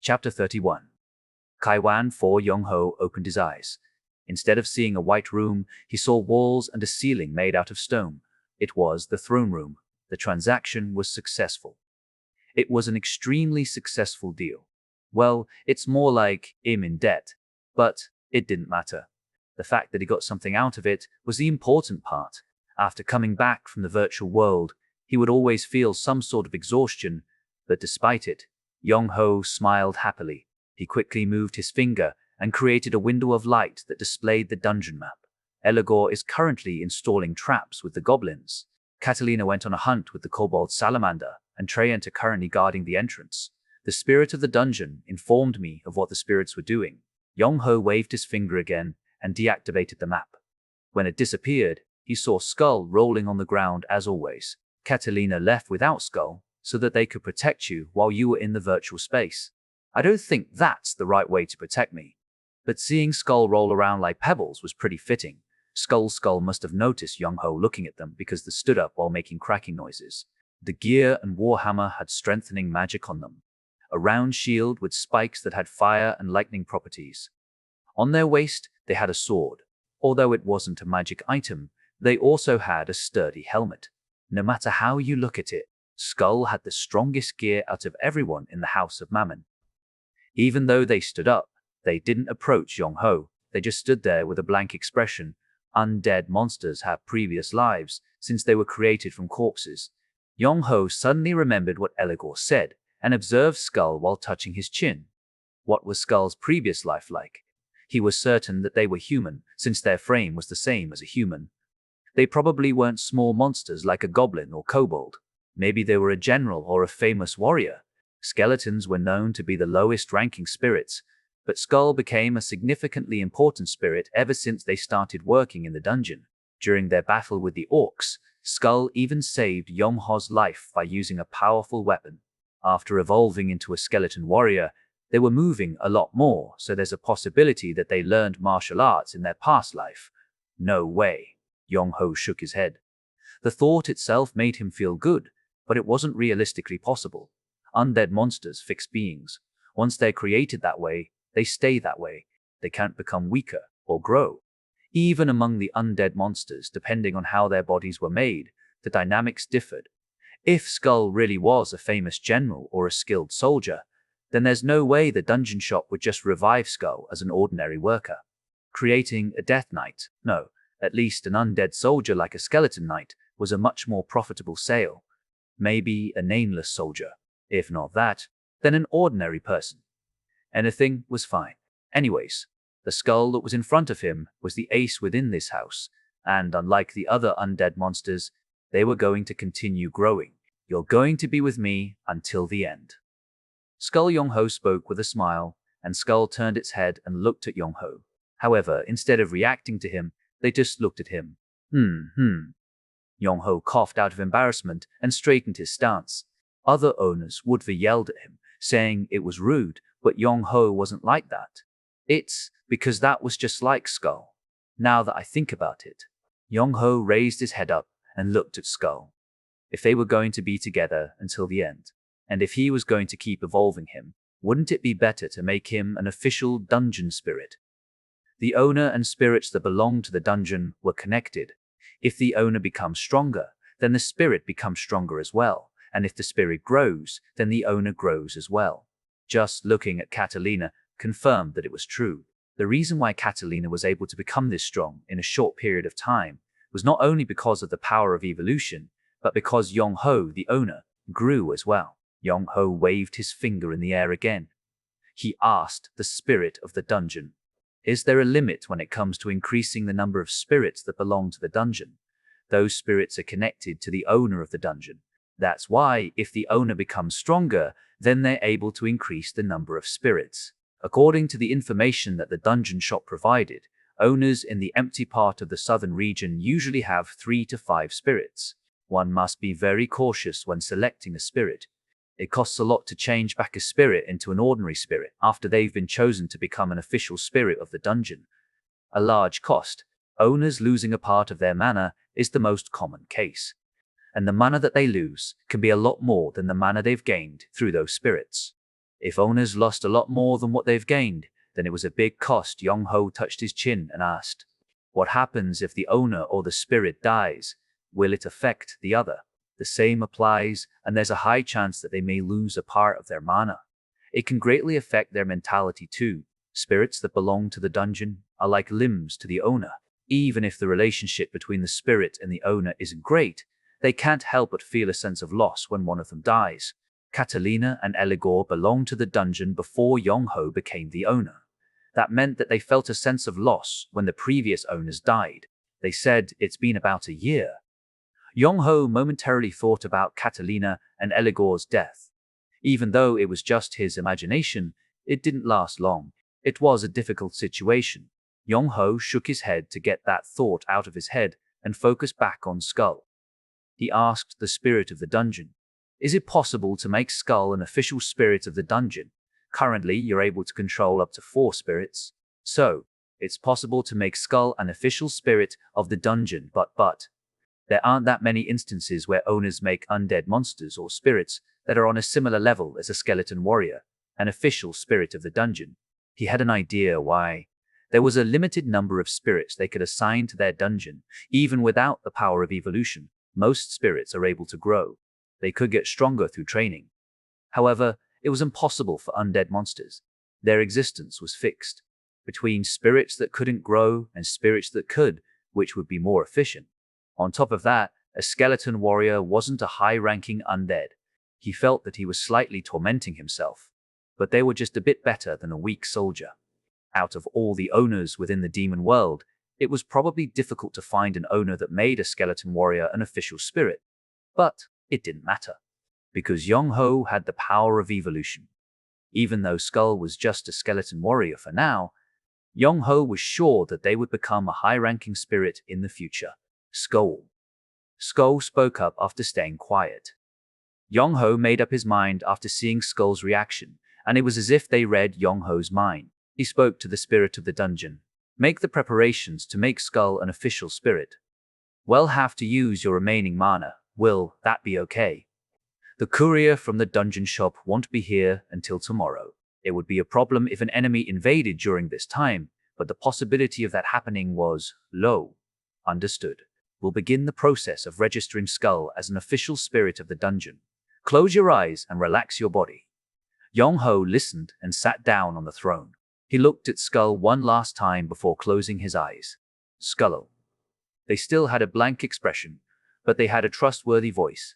Chapter 31. Kaiwan 4 Yong-ho opened his eyes. Instead of seeing a white room, he saw walls and a ceiling made out of stone. It was the throne room. The transaction was successful. It was an extremely successful deal. Well, it's more like him in debt. But it didn't matter. The fact that he got something out of it was the important part. After coming back from the virtual world, he would always feel some sort of exhaustion, but despite it, Yong-ho smiled happily. He quickly moved his finger and created a window of light that displayed the dungeon map. Eligor is currently installing traps with the goblins. Catalina went on a hunt with the kobold salamander, and Treyant are currently guarding the entrance. The spirit of the dungeon informed me of what the spirits were doing. Yong-ho waved his finger again and deactivated the map. When it disappeared, he saw Skull rolling on the ground as always. Catalina left without Skull so that they could protect you while you were in the virtual space. I don't think that's the right way to protect me. But seeing Skull roll around like pebbles was pretty fitting. Skull must have noticed Yong-ho looking at them because they stood up while making cracking noises. The gear and warhammer had strengthening magic on them. A round shield with spikes that had fire and lightning properties. On their waist, they had a sword. Although it wasn't a magic item, they also had a sturdy helmet. No matter how you look at it, Skull had the strongest gear out of everyone in the House of Mammon. Even though they stood up, they didn't approach Yong-ho. They just stood there with a blank expression. Undead monsters have previous lives, since they were created from corpses. Yong-ho suddenly remembered what Eligor said, and observed Skull while touching his chin. What was Skull's previous life like? He was certain that they were human, since their frame was the same as a human. They probably weren't small monsters like a goblin or kobold. Maybe they were a general or a famous warrior. Skeletons were known to be the lowest-ranking spirits, but Skull became a significantly important spirit ever since they started working in the dungeon. During their battle with the orcs, Skull even saved Yong-ho's life by using a powerful weapon. After evolving into a skeleton warrior, they were moving a lot more, so there's a possibility that they learned martial arts in their past life. No way. Yong-ho shook his head. The thought itself made him feel good, but it wasn't realistically possible. Undead monsters, fixed beings. Once they're created that way, they stay that way. They can't become weaker or grow. Even among the undead monsters, depending on how their bodies were made, the dynamics differed. If Skull really was a famous general or a skilled soldier, then there's no way the dungeon shop would just revive Skull as an ordinary worker. Creating a death knight, no, at least an undead soldier like a skeleton knight, was a much more profitable sale. Maybe a nameless soldier. If not that, then an ordinary person. Anything was fine. Anyways, the Skull that was in front of him was the ace within this house, and unlike the other undead monsters, they were going to continue growing. You're going to be with me until the end. Skull Yong-ho spoke with a smile, and Skull turned its head and looked at Yong-ho. However, instead of reacting to him, they just looked at him. Yong-ho coughed out of embarrassment and straightened his stance. Other owners would have yelled at him, saying it was rude, but Yong-ho wasn't like that. It's because that was just like Skull. Now that I think about it. Yong-ho raised his head up and looked at Skull. If they were going to be together until the end, and if he was going to keep evolving him, wouldn't it be better to make him an official dungeon spirit? The owner and spirits that belonged to the dungeon were connected. If the owner becomes stronger, then the spirit becomes stronger as well, and if the spirit grows, then the owner grows as well. Just looking at Catalina confirmed that it was true. The reason why Catalina was able to become this strong in a short period of time was not only because of the power of evolution, but because Yong-ho, the owner, grew as well. Yong-ho waved his finger in the air again. He asked the spirit of the dungeon, "Is there a limit when it comes to increasing the number of spirits that belong to the dungeon?" Those spirits are connected to the owner of the dungeon. That's why, if the owner becomes stronger, then they're able to increase the number of spirits. According to the information that the dungeon shop provided, owners in the empty part of the southern region usually have 3 to 5 spirits. One must be very cautious when selecting a spirit. It costs a lot to change back a spirit into an ordinary spirit after they've been chosen to become an official spirit of the dungeon. A large cost. Owners losing a part of their mana is the most common case. And the mana that they lose can be a lot more than the mana they've gained through those spirits. If owners lost a lot more than what they've gained, then it was a big cost. Yong-ho touched his chin and asked, "What happens if the owner or the spirit dies? Will it affect the other?" The same applies, and there's a high chance that they may lose a part of their mana. It can greatly affect their mentality too. Spirits that belong to the dungeon are like limbs to the owner. Even if the relationship between the spirit and the owner isn't great, they can't help but feel a sense of loss when one of them dies. Catalina and Eligor belonged to the dungeon before Yong-ho became the owner. That meant that they felt a sense of loss when the previous owners died. They said it's been about a year. Yong-ho momentarily thought about Catalina and Eligor's death. Even though it was just his imagination, it didn't last long. It was a difficult situation. Yong-ho shook his head to get that thought out of his head and focus back on Skull. He asked the spirit of the dungeon, "Is it possible to make Skull an official spirit of the dungeon? Currently, you're able to control up to 4 spirits. So, it's possible to make Skull an official spirit of the dungeon, but there aren't that many instances where owners make undead monsters or spirits that are on a similar level as a skeleton warrior, an official spirit of the dungeon." He had an idea why. There was a limited number of spirits they could assign to their dungeon. Even without the power of evolution, most spirits are able to grow. They could get stronger through training. However, it was impossible for undead monsters. Their existence was fixed. Between spirits that couldn't grow and spirits that could, which would be more efficient? On top of that, a skeleton warrior wasn't a high-ranking undead. He felt that he was slightly tormenting himself. But they were just a bit better than a weak soldier. Out of all the owners within the demon world, it was probably difficult to find an owner that made a skeleton warrior an official spirit. But it didn't matter, because Yong-ho had the power of evolution. Even though Skull was just a skeleton warrior for now, Yong-ho was sure that they would become a high-ranking spirit in the future. Skull spoke up after staying quiet. Yong-ho made up his mind after seeing Skull's reaction, and it was as if they read Yong-ho's mind. He spoke to the spirit of the dungeon. "Make the preparations to make Skull an official spirit. We'll have to use your remaining mana. Will that be okay? The courier from the dungeon shop won't be here until tomorrow. It would be a problem if an enemy invaded during this time, but the possibility of that happening was low." "Understood. We'll begin the process of registering Skull as an official spirit of the dungeon. Close your eyes and relax your body." Yong-ho listened and sat down on the throne. He looked at Skull one last time before closing his eyes. Skull. They still had a blank expression, but they had a trustworthy voice.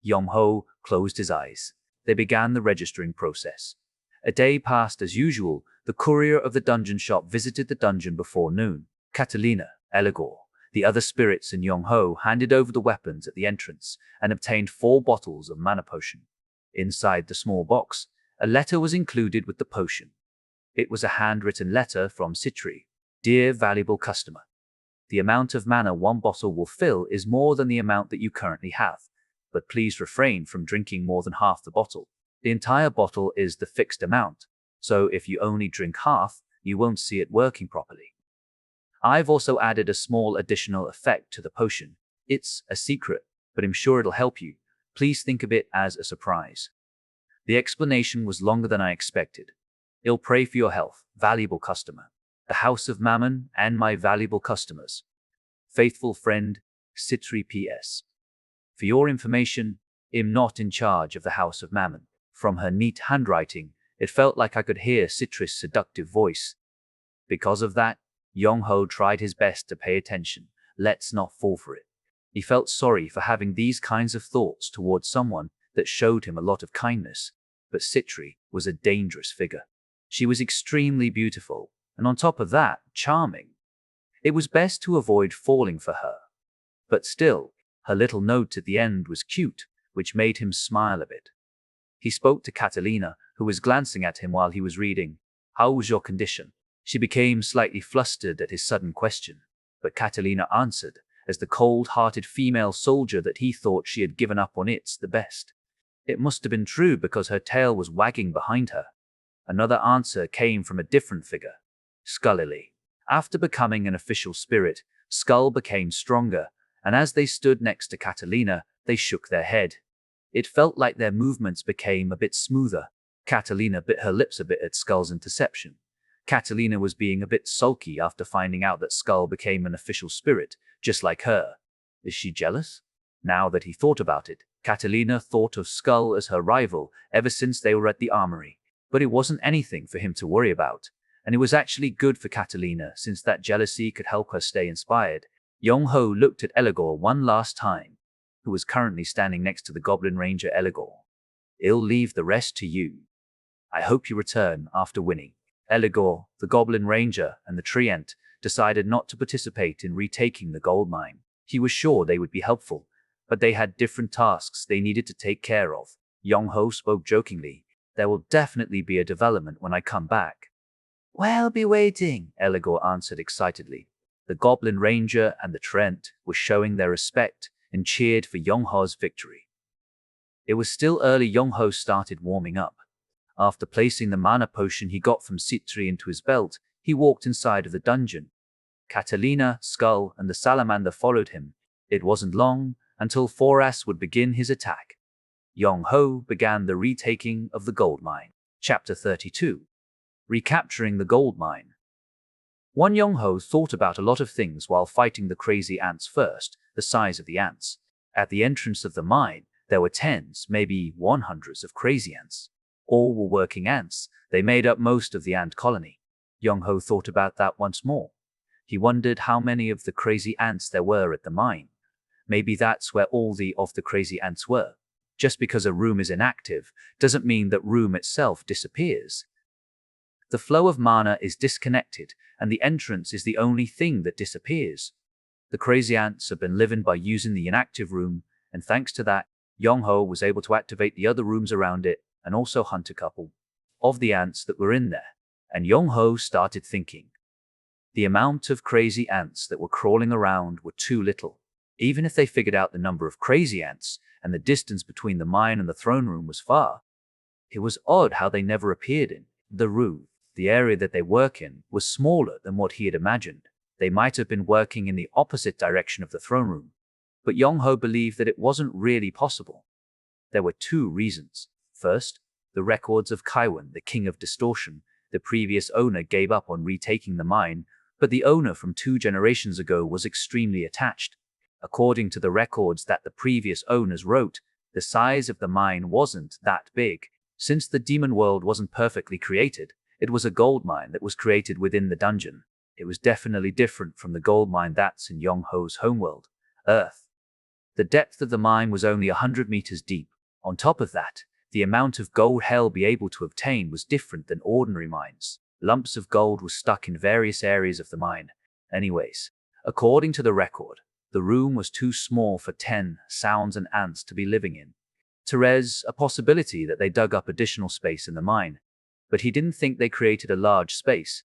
Yong-ho closed his eyes. They began the registering process. A day passed as usual. The courier of the dungeon shop visited the dungeon before noon. Catalina, Eligor, the other spirits, and Yong-ho handed over the weapons at the entrance and obtained 4 bottles of mana potion. Inside the small box, a letter was included with the potion. It was a handwritten letter from Chwiryong. "Dear valuable customer, the amount of mana 1 bottle will fill is more than the amount that you currently have, but please refrain from drinking more than half the bottle. The entire bottle is the fixed amount, so if you only drink half, you won't see it working properly. I've also added a small additional effect to the potion. It's a secret, but I'm sure it'll help you. Please think of it as a surprise." The explanation was longer than I expected. "I'll pray for your health, valuable customer. The House of Mammon and my valuable customers. Faithful friend, Chwiryong PS. For your information, I'm not in charge of the House of Mammon." From her neat handwriting, it felt like I could hear Chwiryong's seductive voice. Because of that, Yong-ho tried his best to pay attention. Let's not fall for it. He felt sorry for having these kinds of thoughts towards someone that showed him a lot of kindness. But Chwiryong was a dangerous figure. She was extremely beautiful, and on top of that, charming. It was best to avoid falling for her. But still, her little note at the end was cute, which made him smile a bit. He spoke to Catalina, who was glancing at him while he was reading. "How was your condition?" She became slightly flustered at his sudden question, but Catalina answered, as the cold-hearted female soldier that he thought she had given up on it's the best. It must have been true because her tail was wagging behind her. Another answer came from a different figure. Skullily. After becoming an official spirit, Skull became stronger, and as they stood next to Catalina, they shook their head. It felt like their movements became a bit smoother. Catalina bit her lips a bit at Skull's interception. Catalina was being a bit sulky after finding out that Skull became an official spirit, just like her. Is she jealous? Now that he thought about it, Catalina thought of Skull as her rival ever since they were at the armory. But it wasn't anything for him to worry about, and it was actually good for Catalina since that jealousy could help her stay inspired. Yong-ho looked at Eligor one last time, who was currently standing next to the Goblin Ranger Eligor. I'll leave the rest to you. I hope you return after winning. Eligor, the Goblin Ranger, and the Treant decided not to participate in retaking the gold mine. He was sure they would be helpful, but they had different tasks they needed to take care of. Yong-ho spoke jokingly. There will definitely be a development when I come back. We'll be waiting, Eligor answered excitedly. The Goblin Ranger and the Treant were showing their respect and cheered for Yong-ho's victory. It was still early. Yong-ho started warming up. After placing the mana potion he got from Citri into his belt, he walked inside of the dungeon. Catalina, Skull, and the Salamander followed him. It wasn't long until Foras would begin his attack. Yong-ho began the retaking of the gold mine. Chapter 32. Recapturing the gold mine. Yong-ho thought about a lot of things while fighting the crazy ants. First, the size of the ants. At the entrance of the mine, there were tens, maybe 100s of crazy ants. All were working ants. They made up most of the ant colony. Yong-ho thought about that once more. He wondered how many of the crazy ants there were at the mine. Maybe that's where all of the crazy ants were. Just because a room is inactive doesn't mean that room itself disappears. The flow of mana is disconnected, and the entrance is the only thing that disappears. The crazy ants have been living by using the inactive room, and thanks to that, Yong-ho was able to activate the other rooms around it and also hunt a couple of the ants that were in there. And Yong-ho started thinking. The amount of crazy ants that were crawling around were too little. Even if they figured out the number of crazy ants and the distance between the mine and the throne room was far, it was odd how they never appeared in the room. The area that they work in was smaller than what he had imagined. They might have been working in the opposite direction of the throne room, but Yong-ho believed that it wasn't really possible. There were two reasons. First, the records of Chwiryong, the king of distortion. The previous owner gave up on retaking the mine, but the owner from 2 generations ago was extremely attached. According to the records that the previous owners wrote, the size of the mine wasn't that big. Since the demon world wasn't perfectly created, it was a gold mine that was created within the dungeon. It was definitely different from the gold mine that's in Yong-ho's homeworld, Earth. The depth of the mine was only 100 meters deep. On top of that, the amount of gold he'll be able to obtain was different than ordinary mines. Lumps of gold were stuck in various areas of the mine. Anyways, according to the record, the room was too small for 10 sounds and ants to be living in. Therese, a possibility that they dug up additional space in the mine, but he didn't think they created a large space.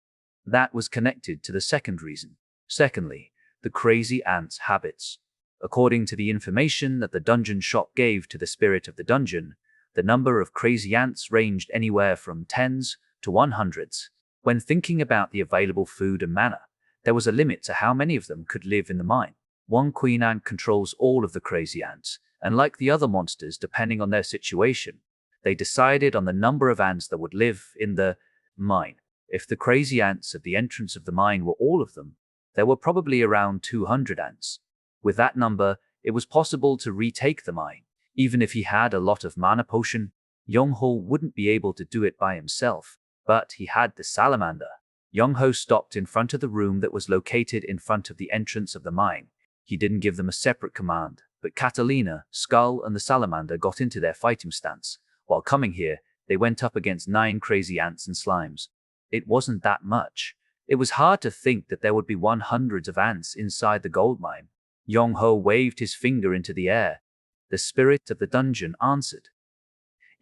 That was connected to the second reason. Secondly, the crazy ants' habits. According to the information that the dungeon shop gave to the spirit of the dungeon, the number of crazy ants ranged anywhere from 10s to 100s. When thinking about the available food and mana, there was a limit to how many of them could live in the mine. One queen ant controls all of the crazy ants, and like the other monsters, depending on their situation, they decided on the number of ants that would live in the mine. If the crazy ants at the entrance of the mine were all of them, there were probably around 200 ants. With that number, it was possible to retake the mine. Even if he had a lot of mana potion, Yong-ho wouldn't be able to do it by himself. But he had the salamander. Yong-ho stopped in front of the room that was located in front of the entrance of the mine. He didn't give them a separate command, but Catalina, Skull, and the salamander got into their fighting stance. While coming here, they went up against 9 crazy ants and slimes. It wasn't that much. It was hard to think that there would be 100s of ants inside the gold mine. Yong-ho waved his finger into the air. The spirit of the dungeon answered.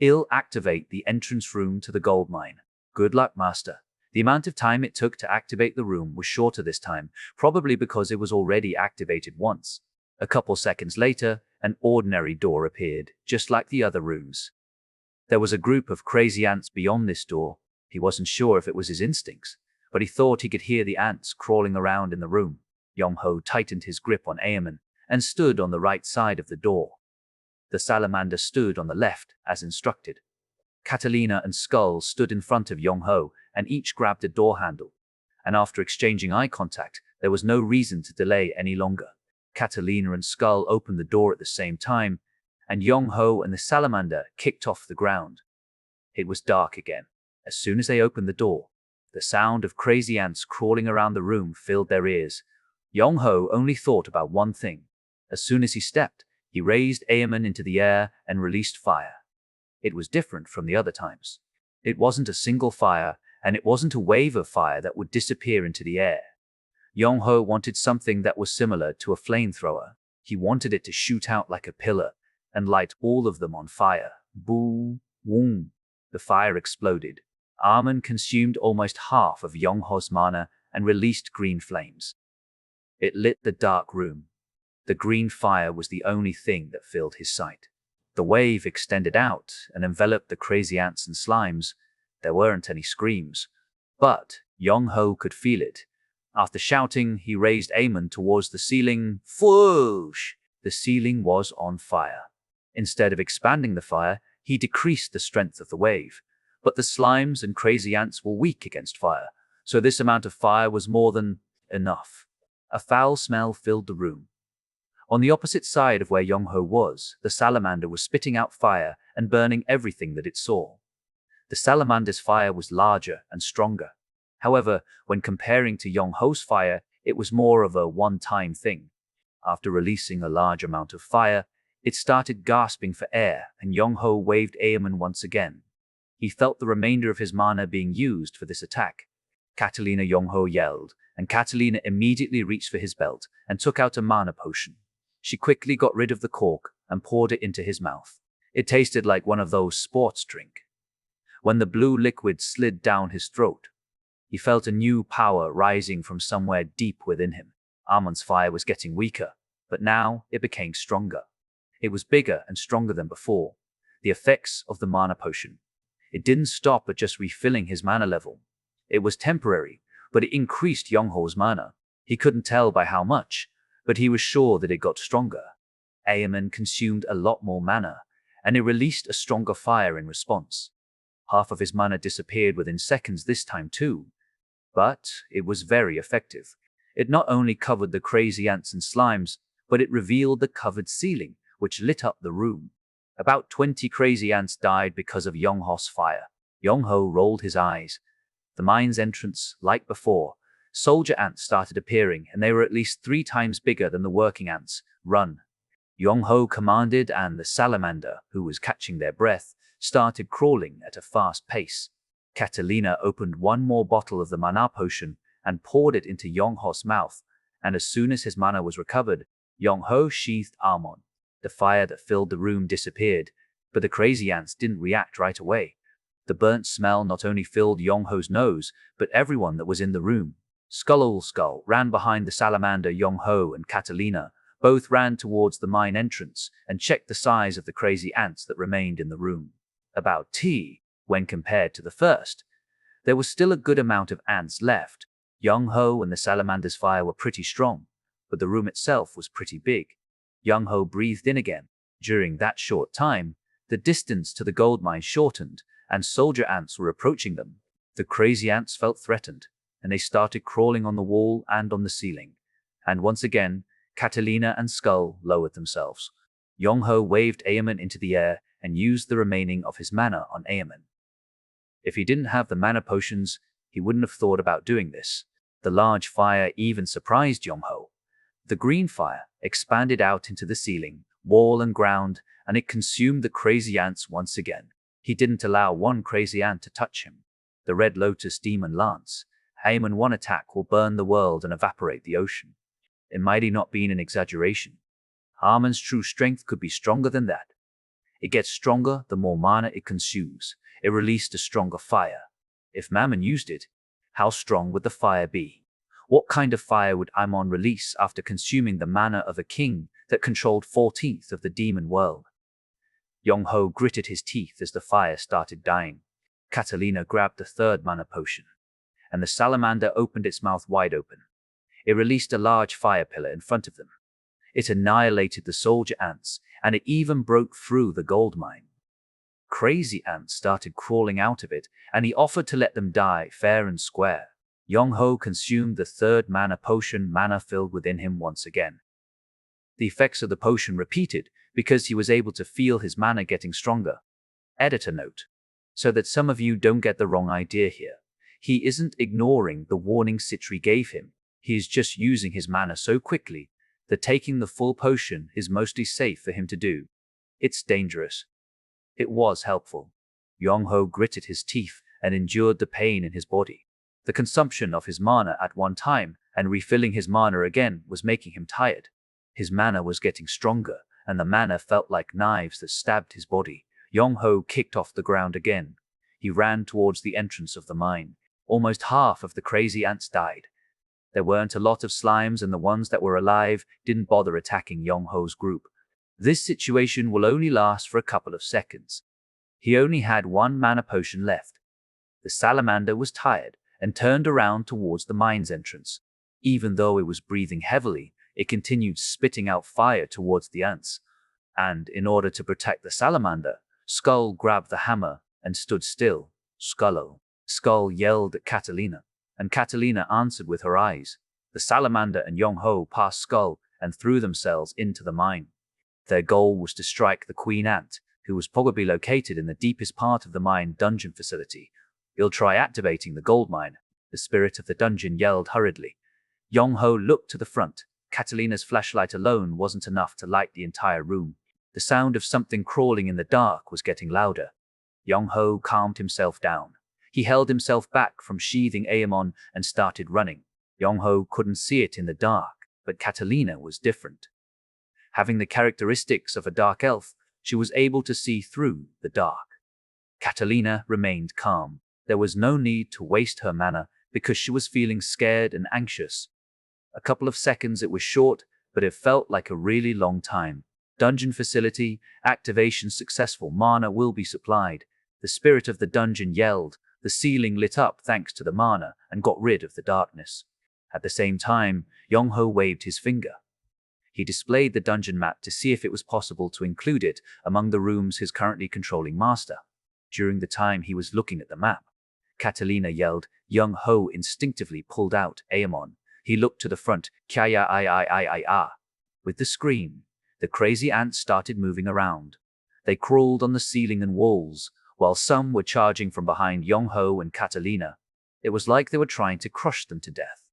I'll activate the entrance room to the gold mine. Good luck, master. The amount of time it took to activate the room was shorter this time, probably because it was already activated once. A couple seconds later, an ordinary door appeared, just like the other rooms. There was a group of crazy ants beyond this door. He wasn't sure if it was his instincts, but he thought he could hear the ants crawling around in the room. Yong-ho tightened his grip on Aemon and stood on the right side of the door. The salamander stood on the left, as instructed. Catalina and Skull stood in front of Yong-ho and each grabbed a door handle. And after exchanging eye contact, there was no reason to delay any longer. Catalina and Skull opened the door at the same time, and Yong-ho and the salamander kicked off the ground. It was dark again. As soon as they opened the door, the sound of crazy ants crawling around the room filled their ears. Yong-ho only thought about one thing. As soon as he stepped, he raised Aemon into the air and released fire. It was different from the other times. It wasn't a single fire, and it wasn't a wave of fire that would disappear into the air. Yong-ho wanted something that was similar to a flamethrower. He wanted it to shoot out like a pillar and light all of them on fire. Boo! Woom! The fire exploded. Aemon consumed almost half of Yong-ho's mana and released green flames. It lit the dark room. The green fire was the only thing that filled his sight. The wave extended out and enveloped the crazy ants and slimes. There weren't any screams, but Yong-ho could feel it. After shouting, he raised Aemon towards the ceiling. Whoosh! The ceiling was on fire. Instead of expanding the fire, he decreased the strength of the wave. But the slimes and crazy ants were weak against fire, so this amount of fire was more than enough. A foul smell filled the room. On the opposite side of where Yong-ho was, the salamander was spitting out fire and burning everything that it saw. The salamander's fire was larger and stronger. However, when comparing to Yong-ho's fire, it was more of a one-time thing. After releasing a large amount of fire, it started gasping for air, and Yong-ho waved Aemon once again. He felt the remainder of his mana being used for this attack. Catalina Yong-ho yelled, and Catalina immediately reached for his belt and took out a mana potion. She quickly got rid of the cork and poured it into his mouth. It tasted like one of those sports drinks. When the blue liquid slid down his throat, he felt a new power rising from somewhere deep within him. Aemon's fire was getting weaker, but now it became stronger. It was bigger and stronger than before. The effects of the mana potion. It didn't stop at just refilling his mana level. It was temporary, but it increased Yong-ho's mana. He couldn't tell by how much, but he was sure that it got stronger. Aemon consumed a lot more mana, and it released a stronger fire in response. Half of his mana disappeared within seconds this time too, but it was very effective. It not only covered the crazy ants and slimes, but it revealed the covered ceiling, which lit up the room. About 20 crazy ants died because of Yong-ho's fire. Yong-ho rolled his eyes. The mine's entrance, like before, soldier ants started appearing, and they were at least 3 times bigger than the working ants. Run! Yong-ho commanded, and the salamander, who was catching their breath, started crawling at a fast pace. Catalina opened one more bottle of the mana potion and poured it into Yong-ho's mouth, and as soon as his mana was recovered, Yong-ho sheathed Aemon. The fire that filled the room disappeared, but the crazy ants didn't react right away. The burnt smell not only filled Yong-ho's nose, but everyone that was in the room. Skull ran behind the salamander. Yong-ho and Catalina both ran towards the mine entrance and checked the size of the crazy ants that remained in the room. About T, when compared to the first, there was still a good amount of ants left. Yong-ho and the salamander's fire were pretty strong, but the room itself was pretty big. Yong-ho breathed in again. During that short time, the distance to the gold mine shortened, and soldier ants were approaching them. The crazy ants felt threatened, and they started crawling on the wall and on the ceiling. And once again, Catalina and Skull lowered themselves. Yong-ho waved Aemon into the air and used the remaining of his mana on Aemon. If he didn't have the mana potions, he wouldn't have thought about doing this. The large fire even surprised Yong-ho. The green fire expanded out into the ceiling, wall and ground, and it consumed the crazy ants once again. He didn't allow one crazy ant to touch him. The Red Lotus Demon Lance. Aemon one attack will burn the world and evaporate the ocean. It might have not been an exaggeration. Aemon's true strength could be stronger than that. It gets stronger the more mana it consumes. It released a stronger fire. If Aemon used it, how strong would the fire be? What kind of fire would Aemon release after consuming the mana of a king that controlled 14th of the demon world? Yong-ho gritted his teeth as the fire started dying. Catalina grabbed the third mana potion, and the salamander opened its mouth wide open. It released a large fire pillar in front of them. It annihilated the soldier ants, and it even broke through the gold mine. crazy ants started crawling out of it, and he offered to let them die fair and square. Yong-ho consumed the third mana potion, mana filled within him once again. The effects of the potion repeated because he was able to feel his mana getting stronger. Editor note: so that some of you don't get the wrong idea here, he isn't ignoring the warning Citri gave him. He is just using his mana so quickly that taking the full potion is mostly safe for him to do. It's dangerous. It was helpful. Yong-ho gritted his teeth and endured the pain in his body. The consumption of his mana at one time and refilling his mana again was making him tired. His mana was getting stronger, and the mana felt like knives that stabbed his body. Yong-ho kicked off the ground again. He ran towards the entrance of the mine. Almost half of the crazy ants died. There weren't a lot of slimes, and the ones that were alive didn't bother attacking Yong-ho's group. This situation will only last for a couple of seconds. He only had one mana potion left. The salamander was tired and turned around towards the mine's entrance. Even though it was breathing heavily, it continued spitting out fire towards the ants. And in order to protect the salamander, Skull grabbed the hammer and stood still. Skull yelled at Catalina, and Catalina answered with her eyes. The salamander and Yong-ho passed Skull and threw themselves into the mine. Their goal was to strike the queen ant, who was probably located in the deepest part of the mine dungeon facility. "You'll try activating the gold mine," the spirit of the dungeon yelled hurriedly. Yong-ho looked to the front. Catalina's flashlight alone wasn't enough to light the entire room. The sound of something crawling in the dark was getting louder. Yong-ho calmed himself down. He held himself back from sheathing Aemon and started running. Yong-ho couldn't see it in the dark, but Catalina was different. Having the characteristics of a dark elf, she was able to see through the dark. Catalina remained calm. There was no need to waste her mana because she was feeling scared and anxious. A couple of seconds, it was short, but it felt like a really long time. Dungeon facility, activation successful, mana will be supplied. The spirit of the dungeon yelled. The ceiling lit up thanks to the mana and got rid of the darkness. At the same time, Yong-ho waved his finger. He displayed the dungeon map to see if it was possible to include it among the rooms his currently controlling master. During the time he was looking at the map, Catalina yelled. Yong-ho instinctively pulled out Aemon. He looked to the front. Kya I. With the scream, the crazy ants started moving around. They crawled on the ceiling and walls, while some were charging from behind Yong-ho and Catalina. It was like they were trying to crush them to death.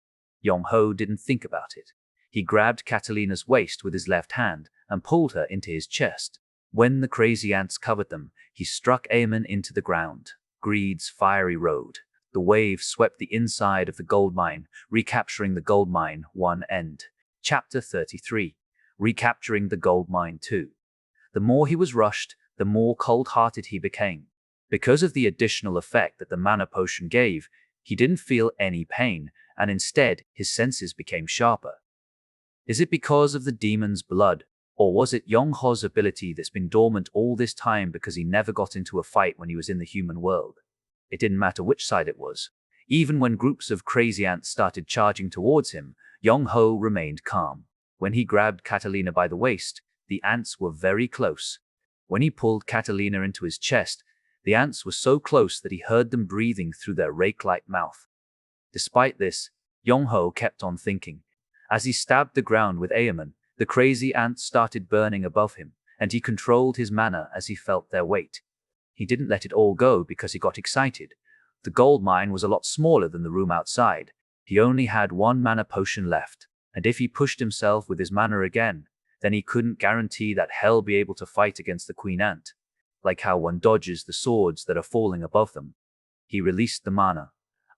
Yong-ho didn't think about it. He grabbed Catalina's waist with his left hand and pulled her into his chest. When the crazy ants covered them, he struck Aemon into the ground. Greed's fiery road. The wave swept the inside of the gold mine, recapturing the gold mine. One end. Chapter 33. Recapturing the gold mine 2. The more he was rushed, the more cold-hearted he became. Because of the additional effect that the mana potion gave, he didn't feel any pain, and instead his senses became sharper. Is it because of the demon's blood, or was it Yong-ho's ability that's been dormant all this time because he never got into a fight when he was in the human world? It didn't matter which side it was. Even when groups of crazy ants started charging towards him, Yong-ho remained calm. When he grabbed Catalina by the waist, the ants were very close. When he pulled Catalina into his chest, the ants were so close that he heard them breathing through their rake-like mouth. Despite this, Yong-ho kept on thinking. As he stabbed the ground with Aemon, the crazy ants started burning above him, and he controlled his mana as he felt their weight. He didn't let it all go because he got excited. The gold mine was a lot smaller than the room outside. He only had one mana potion left, and if he pushed himself with his mana again, then he couldn't guarantee that he'll be able to fight against the queen ant. Like how one dodges the swords that are falling above them. He released the mana.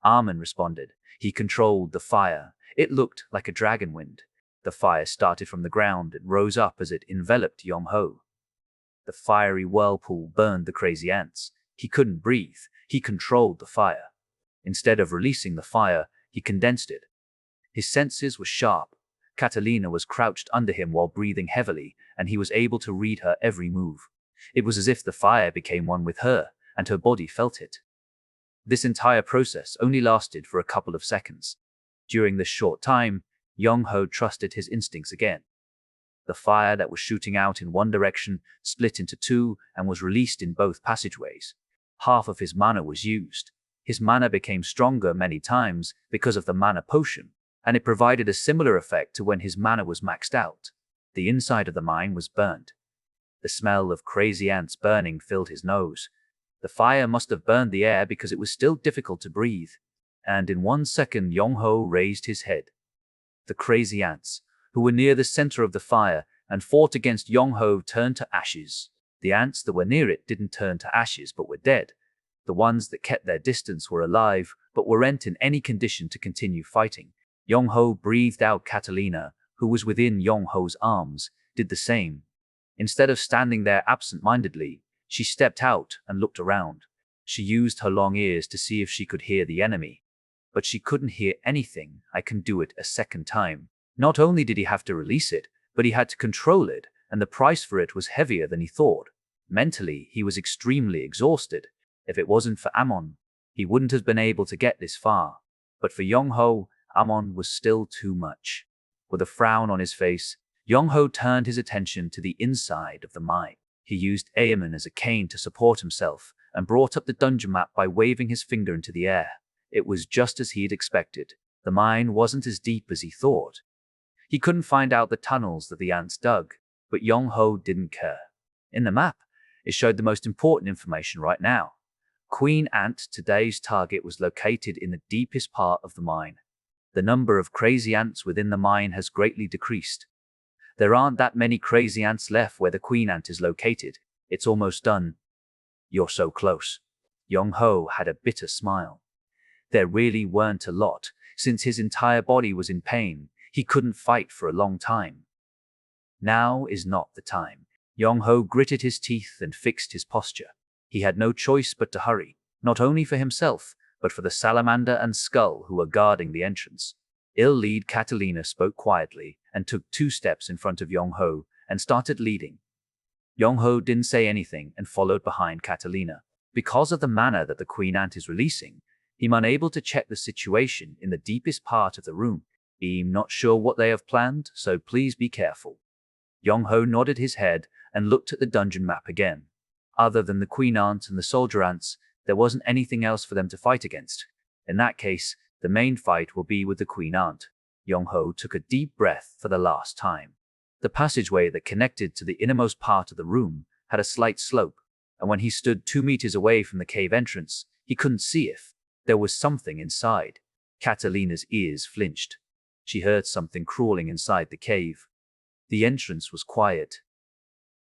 Armin responded. He controlled the fire. It looked like a dragon wind. The fire started from the ground and rose up as it enveloped Yong-ho. The fiery whirlpool burned the crazy ants. He couldn't breathe. He controlled the fire. Instead of releasing the fire, he condensed it. His senses were sharp. Catalina was crouched under him while breathing heavily, and he was able to read her every move. It was as if the fire became one with her, and her body felt it. This entire process only lasted for a couple of seconds. During this short time, Yong-ho trusted his instincts again. The fire that was shooting out in one direction split into two and was released in both passageways. Half of his mana was used. His mana became stronger many times because of the mana potion, and it provided a similar effect to when his mana was maxed out. The inside of the mine was burned. The smell of crazy ants burning filled his nose. The fire must have burned the air because it was still difficult to breathe. And in 1 second, Yong-ho raised his head. The crazy ants, who were near the center of the fire and fought against Yong-ho, turned to ashes. The ants that were near it didn't turn to ashes but were dead. The ones that kept their distance were alive but weren't in any condition to continue fighting. Yong-ho breathed out. Catalina, who was within Yong-ho's arms, did the same. Instead of standing there absent-mindedly, she stepped out and looked around. She used her long ears to see if she could hear the enemy. But she couldn't hear anything. I can do it a second time. Not only did he have to release it, but he had to control it, and the price for it was heavier than he thought. Mentally, he was extremely exhausted. If it wasn't for Amon, he wouldn't have been able to get this far. But for Yong-ho, Amon was still too much. With a frown on his face, Yong-ho turned his attention to the inside of the mine. He used Amon as a cane to support himself and brought up the dungeon map by waving his finger into the air. It was just as he had expected. The mine wasn't as deep as he thought. He couldn't find out the tunnels that the ants dug, but Yong-ho didn't care. In the map, it showed the most important information right now. Queen Ant, today's target, was located in the deepest part of the mine. The number of crazy ants within the mine has greatly decreased. There aren't that many crazy ants left where the Queen Ant is located. It's almost done. You're so close. Yong-ho had a bitter smile. There really weren't a lot. Since his entire body was in pain, he couldn't fight for a long time. Now is not the time. Yong-ho gritted his teeth and fixed his posture. He had no choice but to hurry, not only for himself, but for the salamander and skull who were guarding the entrance. Lead Catalina spoke quietly and took 2 steps in front of Yong-ho and started leading. Yong-ho didn't say anything and followed behind Catalina. Because of the mana that the Queen Ant is releasing, he's unable to check the situation in the deepest part of the room. I'm not sure what they have planned, so please be careful. Yong-ho nodded his head and looked at the dungeon map again. Other than the Queen Ant and the soldier ants, there wasn't anything else for them to fight against. In that case, the main fight will be with the Queen Ant. Yong-ho took a deep breath for the last time. The passageway that connected to the innermost part of the room had a slight slope, and when he stood 2 meters away from the cave entrance, he couldn't see if there was something inside. Catalina's ears flinched. She heard something crawling inside the cave. The entrance was quiet.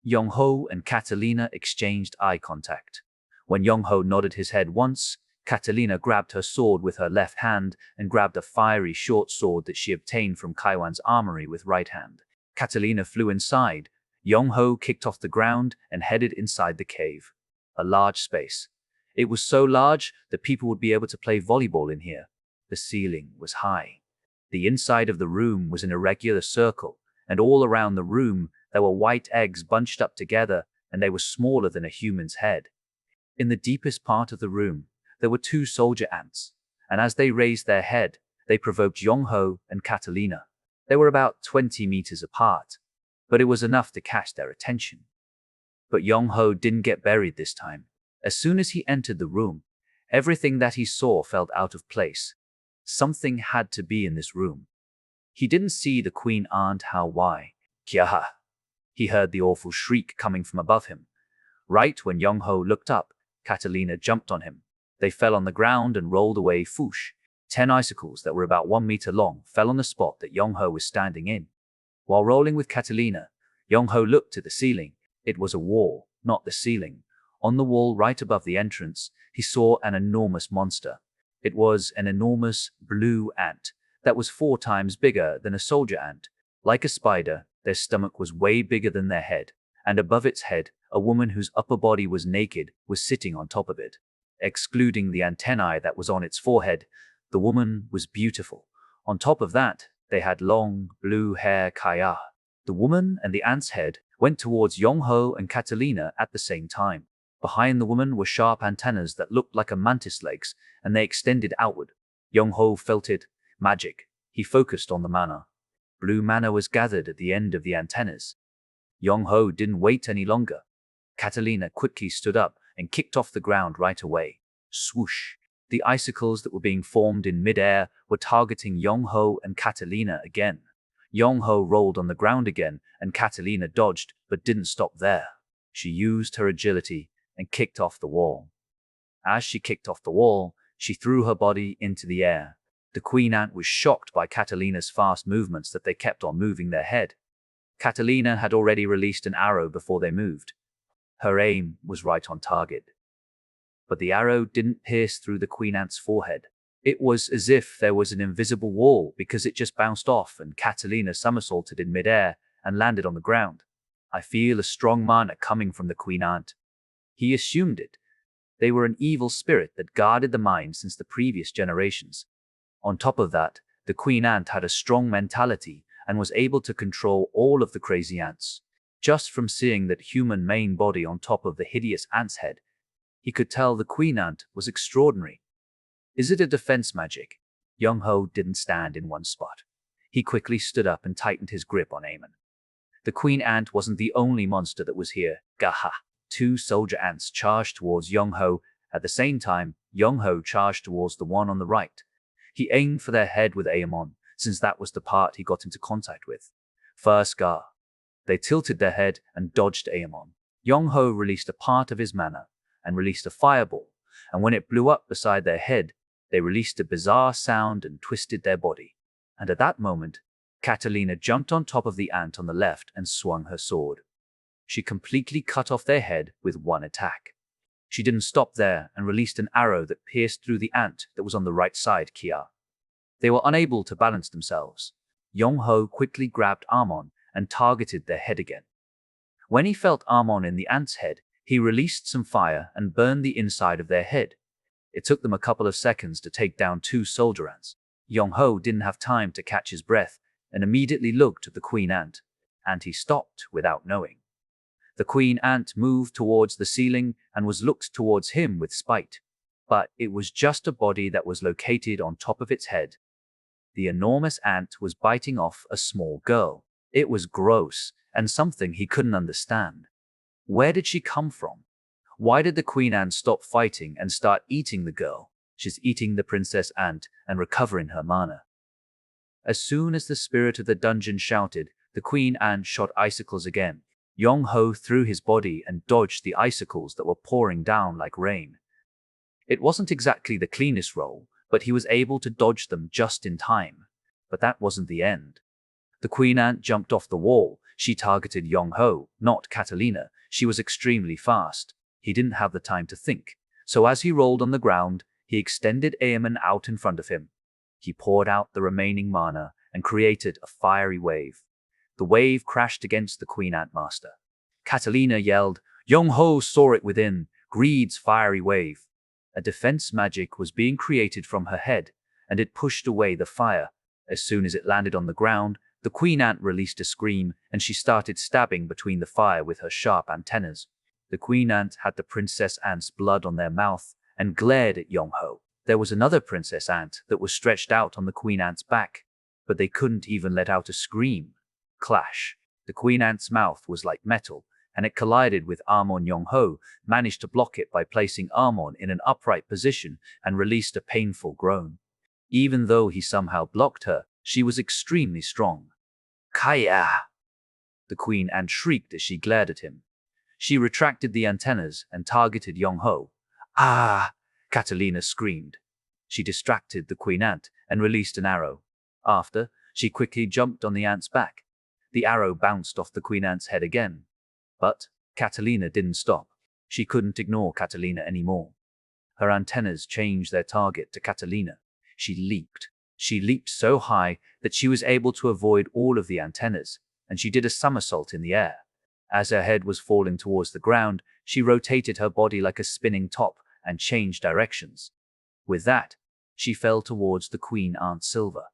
Yong-ho and Catalina exchanged eye contact. When Yong-ho nodded his head once, Catalina grabbed her sword with her left hand and grabbed a fiery short sword that she obtained from Kaiwan's armory with right hand. Catalina flew inside. Yong-ho kicked off the ground and headed inside the cave. A large space. It was so large that people would be able to play volleyball in here. The ceiling was high. The inside of the room was an irregular circle, and all around the room there were white eggs bunched up together, and they were smaller than a human's head. In the deepest part of the room, there were 2 soldier ants, and as they raised their head, they provoked Yong-ho and Catalina. They were about 20 meters apart, but it was enough to catch their attention. But Yong-ho didn't get buried this time. As soon as he entered the room, everything that he saw felt out of place. Something had to be in this room. He didn't see the Queen Ant. Why? Kya! He heard the awful shriek coming from above him. Right when Yong-ho looked up, Catalina jumped on him. They fell on the ground and rolled away. Foosh! 10 icicles that were about 1 meter long fell on the spot that Yong-ho was standing in. While rolling with Catalina, Yong-ho looked at the ceiling. It was a wall, not the ceiling. On the wall right above the entrance, he saw an enormous monster. It was an enormous blue ant that was 4 times bigger than a soldier ant. Like a spider, their stomach was way bigger than their head, and above its head, a woman whose upper body was naked was sitting on top of it. Excluding the antennae that was on its forehead, the woman was beautiful. On top of that, they had long, blue hair. Kaya. The woman and the ant's head went towards Yong-ho and Catalina at the same time. Behind the woman were sharp antennas that looked like a mantis legs, and they extended outward. Yong-ho felt it. Magic. He focused on the mana. Blue mana was gathered at the end of the antennas. Yong-ho didn't wait any longer. Catalina quickly stood up and kicked off the ground right away. Swoosh! The icicles that were being formed in mid-air were targeting Yong-ho and Catalina again. Yong-ho rolled on the ground again, and Catalina dodged, but didn't stop there. She used her agility and kicked off the wall. As she kicked off the wall, she threw her body into the air. The queen ant was shocked by Catalina's fast movements that they kept on moving their head. Catalina had already released an arrow before they moved. Her aim was right on target. But the arrow didn't pierce through the queen ant's forehead. It was as if there was an invisible wall because it just bounced off and Catalina somersaulted in midair and landed on the ground. I feel a strong mana coming from the queen ant. He assumed it. They were an evil spirit that guarded the mine since the previous generations. On top of that, the queen ant had a strong mentality and was able to control all of the crazy ants. Just from seeing that human main body on top of the hideous ant's head, he could tell the queen ant was extraordinary. Is it a defense magic? Yong-ho didn't stand in one spot. He quickly stood up and tightened his grip on Amon. The queen ant wasn't the only monster that was here. Gaha! 2 soldier ants charged towards Yong-ho. At the same time, Yong-ho charged towards the one on the right. He aimed for their head with Amon, since that was the part he got into contact with. First Ga. They tilted their head and dodged Amon. Yong-ho released a part of his mana and released a fireball, and when it blew up beside their head, they released a bizarre sound and twisted their body. And at that moment, Catalina jumped on top of the ant on the left and swung her sword. She completely cut off their head with one attack. She didn't stop there and released an arrow that pierced through the ant that was on the right side, Kia. They were unable to balance themselves. Yong-ho quickly grabbed Amon and targeted their head again. When he felt Amon in the ant's head, he released some fire and burned the inside of their head. It took them a couple of seconds to take down 2 soldier ants. Yong-ho didn't have time to catch his breath and immediately looked at the queen ant, and he stopped without knowing. The queen ant moved towards the ceiling and was looked towards him with spite. But it was just a body that was located on top of its head. The enormous ant was biting off a small girl. It was gross and something he couldn't understand. Where did she come from? Why did the queen ant stop fighting and start eating the girl? She's eating the princess ant and recovering her mana. As soon as the spirit of the dungeon shouted, the queen ant shot icicles again. Yong-ho threw his body and dodged the icicles that were pouring down like rain. It wasn't exactly the cleanest roll, but he was able to dodge them just in time. But that wasn't the end. The queen ant jumped off the wall. She targeted Yong-ho, not Catalina. She was extremely fast. He didn't have the time to think. So as he rolled on the ground, he extended Amon out in front of him. He poured out the remaining mana and created a fiery wave. The wave crashed against the queen ant master. Catalina yelled. Yong-ho saw it within, greed's fiery wave. A defense magic was being created from her head, and it pushed away the fire. As soon as it landed on the ground, the queen ant released a scream, and she started stabbing between the fire with her sharp antennas. The queen ant had the princess ant's blood on their mouth and glared at Yong-ho. There was another princess ant that was stretched out on the queen ant's back, but they couldn't even let out a scream. Clash. The queen ant's mouth was like metal, and it collided with Amon. Yong-ho managed to block it by placing Amon in an upright position and released a painful groan. Even though he somehow blocked her, she was extremely strong. Kaya! The queen ant shrieked as she glared at him. She retracted the antennas and targeted Yong-ho. Ah! Catalina screamed. She distracted the queen ant and released an arrow. After, she quickly jumped on the ant's back. The arrow bounced off the queen ant's head again. But Catalina didn't stop. She couldn't ignore Catalina anymore. Her antennas changed their target to Catalina. She leaped. She leaped so high that she was able to avoid all of the antennas, and she did a somersault in the air. As her head was falling towards the ground, she rotated her body like a spinning top and changed directions. With that, she fell towards the queen ant Silver.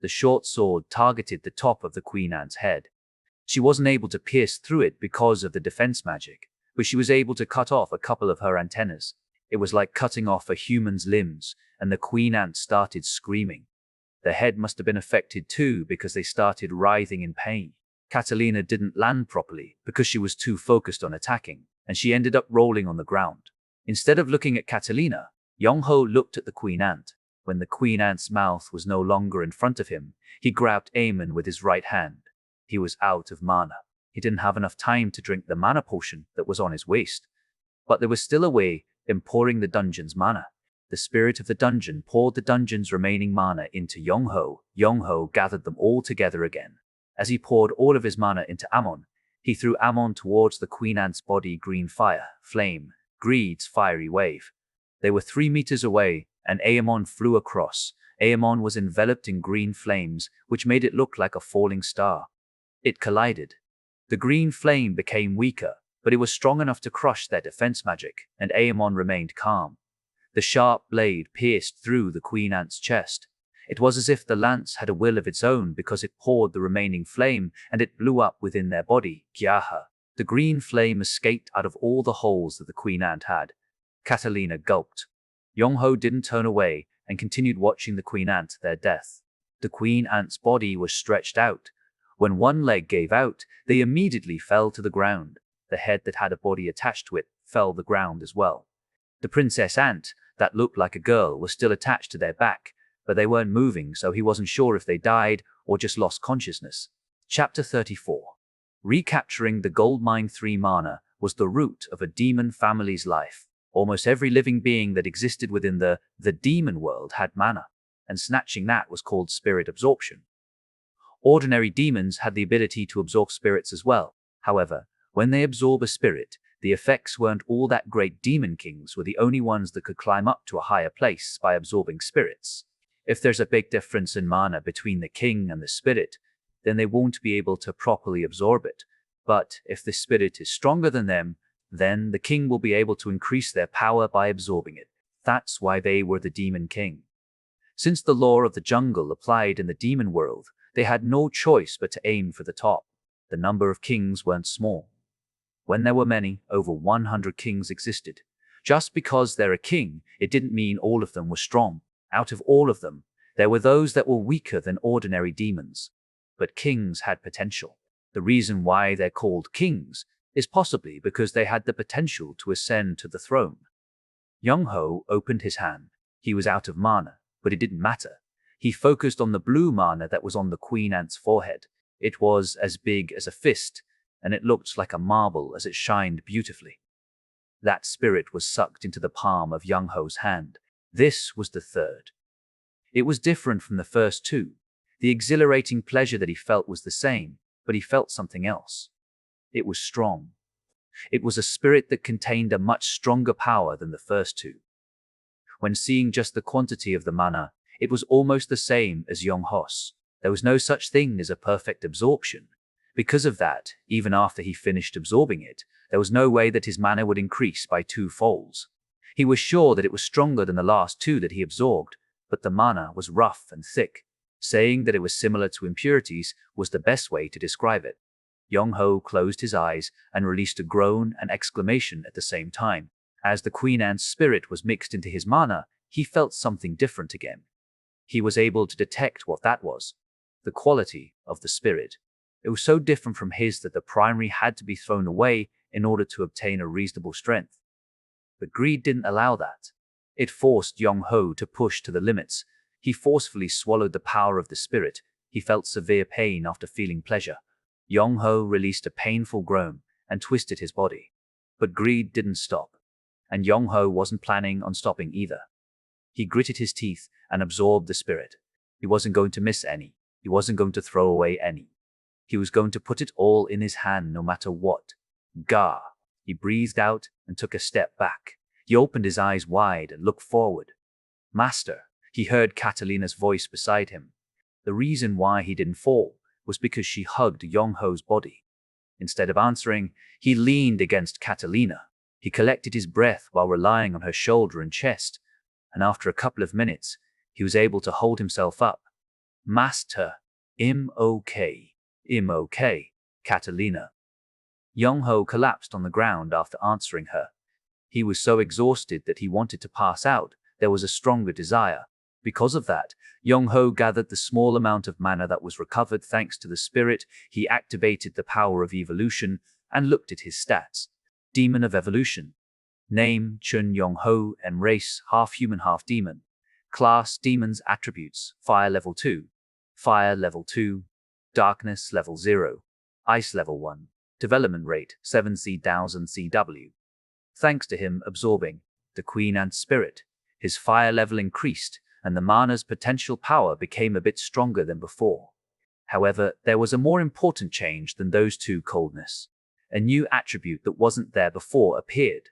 The short sword targeted the top of the queen ant's head. She wasn't able to pierce through it because of the defense magic, but she was able to cut off a couple of her antennas. It was like cutting off a human's limbs, and the queen ant started screaming. The head must have been affected too because they started writhing in pain. Catalina didn't land properly because she was too focused on attacking, and she ended up rolling on the ground. Instead of looking at Catalina, Yong-ho looked at the queen ant. When the queen ant's mouth was no longer in front of him, he grabbed Aemon with his right hand. He was out of mana. He didn't have enough time to drink the mana potion that was on his waist. But there was still a way in pouring the dungeon's mana. The spirit of the dungeon poured the dungeon's remaining mana into Yong-ho. Yong-ho gathered them all together again. As he poured all of his mana into Amon, he threw Amon towards the queen ant's body. Green fire, flame, greed's fiery wave. They were 3 meters away, and Aemon flew across. Aemon was enveloped in green flames, which made it look like a falling star. It collided. The green flame became weaker, but it was strong enough to crush their defense magic, and Aemon remained calm. The sharp blade pierced through the queen ant's chest. It was as if the lance had a will of its own because it poured the remaining flame and it blew up within their body. Gyaha. The green flame escaped out of all the holes that the queen ant had. Catalina gulped. Yong-ho didn't turn away and continued watching the queen ant their death. The queen ant's body was stretched out. When one leg gave out, they immediately fell to the ground. The head that had a body attached to it fell to the ground as well. The princess ant, that looked like a girl, was still attached to their back, but they weren't moving, so he wasn't sure if they died or just lost consciousness. Chapter 34. Recapturing the gold mine. 3 mana was the root of a demon family's life. Almost every living being that existed within the demon world had mana, and snatching that was called spirit absorption. Ordinary demons had the ability to absorb spirits as well. However, when they absorb a spirit, the effects weren't all that great. Demon kings were the only ones that could climb up to a higher place by absorbing spirits. If there's a big difference in mana between the king and the spirit, then they won't be able to properly absorb it. But if the spirit is stronger than them, then the king will be able to increase their power by absorbing it. That's why they were the demon king. Since the law of the jungle applied in the demon world, they had no choice but to aim for the top. The number of kings weren't small. When there were many, over 100 kings existed. Just because they're a king, it didn't mean all of them were strong. Out of all of them, there were those that were weaker than ordinary demons. But kings had potential. The reason why they're called kings is possibly because they had the potential to ascend to the throne. Yong-ho opened his hand. He was out of mana, but it didn't matter. He focused on the blue mana that was on the queen ant's forehead. It was as big as a fist, and it looked like a marble as it shined beautifully. That spirit was sucked into the palm of Yong-ho's hand. This was the third. It was different from the first 2. The exhilarating pleasure that he felt was the same, but he felt something else. It was strong. It was a spirit that contained a much stronger power than the first 2. When seeing just the quantity of the mana, it was almost the same as Yong-ho's. There was no such thing as a perfect absorption. Because of that, even after he finished absorbing it, there was no way that his mana would increase by 2 folds. He was sure that it was stronger than the last 2 that he absorbed, but the mana was rough and thick. Saying that it was similar to impurities was the best way to describe it. Yong-ho closed his eyes and released a groan and exclamation at the same time. As the queen ant's spirit was mixed into his mana, he felt something different again. He was able to detect what that was. The quality of the spirit. It was so different from his that the primary had to be thrown away in order to obtain a reasonable strength. But greed didn't allow that. It forced Yong-ho to push to the limits. He forcefully swallowed the power of the spirit. He felt severe pain after feeling pleasure. Yong-ho released a painful groan and twisted his body. But greed didn't stop. And Yong-ho wasn't planning on stopping either. He gritted his teeth and absorbed the spirit. He wasn't going to miss any. He wasn't going to throw away any. He was going to put it all in his hand no matter what. Gah! He breathed out and took a step back. He opened his eyes wide and looked forward. Master, he heard Catalina's voice beside him. The reason why he didn't fall was because she hugged Yong-ho's body. Instead of answering, he leaned against Catalina. He collected his breath while relying on her shoulder and chest, and after a couple of minutes, he was able to hold himself up. Master, I'm okay. I'm okay, Catalina. Yong-ho collapsed on the ground after answering her. He was so exhausted that he wanted to pass out. There was a stronger desire. Because of that, Yong-ho gathered the small amount of mana that was recovered thanks to the spirit. He activated the power of evolution and looked at his stats. Demon of Evolution. Name, Chwiryong and race, half human, half demon. Class, demons. Attributes, fire level 2. Fire level 2. Darkness level 0. Ice level 1. Development rate, 7,000 CW. Thanks to him absorbing the Queen Ant spirit, his fire level increased, and the mana's potential power became a bit stronger than before. However, there was a more important change than those two: coldness. A new attribute that wasn't there before appeared.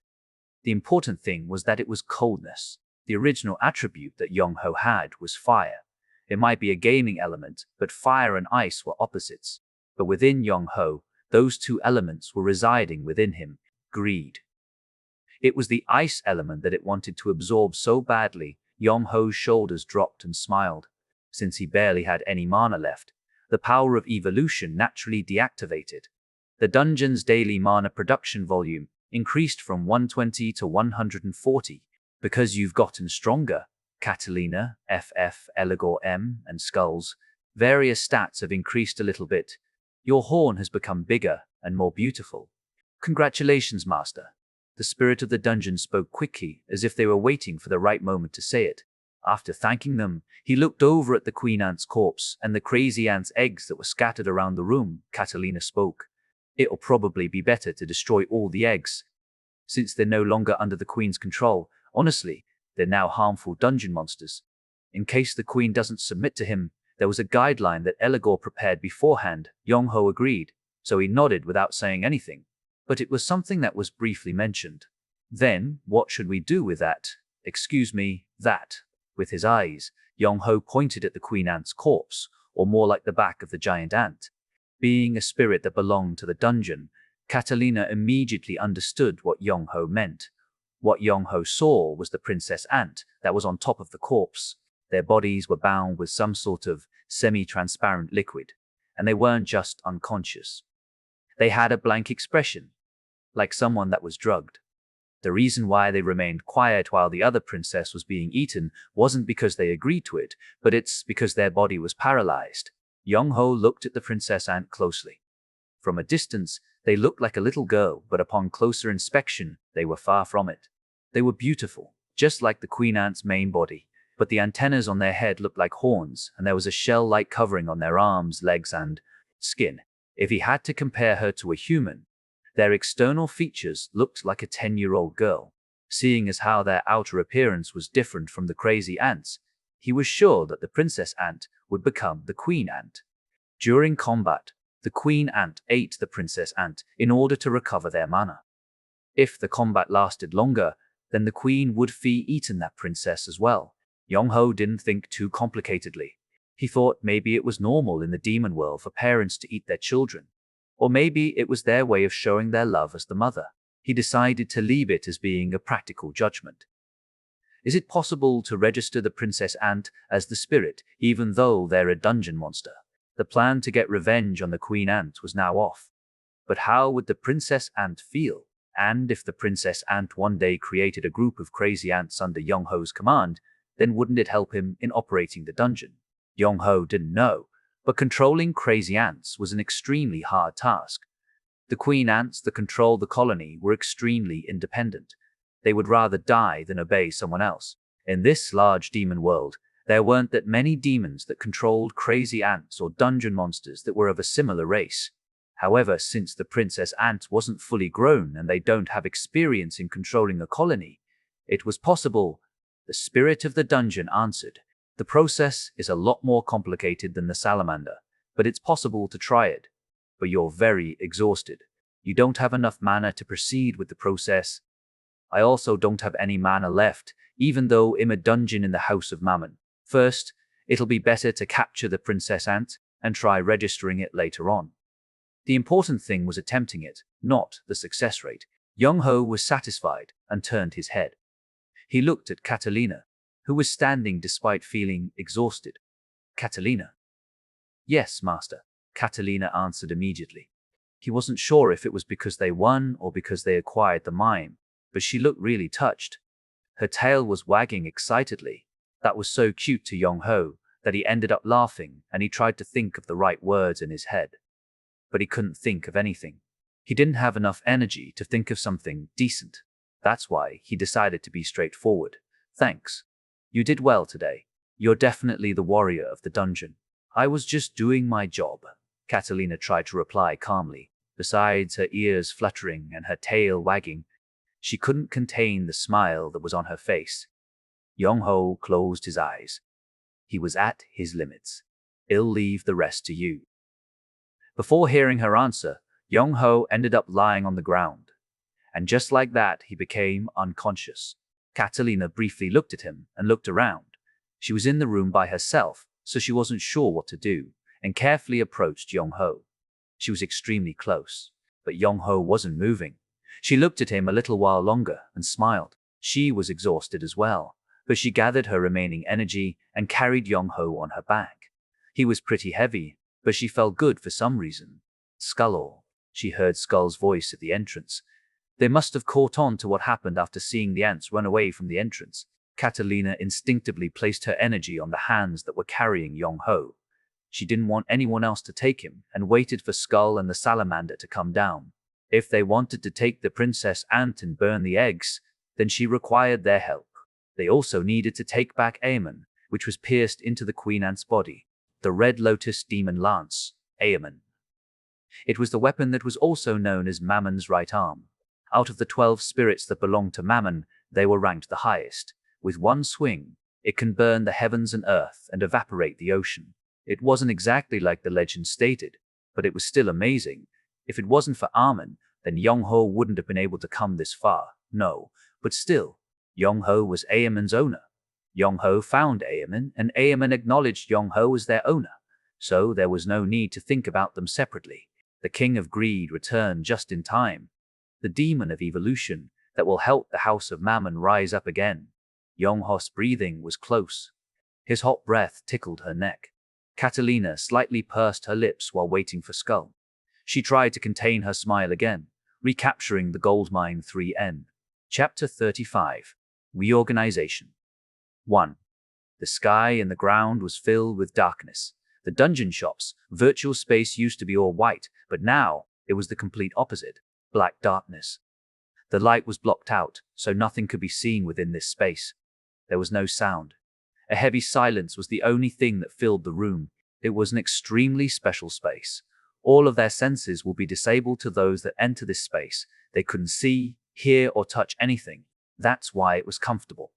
The important thing was that it was coldness. The original attribute that Yong-ho had was fire. It might be a gaming element, but fire and ice were opposites. But within Yong-ho, those two elements were residing within him: greed. It was the ice element that it wanted to absorb so badly. Yong-ho's shoulders dropped and smiled. Since he barely had any mana left, the power of evolution naturally deactivated. The dungeon's daily mana production volume increased from 120 to 140. Because you've gotten stronger, Catalina, FF, Eligor M, and Skulls, various stats have increased a little bit. Your horn has become bigger and more beautiful. Congratulations, Master. The spirit of the dungeon spoke quickly, as if they were waiting for the right moment to say it. After thanking them, he looked over at the Queen Ant's corpse and the crazy ant's eggs that were scattered around the room. Catalina spoke. It'll probably be better to destroy all the eggs. Since they're no longer under the Queen's control, honestly, they're now harmful dungeon monsters. In case the Queen doesn't submit to him, there was a guideline that Eligor prepared beforehand. Yong-ho agreed, so he nodded without saying anything. But it was something that was briefly mentioned. Then, what should we do with that? Excuse me, that. With his eyes, Yong-ho pointed at the Queen Ant's corpse, or more like the back of the giant ant. Being a spirit that belonged to the dungeon, Catalina immediately understood what Yong-ho meant. What Yong-ho saw was the princess ant that was on top of the corpse. Their bodies were bound with some sort of semi-transparent liquid, and they weren't just unconscious. They had a blank expression, like someone that was drugged. The reason why they remained quiet while the other princess was being eaten wasn't because they agreed to it, but it's because their body was paralyzed. Yong-ho looked at the princess ant closely. From a distance, they looked like a little girl, but upon closer inspection, they were far from it. They were beautiful, just like the Queen Ant's main body, but the antennas on their head looked like horns, and there was a shell-like covering on their arms, legs, and skin. If he had to compare her to a human, their external features looked like a 10-year-old girl. Seeing as how their outer appearance was different from the crazy ants, he was sure that the princess ant would become the queen ant. During combat, the queen ant ate the princess ant in order to recover their mana. If the combat lasted longer, then the queen would be eaten that princess as well. Yong-ho didn't think too complicatedly. He thought maybe it was normal in the demon world for parents to eat their children. Or maybe it was their way of showing their love as the mother. He decided to leave it as being a practical judgment. Is it possible to register the princess ant as the spirit, even though they're a dungeon monster? The plan to get revenge on the queen ant was now off. But how would the princess ant feel? And if the princess ant one day created a group of crazy ants under Yong-ho's command, then wouldn't it help him in operating the dungeon? Yong-ho didn't know, but controlling crazy ants was an extremely hard task. The queen ants that controlled the colony were extremely independent. They would rather die than obey someone else. In this large demon world, there weren't that many demons that controlled crazy ants or dungeon monsters that were of a similar race. However, since the princess ant wasn't fully grown and they don't have experience in controlling a colony, it was possible. The spirit of the dungeon answered. The process is a lot more complicated than the salamander, but it's possible to try it. But you're very exhausted. You don't have enough mana to proceed with the process. I also don't have any mana left, even though I'm a dungeon in the House of Mammon. First, it'll be better to capture the princess ant and try registering it later on. The important thing was attempting it, not the success rate. Yong-ho was satisfied and turned his head. He looked at Catalina, who was standing despite feeling exhausted. Catalina. Yes, Master, Catalina answered immediately. He wasn't sure if it was because they won or because they acquired the mime, but she looked really touched. Her tail was wagging excitedly. That was so cute to Yong-ho that he ended up laughing, and he tried to think of the right words in his head. But he couldn't think of anything. He didn't have enough energy to think of something decent. That's why he decided to be straightforward. Thanks. You did well today. You're definitely the warrior of the dungeon. I was just doing my job, Catalina tried to reply calmly. Besides her ears fluttering and her tail wagging, she couldn't contain the smile that was on her face. Yong-ho closed his eyes. He was at his limits. I'll leave the rest to you. Before hearing her answer, Yong-ho ended up lying on the ground. And just like that, he became unconscious. Catalina briefly looked at him and looked around. She was in the room by herself, so she wasn't sure what to do, and carefully approached Yong-ho. She was extremely close, but Yong-ho wasn't moving. She looked at him a little while longer and smiled. She was exhausted as well, but she gathered her remaining energy and carried Yong-ho on her back. He was pretty heavy, but she felt good for some reason. Skull. She heard Skull's voice at the entrance. They must have caught on to what happened after seeing the ants run away from the entrance. Catalina instinctively placed her energy on the hands that were carrying Yong-ho. She didn't want anyone else to take him and waited for Skull and the salamander to come down. If they wanted to take the princess ant and burn the eggs, then she required their help. They also needed to take back Aemon, which was pierced into the queen ant's body. The Red Lotus Demon Lance, Aemon. It was the weapon that was also known as Mammon's right arm. Out of the 12 spirits that belonged to Mammon, they were ranked the highest. With one swing, it can burn the heavens and earth and evaporate the ocean. It wasn't exactly like the legend stated, but it was still amazing. If it wasn't for Aemon, then Yong-ho wouldn't have been able to come this far. No, but still, Yong-ho was Aemon's owner. Yong-ho found Aemon, and Aemon acknowledged Yong-ho as their owner, so there was no need to think about them separately. The King of Greed returned just in time. The demon of evolution that will help the House of Mammon rise up again. Yong-ho's breathing was close. His hot breath tickled her neck. Catalina slightly pursed her lips while waiting for Skull. She tried to contain her smile again, recapturing the goldmine 3N. Chapter 35. Reorganization. 1. The sky and the ground was filled with darkness. The dungeon shop's virtual space used to be all white, but now it was the complete opposite. Black darkness. The light was blocked out, so nothing could be seen within this space. There was no sound. A heavy silence was the only thing that filled the room. It was an extremely special space. All of their senses will be disabled to those that enter this space. They couldn't see, hear, or touch anything. That's why it was comfortable.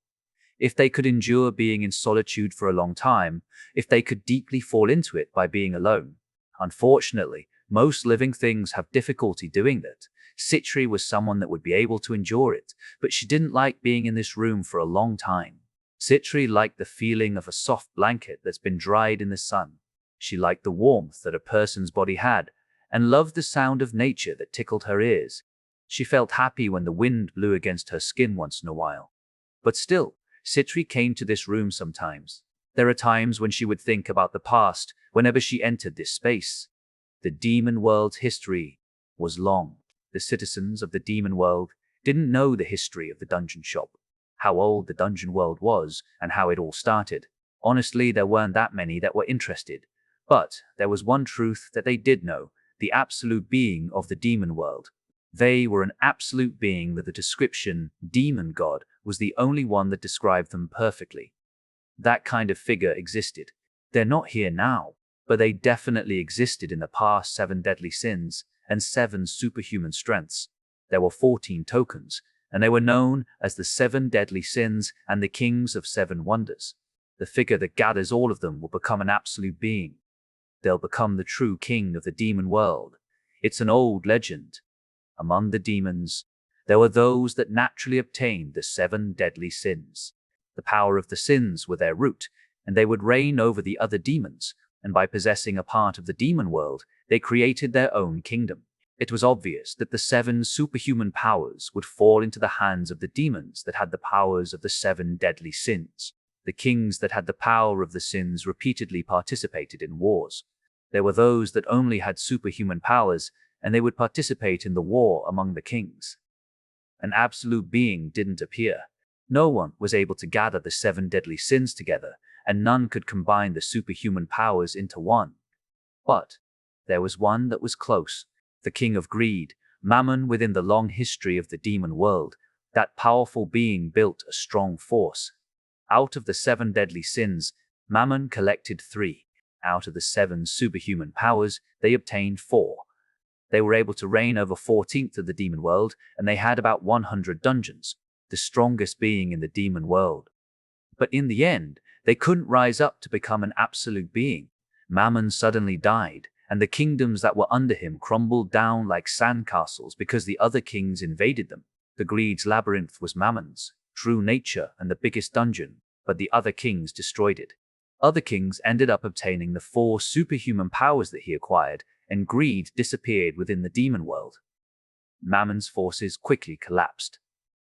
If they could endure being in solitude for a long time, if they could deeply fall into it by being alone. Unfortunately, most living things have difficulty doing that. Chitri was someone that would be able to endure it, but she didn't like being in this room for a long time. Chitri liked the feeling of a soft blanket that's been dried in the sun. She liked the warmth that a person's body had, and loved the sound of nature that tickled her ears. She felt happy when the wind blew against her skin once in a while. But still, Chitri came to this room sometimes. There are times when she would think about the past whenever she entered this space. The demon world's history was long. The citizens of the demon world didn't know the history of the dungeon shop, how old the dungeon world was, and how it all started. Honestly, there weren't that many that were interested. But there was one truth that they did know, the absolute being of the demon world. They were an absolute being that the description, demon god, was the only one that described them perfectly. That kind of figure existed. They're not here now, but they definitely existed in the past. 7 deadly sins and 7 superhuman strengths. There were 14 tokens, and they were known as the 7 deadly sins and the kings of 7 wonders. The figure that gathers all of them will become an absolute being. They'll become the true king of the demon world. It's an old legend. Among the demons, there were those that naturally obtained the 7 deadly sins. The power of the sins were their root, and they would reign over the other demons, and by possessing a part of the demon world, they created their own kingdom. It was obvious that the 7 superhuman powers would fall into the hands of the demons that had the powers of the 7 deadly sins. The kings that had the power of the sins repeatedly participated in wars. There were those that only had superhuman powers, and they would participate in the war among the kings. An absolute being didn't appear. No one was able to gather the seven deadly sins together, and none could combine the superhuman powers into one. But there was one that was close, the king of greed, Mammon. Within the long history of the demon world, that powerful being built a strong force. Out of the seven deadly sins, Mammon collected 3. Out of the 7 superhuman powers, they obtained 4. They were able to reign over 14th of the demon world, and they had about 100 dungeons, the strongest being in the demon world. But in the end, they couldn't rise up to become an absolute being. Mammon suddenly died, and the kingdoms that were under him crumbled down like sandcastles because the other kings invaded them. The greed's labyrinth was Mammon's true nature and the biggest dungeon, but the other kings destroyed it. Other kings ended up obtaining the 4 superhuman powers that he acquired, and greed disappeared within the demon world. Mammon's forces quickly collapsed.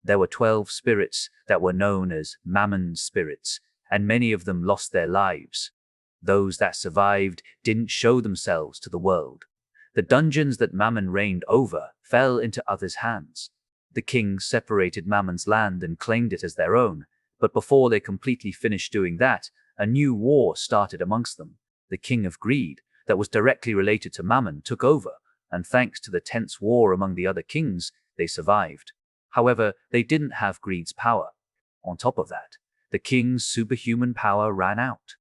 There were 12 spirits that were known as Mammon's spirits, and many of them lost their lives. Those that survived didn't show themselves to the world. The dungeons that Mammon reigned over fell into others' hands. The kings separated Mammon's land and claimed it as their own, but before they completely finished doing that, a new war started amongst them. The king of greed, that was directly related to Mammon, took over, and thanks to the tense war among the other kings, they survived. However, they didn't have greed's power. On top of that, the king's superhuman power ran out.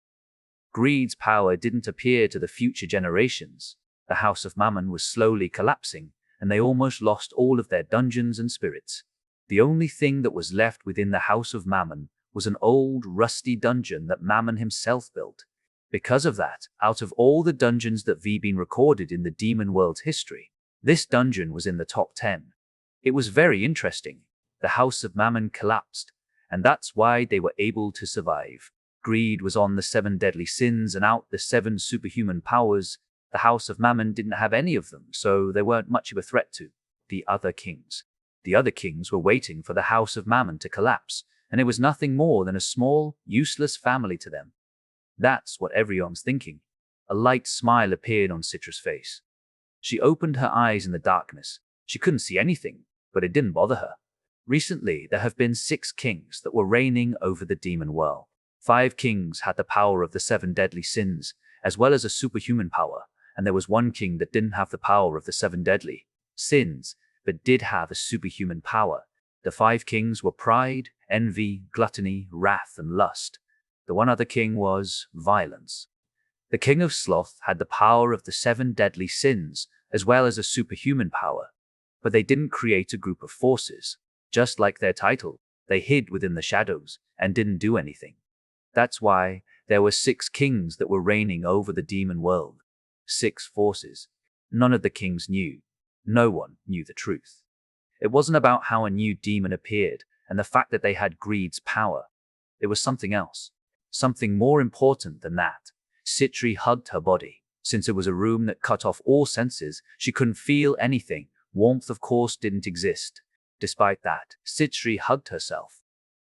Greed's power didn't appear to the future generations. The House of Mammon was slowly collapsing, and they almost lost all of their dungeons and spirits. The only thing that was left within the House of Mammon was an old, rusty dungeon that Mammon himself built. Because of that, out of all the dungeons that have been recorded in the demon world's history, this dungeon was in the top 10. It was very interesting. The House of Mammon collapsed, and that's why they were able to survive. Greed was on the 7 deadly sins, and out the 7 superhuman powers, the House of Mammon didn't have any of them, so they weren't much of a threat to the other kings. The other kings were waiting for the House of Mammon to collapse, and it was nothing more than a small, useless family to them. That's what Chwiryong's thinking. A light smile appeared on Citra's face. She opened her eyes in the darkness. She couldn't see anything, but it didn't bother her. Recently, there have been 6 kings that were reigning over the demon world. 5 kings had the power of the 7 deadly sins, as well as a superhuman power, and there was 1 king that didn't have the power of the 7 deadly sins, but did have a superhuman power. The 5 kings were pride, envy, gluttony, wrath, and lust. The one other king was violence. The king of sloth had the power of the 7 deadly sins, as well as a superhuman power, but they didn't create a group of forces. Just like their title, they hid within the shadows and didn't do anything. That's why there were 6 kings that were reigning over the demon world. 6 forces. None of the kings knew. No one knew the truth. It wasn't about how a new demon appeared and the fact that they had greed's power. It was something else. Something more important than that. Citri hugged her body. Since it was a room that cut off all senses, she couldn't feel anything. Warmth, of course, didn't exist. Despite that, Citri hugged herself.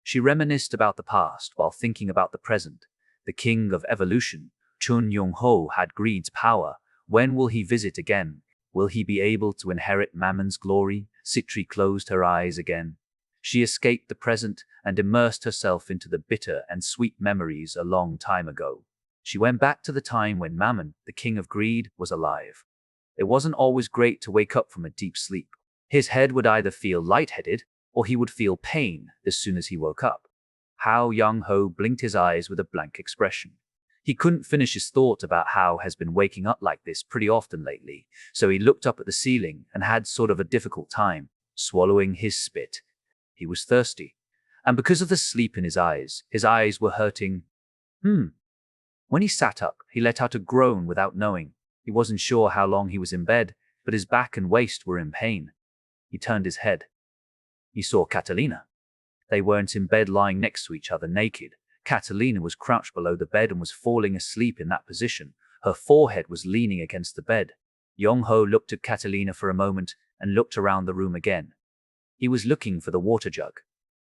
She reminisced about the past while thinking about the present. The king of evolution, Chwiryong, had greed's power. When will he visit again? Will he be able to inherit Mammon's glory? Citri closed her eyes again. She escaped the present and immersed herself into the bitter and sweet memories a long time ago. She went back to the time when Mammon, the king of greed, was alive. It wasn't always great to wake up from a deep sleep. His head would either feel lightheaded or he would feel pain as soon as he woke up. Chwiryong blinked his eyes with a blank expression. He couldn't finish his thought about how has been waking up like this pretty often lately, so he looked up at the ceiling and had sort of a difficult time swallowing his spit. He was thirsty, and because of the sleep in his eyes were hurting. When he sat up, he let out a groan without knowing. He wasn't sure how long he was in bed, but his back and waist were in pain. He turned his head. He saw Catalina. They weren't in bed lying next to each other naked. Catalina was crouched below the bed and was falling asleep in that position. Her forehead was leaning against the bed. Yong-ho looked at Catalina for a moment and looked around the room again. He was looking for the water jug.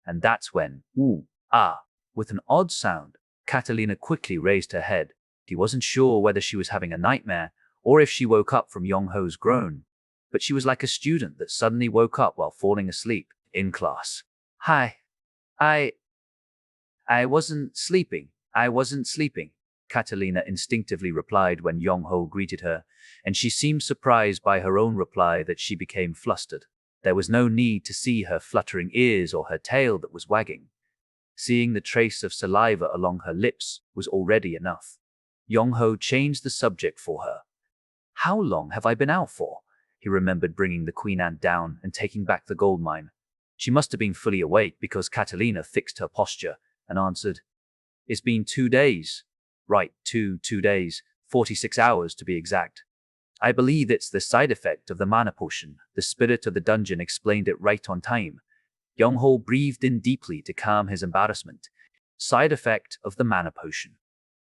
And that's when, with an odd sound, Catalina quickly raised her head. He wasn't sure whether she was having a nightmare or if she woke up from Yong-ho's groan. But she was like a student that suddenly woke up while falling asleep in class. "Hi, I, I wasn't sleeping. I wasn't sleeping, Catalina instinctively replied when Yong-ho greeted her, and she seemed surprised by her own reply that she became flustered. There was no need to see her fluttering ears or her tail that was wagging. Seeing the trace of saliva along her lips was already enough. Yong-ho changed the subject for her. How long have I been out for? He remembered bringing the queen ant down and taking back the gold mine. She must have been fully awake because Catalina fixed her posture and answered, It's been 2 days. Right, two days, 46 hours to be exact. I believe it's the side effect of the mana potion. The spirit of the dungeon explained it right on time. Yong-ho breathed in deeply to calm his embarrassment. Side effect of the mana potion.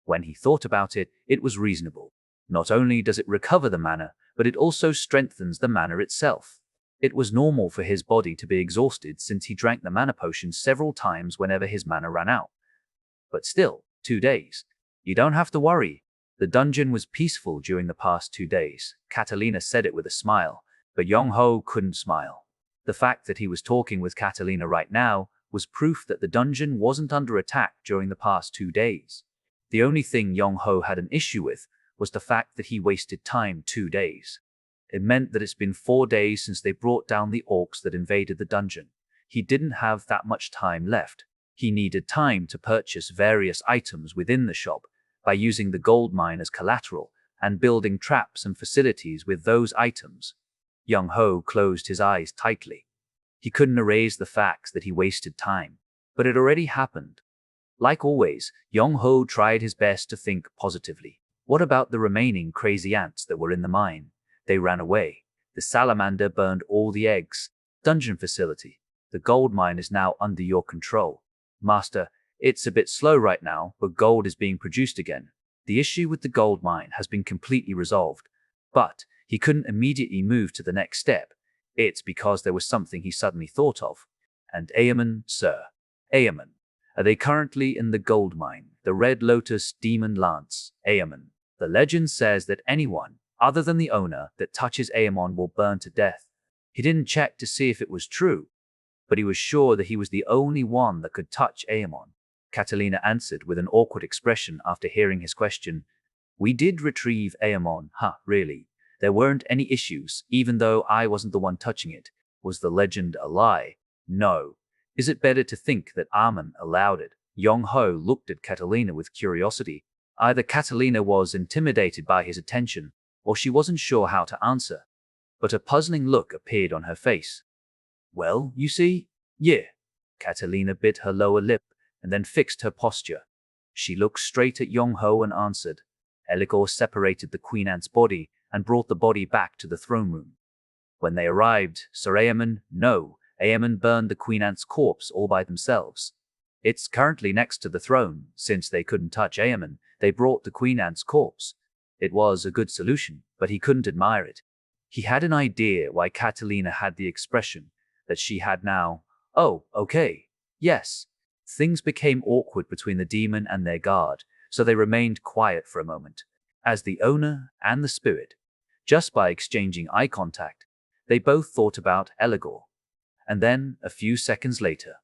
When he thought about it, it was reasonable. Not only does it recover the mana, but it also strengthens the mana itself. It was normal for his body to be exhausted since he drank the mana potion several times whenever his mana ran out. But still, 2 days. You don't have to worry. The dungeon was peaceful during the past 2 days. Catalina said it with a smile, but Yong-ho couldn't smile. The fact that he was talking with Catalina right now was proof that the dungeon wasn't under attack during the past 2 days. The only thing Yong-ho had an issue with was the fact that he wasted time 2 days. It meant that it's been 4 days since they brought down the orcs that invaded the dungeon. He didn't have that much time left. He needed time to purchase various items within the shop by using the gold mine as collateral and building traps and facilities with those items. Yong-ho closed his eyes tightly. He couldn't erase the facts that he wasted time, but it already happened. Like always, Yong-ho tried his best to think positively. What about the remaining crazy ants that were in the mine? They ran away. The salamander burned all the eggs. Dungeon facility. The gold mine is now under your control. Master, it's a bit slow right now, but gold is being produced again. The issue with the gold mine has been completely resolved. But he couldn't immediately move to the next step. It's because there was something he suddenly thought of. And Ayaman, sir. Ayaman. Are they currently in the gold mine? The Red Lotus Demon Lance. Ayaman. The legend says that anyone, other than the owner, that touches Ayaman will burn to death. He didn't check to see if it was true, but he was sure that he was the only one that could touch Ayaman. Catalina answered with an awkward expression after hearing his question. We did retrieve Ayaman, really. There weren't any issues, even though I wasn't the one touching it. Was the legend a lie? No. Is it better to think that Armin allowed it? Yong-ho looked at Catalina with curiosity. Either Catalina was intimidated by his attention, or she wasn't sure how to answer. But a puzzling look appeared on her face. Well, you see? Yeah. Catalina bit her lower lip and then fixed her posture. She looked straight at Yong-ho and answered. Eligor separated the queen ant's body and brought the body back to the throne room. When they arrived, Sir Ayaman, no, Ayaman burned the queen ant's corpse all by themselves. It's currently next to the throne. Since they couldn't touch Ayaman, they brought the queen ant's corpse. It was a good solution, but he couldn't admire it. He had an idea why Catalina had the expression that she had now. Oh, okay. Yes. Things became awkward between the demon and their guard, so they remained quiet for a moment. As the owner and the spirit, just by exchanging eye contact, they both thought about Eligor. And then, a few seconds later,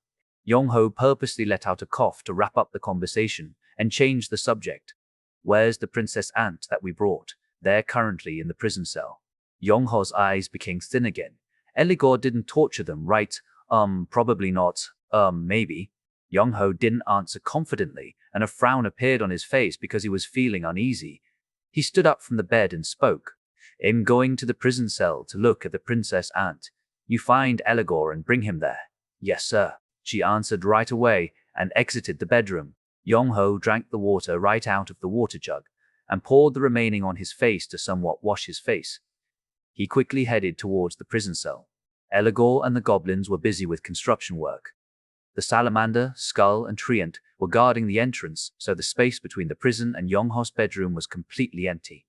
Yong-ho purposely let out a cough to wrap up the conversation and change the subject. Where's the princess ant that we brought? They're currently in the prison cell. Yong-ho's eyes became thin again. Eligor didn't torture them, right? Probably not. Maybe. Yong-ho didn't answer confidently, and a frown appeared on his face because he was feeling uneasy. He stood up from the bed and spoke. I'm going to the prison cell to look at the princess ant. You find Eligor and bring him there. Yes, sir. She answered right away and exited the bedroom. Yong-ho drank the water right out of the water jug and poured the remaining on his face to somewhat wash his face. He quickly headed towards the prison cell. Eligor and the goblins were busy with construction work. The salamander, skull, and treant were guarding the entrance, so the space between the prison and Yong-ho's bedroom was completely empty.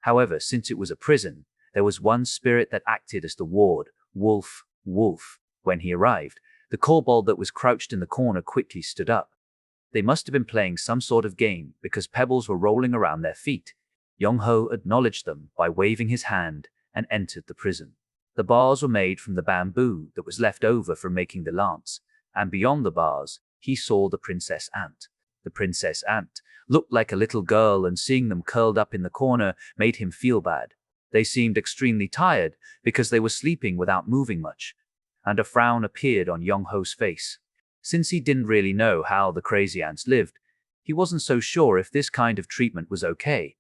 However, since it was a prison, there was one spirit that acted as the ward, Wolf. When he arrived, the kobold that was crouched in the corner quickly stood up. They must have been playing some sort of game because pebbles were rolling around their feet. Yong-ho acknowledged them by waving his hand and entered the prison. The bars were made from the bamboo that was left over from making the lance. and beyond the bars, he saw the princess ant. The princess ant looked like a little girl, and seeing them curled up in the corner made him feel bad. They seemed extremely tired because they were sleeping without moving much, and a frown appeared on Young-ho's face. Since he didn't really know how the crazy ants lived, he wasn't so sure if this kind of treatment was okay.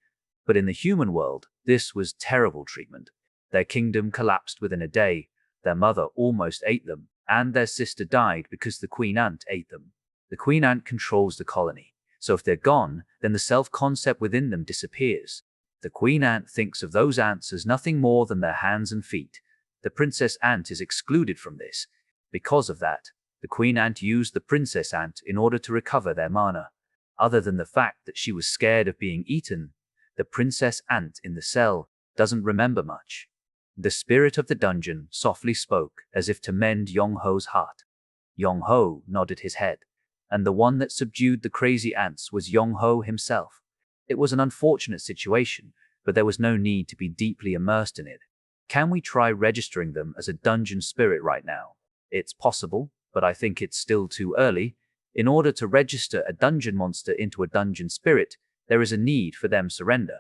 But in the human world, this was terrible treatment. Their kingdom collapsed within a day, their mother almost ate them, and their sister died because the queen ant ate them. The queen ant controls the colony, so if they're gone, then the self-concept within them disappears. The queen ant thinks of those ants as nothing more than their hands and feet. The princess ant is excluded from this. Because of that, the queen ant used the princess ant in order to recover their mana. Other than the fact that she was scared of being eaten, the princess ant in the cell doesn't remember much. The spirit of the dungeon softly spoke as if to mend Young-ho's heart. Young-ho nodded his head, and the one that subdued the crazy ants was Young-ho himself. It was an unfortunate situation, but there was no need to be deeply immersed in it. Can we try registering them as a dungeon spirit right now? It's possible, but I think it's still too early. In order to register a dungeon monster into a dungeon spirit, there is a need for them surrender.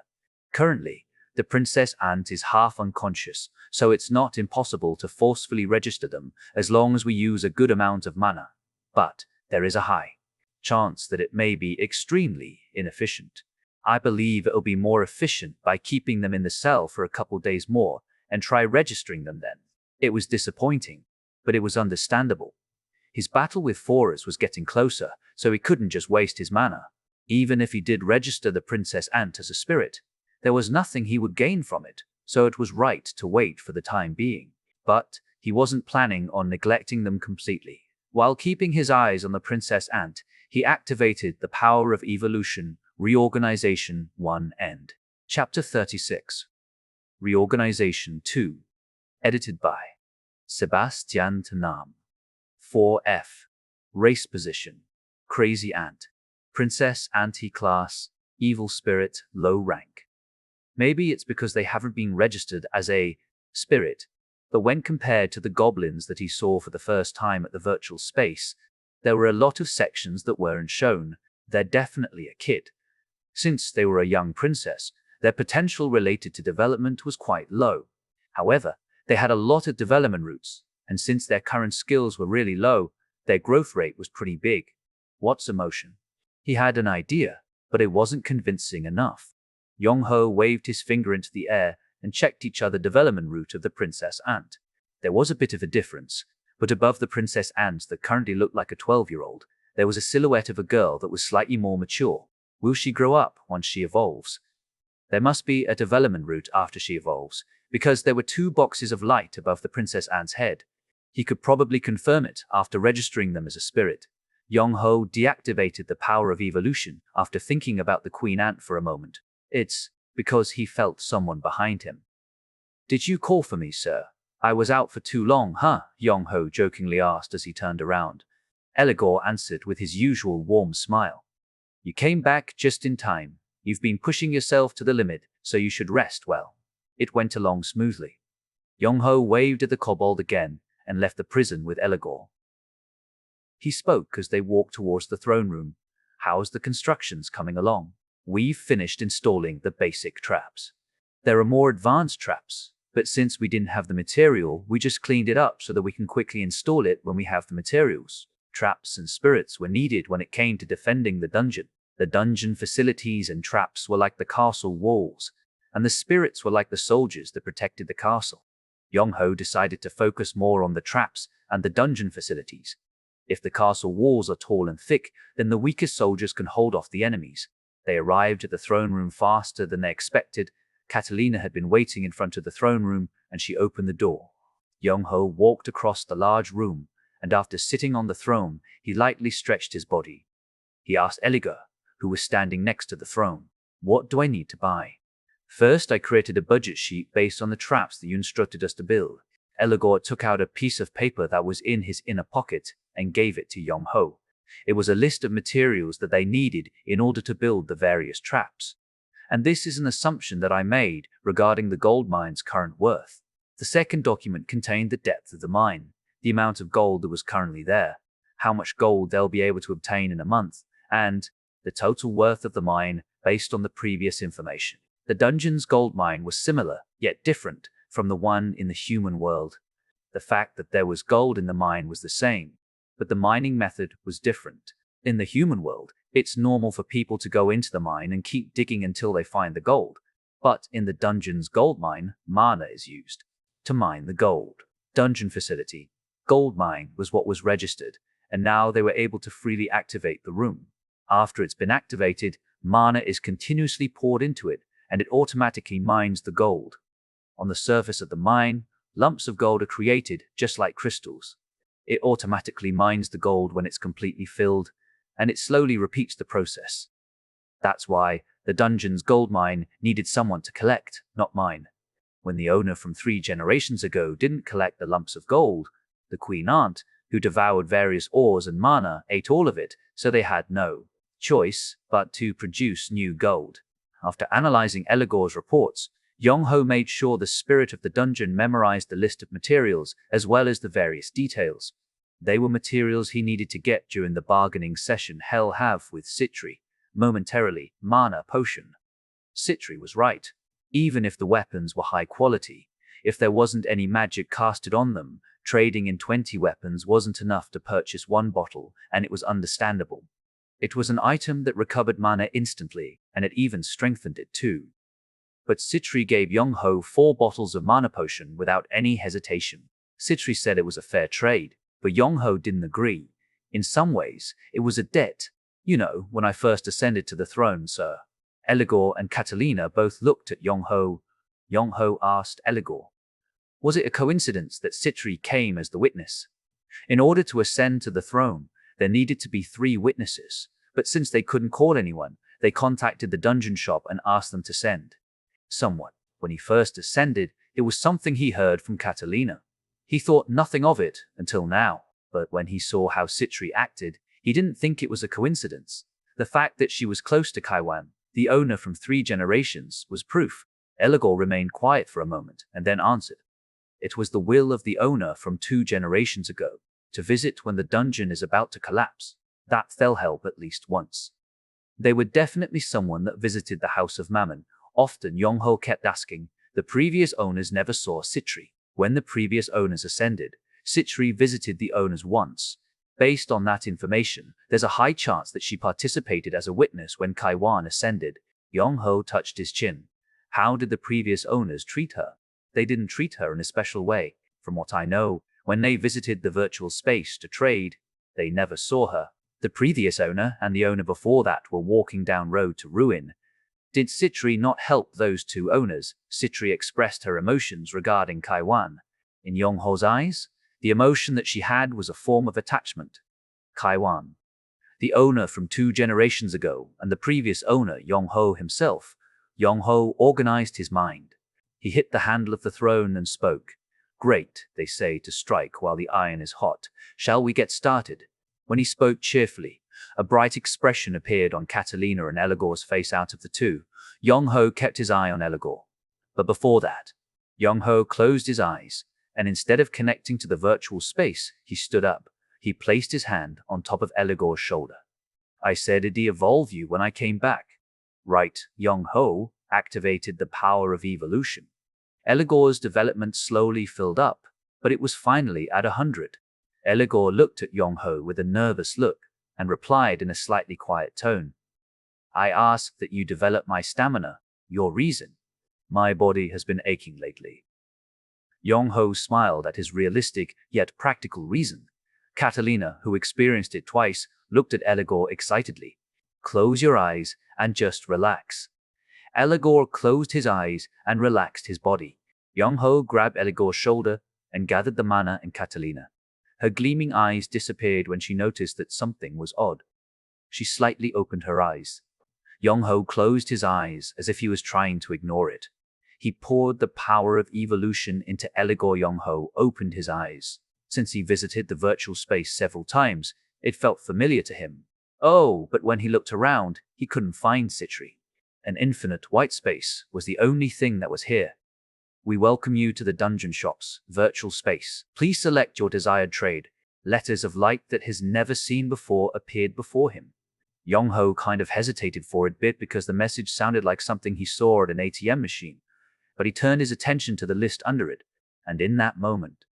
Currently, the princess ant is half unconscious, so it's not impossible to forcefully register them as long as we use a good amount of mana. But there is a high chance that it may be extremely inefficient. I believe it'll be more efficient by keeping them in the cell for a couple days more and try registering them then. It was disappointing, but it was understandable. His battle with Forest was getting closer, so he couldn't just waste his mana. Even if he did register the princess ant as a spirit, there was nothing he would gain from it, so it was right to wait for the time being. But he wasn't planning on neglecting them completely. While keeping his eyes on the princess ant, he activated the power of evolution, reorganization 1 end. Chapter 36. Reorganization 2. Edited by Sebastian Tanam. 4F. Race position: Crazy Ant. Princess Anti-Class, Evil Spirit, Low Rank. Maybe it's because they haven't been registered as a spirit, but when compared to the goblins that he saw for the first time at the virtual space, there were a lot of sections that weren't shown. They're definitely a kid. Since they were a young princess, their potential related to development was quite low. However, they had a lot of development roots, and since their current skills were really low, their growth rate was pretty big. What's emotion? He had an idea, but it wasn't convincing enough. Young-ho waved his finger into the air and checked each other development route of the princess ant. There was a bit of a difference, but above the princess ant that currently looked like a 12-year-old, there was a silhouette of a girl that was slightly more mature. Will she grow up once she evolves? There must be a development route after she evolves, because there were 2 boxes of light above the princess ant's head. He could probably confirm it after registering them as a spirit. Young-ho deactivated the power of evolution after thinking about the queen ant for a moment. It's because he felt someone behind him. "Did you call for me, sir? I was out for too long, huh?" Young-ho jokingly asked as he turned around. Eligor answered with his usual warm smile. "You came back just in time. You've been pushing yourself to the limit, so you should rest well." It went along smoothly. Young-ho waved at the kobold again and left the prison with Eligor. He spoke as they walked towards the throne room. "How's the constructions coming along?" "We've finished installing the basic traps. There are more advanced traps, but since we didn't have the material, we just cleaned it up so that we can quickly install it when we have the materials." Traps and spirits were needed when it came to defending the dungeon. The dungeon facilities and traps were like the castle walls, and the spirits were like the soldiers that protected the castle. Young-ho decided to focus more on the traps and the dungeon facilities. If the castle walls are tall and thick, then the weakest soldiers can hold off the enemies. They arrived at the throne room faster than they expected. Catalina had been waiting in front of the throne room, and she opened the door. Young-ho walked across the large room, and after sitting on the throne, he lightly stretched his body. He asked Eligor, who was standing next to the throne, "What do I need to buy?" "First, I created a budget sheet based on the traps that you instructed us to build." Eligor took out a piece of paper that was in his inner pocket and gave it to Young-ho. It was a list of materials that they needed in order to build the various traps. And this is an assumption that I made regarding the gold mine's current worth. The second document contained the depth of the mine, the amount of gold that was currently there, how much gold they'll be able to obtain in a month, and the total worth of the mine based on the previous information. The dungeon's gold mine was similar, yet different, from the one in the human world. The fact that there was gold in the mine was the same, but the mining method was different. In the human world, it's normal for people to go into the mine and keep digging until they find the gold. But in the dungeon's gold mine, mana is used to mine the gold. Dungeon facility. Gold mine was what was registered, and now they were able to freely activate the room. After it's been activated, mana is continuously poured into it, and it automatically mines the gold. On the surface of the mine, lumps of gold are created just like crystals. It automatically mines the gold when it's completely filled, and it slowly repeats the process. That's why the dungeon's gold mine needed someone to collect, not mine. When the owner from 3 generations ago didn't collect the lumps of gold, the queen aunt, who devoured various ores and mana, ate all of it, so they had no choice but to produce new gold. After analyzing Eligor's reports, Yong-ho made sure the spirit of the dungeon memorized the list of materials as well as the various details. They were materials he needed to get during the bargaining session he'll have with Citri. Momentarily, mana potion. Citri was right. Even if the weapons were high quality, if there wasn't any magic casted on them, trading in 20 weapons wasn't enough to purchase 1 bottle, and it was understandable. It was an item that recovered mana instantly, and it even strengthened it too. But Citri gave Yong-ho 4 bottles of mana potion without any hesitation. Citri said it was a fair trade, but Yong-ho didn't agree. In some ways, it was a debt. You know, when I first ascended to the throne, sir. Eligor and Catalina both looked at Yong-ho. Yong-ho asked Eligor, was it a coincidence that Citri came as the witness? In order to ascend to the throne, there needed to be 3 witnesses, but since they couldn't call anyone, they contacted the dungeon shop and asked them to send someone. When he first ascended, it was something he heard from Catalina. He thought nothing of it until now, but when he saw how Citri acted, he didn't think it was a coincidence. The fact that she was close to Kaiwan, the owner from 3 generations, was proof. Eligor remained quiet for a moment and then answered. It was the will of the owner from 2 generations ago, to visit when the dungeon is about to collapse. That fell help at least once. They were definitely someone that visited the House of Mammon. Often Yong-ho kept asking, the previous owners never saw Citri. When the previous owners ascended, Citri visited the owners once. Based on that information, there's a high chance that she participated as a witness when Kaiwan ascended. Yong-ho touched his chin. How did the previous owners treat her? They didn't treat her in a special way. From what I know, when they visited the virtual space to trade, they never saw her. The previous owner and the owner before that were walking down road to ruin. Did Citri not help those 2 owners? Citri expressed her emotions regarding Kaiwan. In Yong-ho's eyes, the emotion that she had was a form of attachment. Kaiwan, the owner from 2 generations ago, and the previous owner, Yong-ho himself. Yong-ho organized his mind. He hit the handle of the throne and spoke. Great, they say to strike while the iron is hot. Shall we get started? When he spoke cheerfully, a bright expression appeared on Catalina and Eligor's face. Out of the 2, Yong-ho kept his eye on Eligor. But before that, Yong-ho closed his eyes, and instead of connecting to the virtual space, he stood up. He placed his hand on top of Eligor's shoulder. I said I'd de-evolve you when I came back. Right, Yong-ho activated the power of evolution. Eligor's development slowly filled up, but it was finally at 100. Eligor looked at Yong-ho with a nervous look and replied in a slightly quiet tone. I ask that you develop my stamina, your reason. My body has been aching lately. Yong-ho smiled at his realistic yet practical reason. Catalina, who experienced it twice, looked at Eligor excitedly. Close your eyes and just relax. Eligor closed his eyes and relaxed his body. Yong-ho grabbed Eligor's shoulder and gathered the mana in Catalina. Her gleaming eyes disappeared when she noticed that something was odd. She slightly opened her eyes. Yong-ho closed his eyes as if he was trying to ignore it. He poured the power of evolution into Eligor. Yong-ho opened his eyes. Since he visited the virtual space several times, it felt familiar to him. Oh, but when he looked around, he couldn't find Citri. An infinite white space was the only thing that was here. We welcome you to the dungeon shop's virtual space. Please select your desired trade. Letters of light that he's never seen before appeared before him. Yong-ho kind of hesitated for a bit because the message sounded like something he saw at an ATM machine, but he turned his attention to the list under it, and in that moment,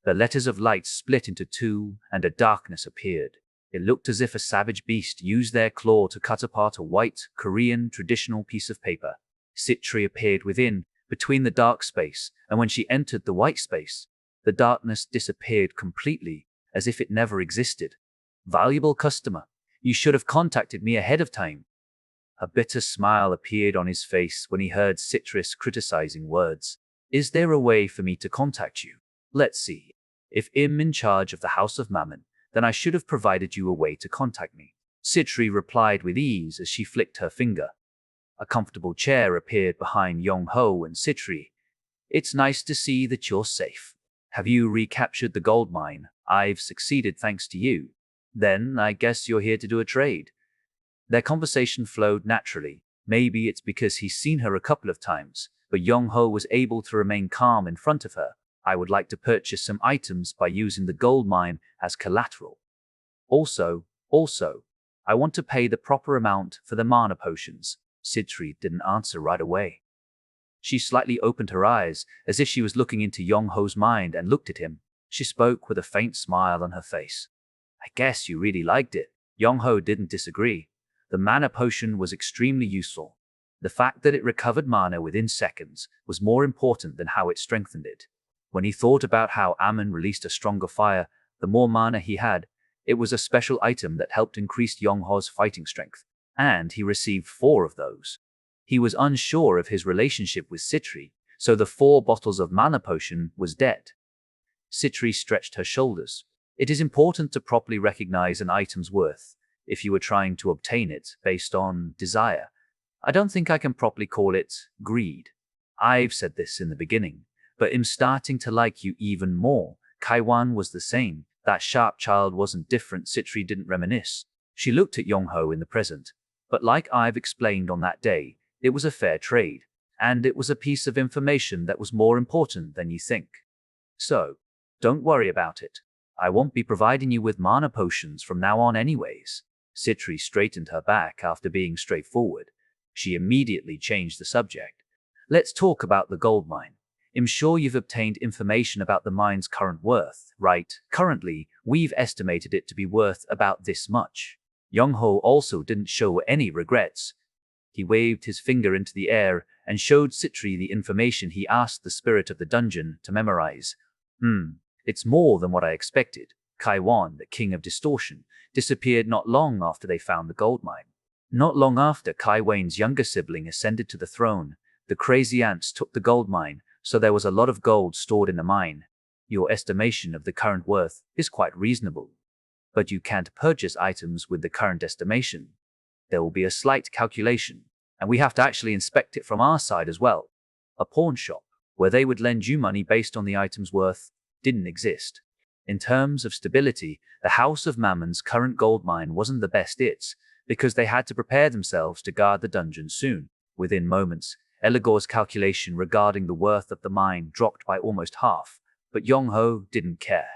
the letters of light split into two and a darkness appeared. It looked as if a savage beast used their claw to cut apart a white, Korean traditional piece of paper. Citri appeared within, between the dark space, and when she entered the white space, the darkness disappeared completely, as if it never existed. Valuable customer, you should have contacted me ahead of time. A bitter smile appeared on his face when he heard Citrus criticizing words. Is there a way for me to contact you? Let's see. If I'm in charge of the House of Mammon, then I should have provided you a way to contact me. Citri replied with ease as she flicked her finger. A comfortable chair appeared behind Yong-ho and Citri. It's nice to see that you're safe. Have you recaptured the gold mine? I've succeeded thanks to you. Then I guess you're here to do a trade. Their conversation flowed naturally. Maybe it's because he's seen her a couple of times, but Yong-ho was able to remain calm in front of her. I would like to purchase some items by using the gold mine as collateral. Also, I want to pay the proper amount for the mana potions. Citri didn't answer right away. She slightly opened her eyes, as if she was looking into Yong-ho's mind, and looked at him. She spoke with a faint smile on her face. I guess you really liked it. Yong-ho didn't disagree. The mana potion was extremely useful. The fact that it recovered mana within seconds was more important than how it strengthened it. When he thought about how Ammon released a stronger fire, the more mana he had, it was a special item that helped increase Yong-ho's fighting strength, and he received 4 of those. He was unsure of his relationship with Citri, so the 4 bottles of mana potion was dead. Citri stretched her shoulders. It is important to properly recognize an item's worth if you were trying to obtain it based on desire. I don't think I can properly call it greed. I've said this in the beginning, but I'm starting to like you even more. Kaiwan was the same. That sharp child wasn't different. Citri didn't reminisce. She looked at Yong-ho in the present. But like I've explained on that day, it was a fair trade, and it was a piece of information that was more important than you think. So, don't worry about it. I won't be providing you with mana potions from now on anyways. Citri straightened her back after being straightforward. She immediately changed the subject. Let's talk about the gold mine. I'm sure you've obtained information about the mine's current worth, right? Currently, we've estimated it to be worth about this much. Yong-ho also didn't show any regrets. He waved his finger into the air and showed Citri the information he asked the spirit of the dungeon to memorize. It's more than what I expected. Kaiwan, the king of distortion, disappeared not long after they found the gold mine. Not long after Kaiwan's younger sibling ascended to the throne, the crazy ants took the gold mine, so there was a lot of gold stored in the mine. Your estimation of the current worth is quite reasonable. But you can't purchase items with the current estimation. There will be a slight calculation, and we have to actually inspect it from our side as well. A pawn shop, where they would lend you money based on the item's worth, didn't exist. In terms of stability, the House of Mammon's current gold mine wasn't the best because they had to prepare themselves to guard the dungeon soon. Within moments, Eligor's calculation regarding the worth of the mine dropped by almost half, but Yong-ho didn't care.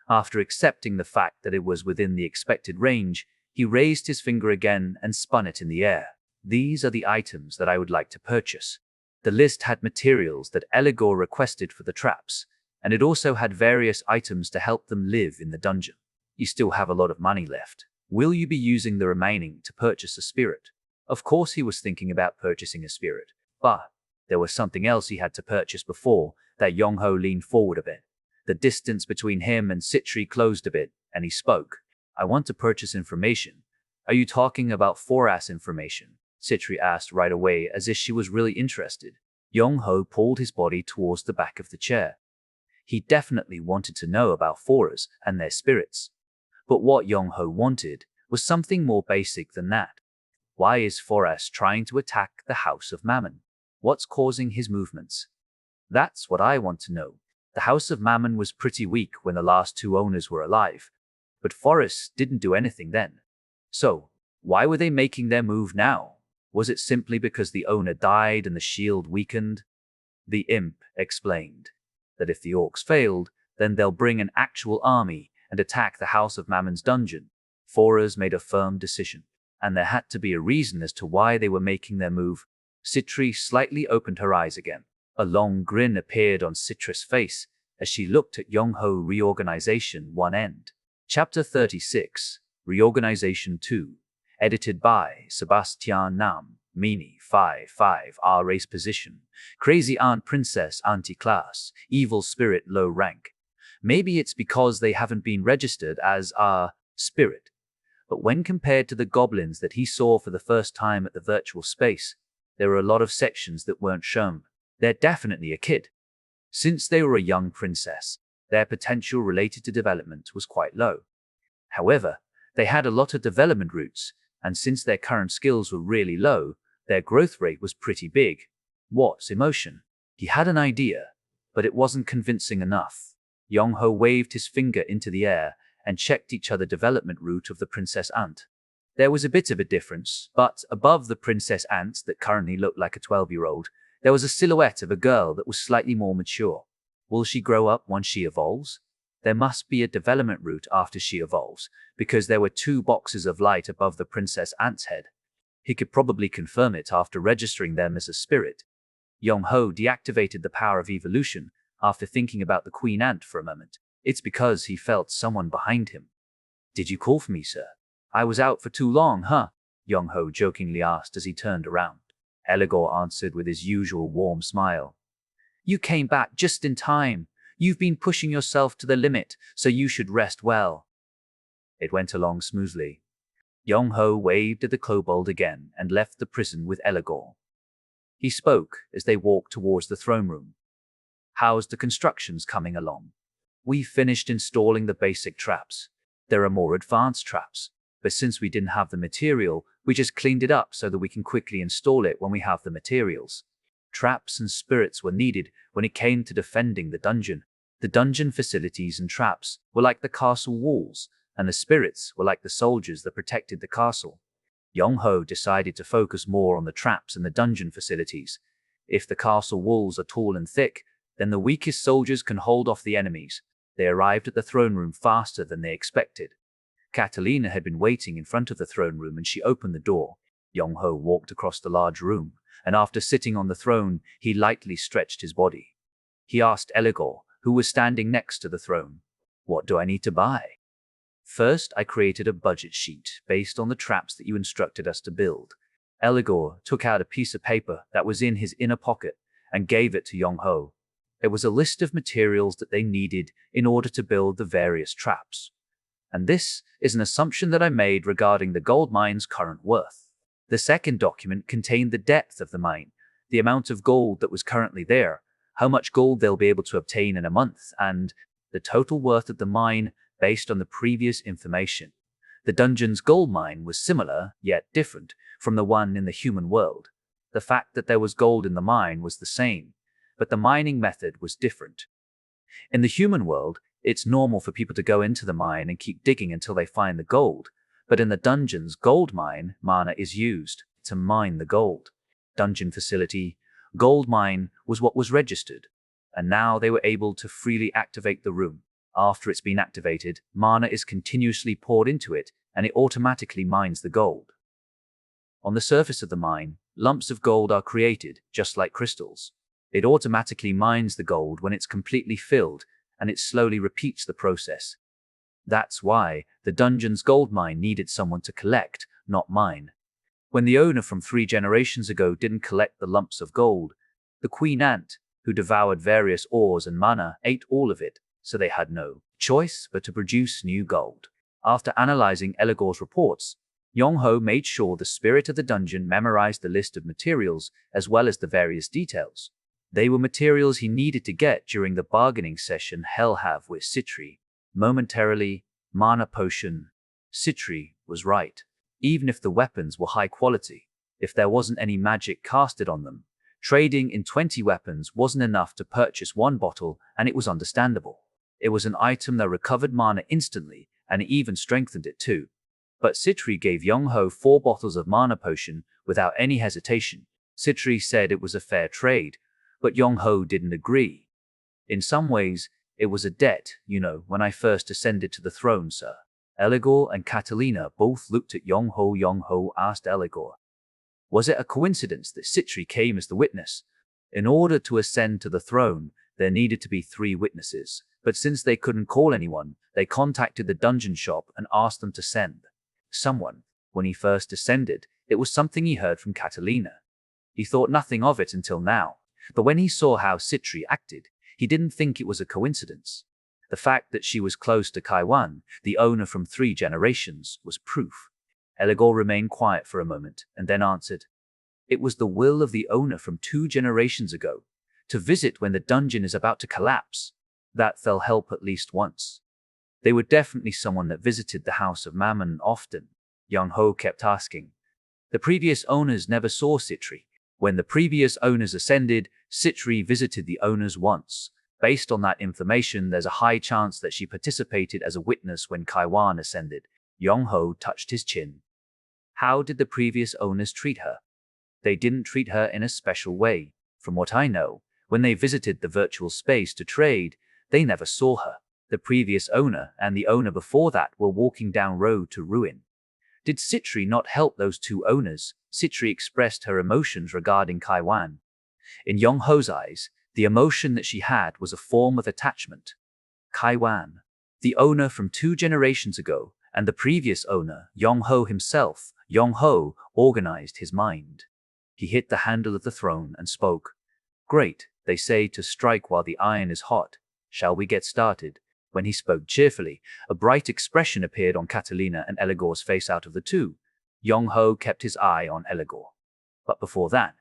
After accepting the fact that it was within the expected range, he raised his finger again and spun it in the air. These are the items that I would like to purchase. The list had materials that Eligor requested for the traps, and it also had various items to help them live in the dungeon. You still have a lot of money left. Will you be using the remaining to purchase a spirit? Of course he was thinking about purchasing a spirit, but there was something else he had to purchase before that. Yong-ho leaned forward a bit. The distance between him and Citri closed a bit, and he spoke. I want to purchase information. Are you talking about Foras information? Citri asked right away, as if she was really interested. Yong-ho pulled his body towards the back of the chair. He definitely wanted to know about Foras and their spirits. But what Yong-ho wanted was something more basic than that. Why is Foras trying to attack the House of Mammon? What's causing his movements? That's what I want to know. The House of Mammon was pretty weak when the last 2 owners were alive, but Foras didn't do anything then. So, why were they making their move now? Was it simply because the owner died and the shield weakened? The imp explained that if the orcs failed, then they'll bring an actual army and attack the House of Mammon's dungeon. Forers made a firm decision, and there had to be a reason as to why they were making their move. Citri slightly opened her eyes again. A long grin appeared on Citra's face as she looked at Yong-Ho Reorganization 1 End. Chapter 36, Reorganization 2, edited by Sebastian Nam, Mini 5 R race position, Crazy Aunt Princess Anti-Class, Evil Spirit low rank. Maybe it's because they haven't been registered as a spirit. But when compared to the goblins that he saw for the first time at the virtual space, there were a lot of sections that weren't shown. They're definitely a kid. Since they were a young princess, their potential related to development was quite low. However, they had a lot of development roots, and since their current skills were really low, their growth rate was pretty big. What's emotion? He had an idea, but it wasn't convincing enough. Yong-Ho waved his finger into the air and checked each other development route of the princess ant. There was a bit of a difference, but above the princess ant that currently looked like a 12-year-old, there was a silhouette of a girl that was slightly more mature. Will she grow up once she evolves? There must be a development route after she evolves, because there were 2 boxes of light above the princess ant's head. He could probably confirm it after registering them as a spirit. Yong-Ho deactivated the power of evolution after thinking about the queen ant for a moment. It's because he felt someone behind him. "Did you call for me, sir? I was out for too long, huh?" Yong-Ho jokingly asked as he turned around. Eligor answered with his usual warm smile. "You came back just in time. You've been pushing yourself to the limit, so you should rest well." It went along smoothly. Yong-Ho waved at the kobold again and left the prison with Eligor. He spoke as they walked towards the throne room. "How's the constructions coming along?" "We finished installing the basic traps. There are more advanced traps, but since we didn't have the material, we just cleaned it up so that we can quickly install it when we have the materials." Traps and spirits were needed when it came to defending the dungeon. The dungeon facilities and traps were like the castle walls, and the spirits were like the soldiers that protected the castle. Yong-Ho decided to focus more on the traps and the dungeon facilities. If the castle walls are tall and thick, then the weakest soldiers can hold off the enemies. They arrived at the throne room faster than they expected. Catalina had been waiting in front of the throne room and she opened the door. Yong-Ho walked across the large room, and after sitting on the throne, he lightly stretched his body. He asked Eligor, who was standing next to the throne, "What do I need to buy?" "First, I created a budget sheet based on the traps that you instructed us to build." Eligor took out a piece of paper that was in his inner pocket and gave it to Yong-Ho. It was a list of materials that they needed in order to build the various traps. "And this is an assumption that I made regarding the gold mine's current worth." The second document contained the depth of the mine, the amount of gold that was currently there, how much gold they'll be able to obtain in a month, and the total worth of the mine based on the previous information. The dungeon's gold mine was similar, yet different, from the one in the human world. The fact that there was gold in the mine was the same, but the mining method was different. In the human world, it's normal for people to go into the mine and keep digging until they find the gold, but in the dungeon's gold mine, mana is used to mine the gold. Dungeon facility, gold mine was what was registered, and now they were able to freely activate the room. After it's been activated, mana is continuously poured into it, and it automatically mines the gold. On the surface of the mine, lumps of gold are created, just like crystals. It automatically mines the gold when it's completely filled, and it slowly repeats the process. That's why the dungeon's gold mine needed someone to collect, not mine. When the owner from 3 generations ago didn't collect the lumps of gold, the queen ant, who devoured various ores and mana, ate all of it, so they had no choice but to produce new gold. After analyzing Eligor's reports, Yong-Ho made sure the spirit of the dungeon memorized the list of materials as well as the various details. They were materials he needed to get during the bargaining session he'll have with Citri. Momentarily, mana potion. Citri was right. Even if the weapons were high quality, if there wasn't any magic casted on them, trading in 20 weapons wasn't enough to purchase 1 bottle, and it was understandable. It was an item that recovered mana instantly, and even strengthened it too. But Citri gave Yong-Ho 4 bottles of mana potion without any hesitation. Citri said it was a fair trade, but Yong-Ho didn't agree. In some ways, It was a debt, when I first ascended to the throne, sir. Eligor and Catalina both looked at Yong-ho. Yong-ho asked Eligor, was it a coincidence that Citri came as the witness? In order to ascend to the throne, there needed to be 3 witnesses, but since they couldn't call anyone, they contacted the dungeon shop and asked them to send someone. When he first ascended, it was something he heard from Catalina. He thought nothing of it until now, but when he saw how Citri acted, he didn't think it was a coincidence. The fact that she was close to Kaiwan, the owner from 3 generations, was proof. Eligor remained quiet for a moment and then answered, it was the will of the owner from 2 generations ago, to visit when the dungeon is about to collapse. That they'll help at least once. They were definitely someone that visited the House of Mammon often, Young-ho kept asking. The previous owners never saw Citri. When the previous owners ascended, Citri visited the owners once. Based on that information, there's a high chance that she participated as a witness when Kaiwan ascended. Young-ho touched his chin. How did the previous owners treat her? They didn't treat her in a special way. From what I know, when they visited the virtual space to trade, they never saw her. The previous owner and the owner before that were walking down road to ruin. Did Citri not help those 2 owners? Citri expressed her emotions regarding Kaiwan. In Yong-ho's eyes, the emotion that she had was a form of attachment. Kaiwan, the owner from 2 generations ago, and the previous owner, Yong-ho himself. Yong-ho organized his mind. He hit the handle of the throne and spoke. Great, they say to strike while the iron is hot. Shall we get started? When he spoke cheerfully, a bright expression appeared on Catalina and Eligor's face. Out of the 2, Yong-ho kept his eye on Eligor. But before that,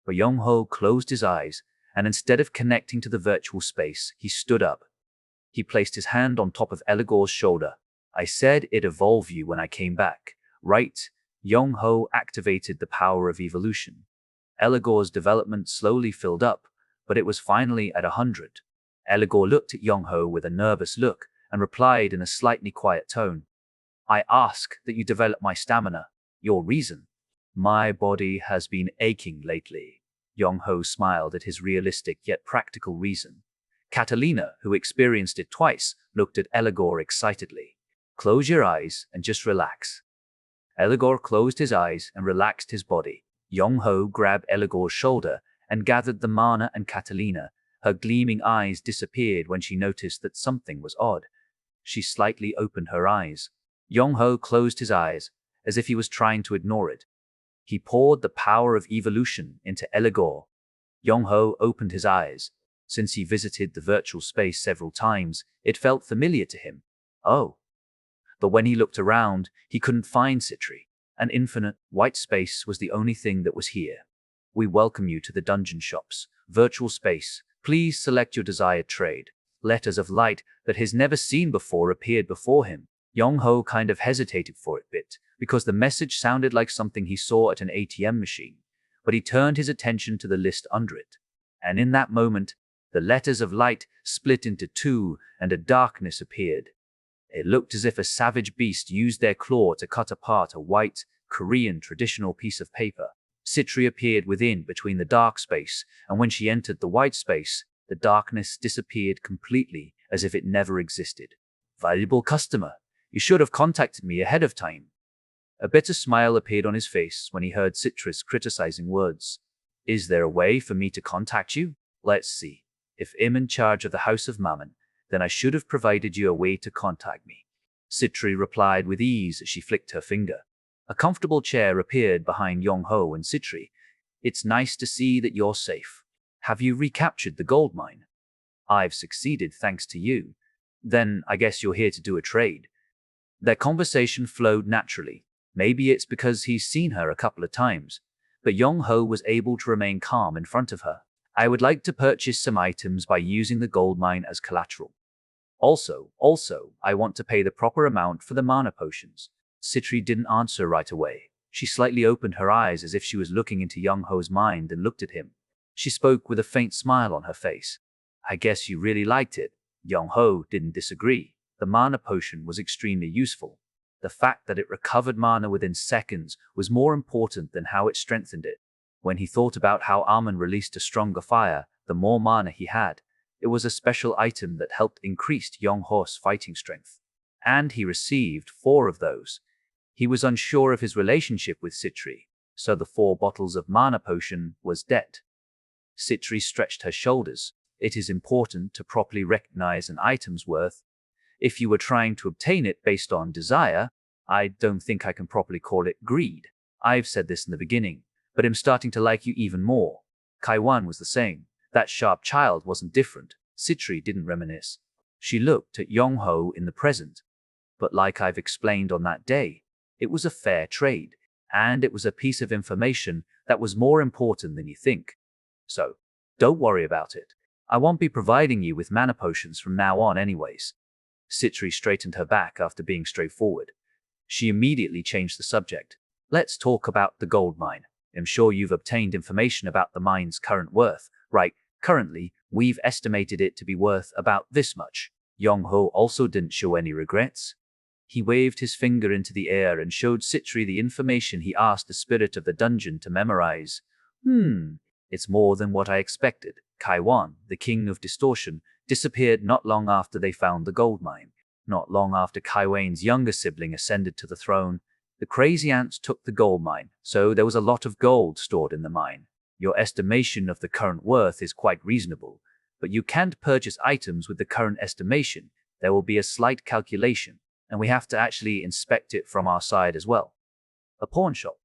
Yong-ho closed his eyes, and instead of connecting to the virtual space, he stood up. He placed his hand on top of Eligor's shoulder. I said it'd evolve you when I came back, right? Yong-ho activated the power of evolution. Eligor's development slowly filled up, but it was finally at 100. Eligor looked at Yong-ho with a nervous look and replied in a slightly quiet tone. I ask that you develop my stamina. Your reason? My body has been aching lately. Yong-ho smiled at his realistic yet practical reason. Catalina, who experienced it twice, looked at Eligor excitedly. Close your eyes and just relax. Eligor closed his eyes and relaxed his body. Yong-ho grabbed Eligor's shoulder and gathered the mana, and Catalina, her gleaming eyes disappeared when she noticed that something was odd. She slightly opened her eyes. Yong-ho closed his eyes, as if he was trying to ignore it. He poured the power of evolution into Eligor. Yong-ho opened his eyes. Since he visited the virtual space several times, it felt familiar to him. Oh. But when he looked around, he couldn't find Citri. An infinite white space was the only thing that was here. We welcome you to the dungeon shops. Virtual space. Please select your desired trade. Letters of light that he's never seen before appeared before him. Yong-ho kind of hesitated for a bit, because the message sounded like something he saw at an ATM machine, but he turned his attention to the list under it. And in that moment, the letters of light split into 2 and a darkness appeared. It looked as if a savage beast used their claw to cut apart a white, Korean traditional piece of paper. Citri appeared within between the dark space, and when she entered the white space, the darkness disappeared completely as if it never existed. Valuable customer, you should have contacted me ahead of time. A bitter smile appeared on his face when he heard Citri's criticizing words. Is there a way for me to contact you? Let's see. If I'm in charge of the House of Mammon, then I should have provided you a way to contact me. Citri replied with ease as she flicked her finger. A comfortable chair appeared behind Yong-ho and Citri. It's nice to see that you're safe. Have you recaptured the gold mine? I've succeeded thanks to you. Then I guess you're here to do a trade. Their conversation flowed naturally. Maybe it's because he's seen her a couple of times, but Yong-ho was able to remain calm in front of her. I would like to purchase some items by using the gold mine as collateral. Also, I want to pay the proper amount for the mana potions. Citri didn't answer right away. She slightly opened her eyes as if she was looking into Yong-ho's mind and looked at him. She spoke with a faint smile on her face. I guess you really liked it. Yong-ho didn't disagree. The mana potion was extremely useful. The fact that it recovered mana within seconds was more important than how it strengthened it. When he thought about how Armin released a stronger fire, the more mana he had, It was a special item that helped increase Yongho's fighting strength. And he received 4 of those. He was unsure of his relationship with Citri, so the 4 bottles of mana potion was debt. Citri stretched her shoulders. It is important to properly recognize an item's worth. If you were trying to obtain it based on desire, I don't think I can properly call it greed. I've said this in the beginning, but I'm starting to like you even more. Kaiwan was the same. That sharp child wasn't different. Citri didn't reminisce. She looked at Yongho in the present. But like I've explained on that day, it was a fair trade, and it was a piece of information that was more important than you think. So, don't worry about it. I won't be providing you with mana potions from now on anyways. Citri straightened her back after being straightforward. She immediately changed the subject. Let's talk about the gold mine. I'm sure you've obtained information about the mine's current worth, right? Currently, we've estimated it to be worth about this much. Yongho also didn't show any regrets. He waved his finger into the air and showed Citri the information he asked the spirit of the dungeon to memorize. It's more than what I expected. Kaiwan, the king of distortion, disappeared not long after they found the gold mine. Not long after Kaiwan's younger sibling ascended to the throne, the crazy ants took the gold mine, so there was a lot of gold stored in the mine. Your estimation of the current worth is quite reasonable, but you can't purchase items with the current estimation. There will be a slight calculation, and we have to actually inspect it from our side as well. A pawn shop,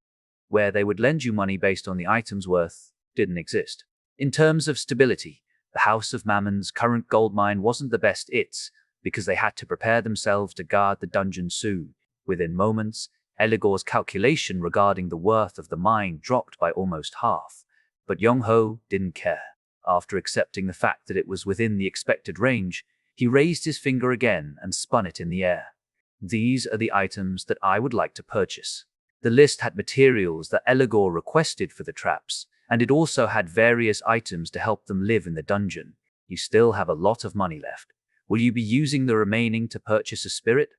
where they would lend you money based on the item's worth, didn't exist. In terms of stability, the House of Mammon's current gold mine wasn't the best because they had to prepare themselves to guard the dungeon soon. Within moments, Eligor's calculation regarding the worth of the mine dropped by almost half. But Yongho didn't care. After accepting the fact that it was within the expected range, he raised his finger again and spun it in the air. These are the items that I would like to purchase. The list had materials that Eligor requested for the traps, and it also had various items to help them live in the dungeon. You still have a lot of money left. Will you be using the remaining to purchase a spirit?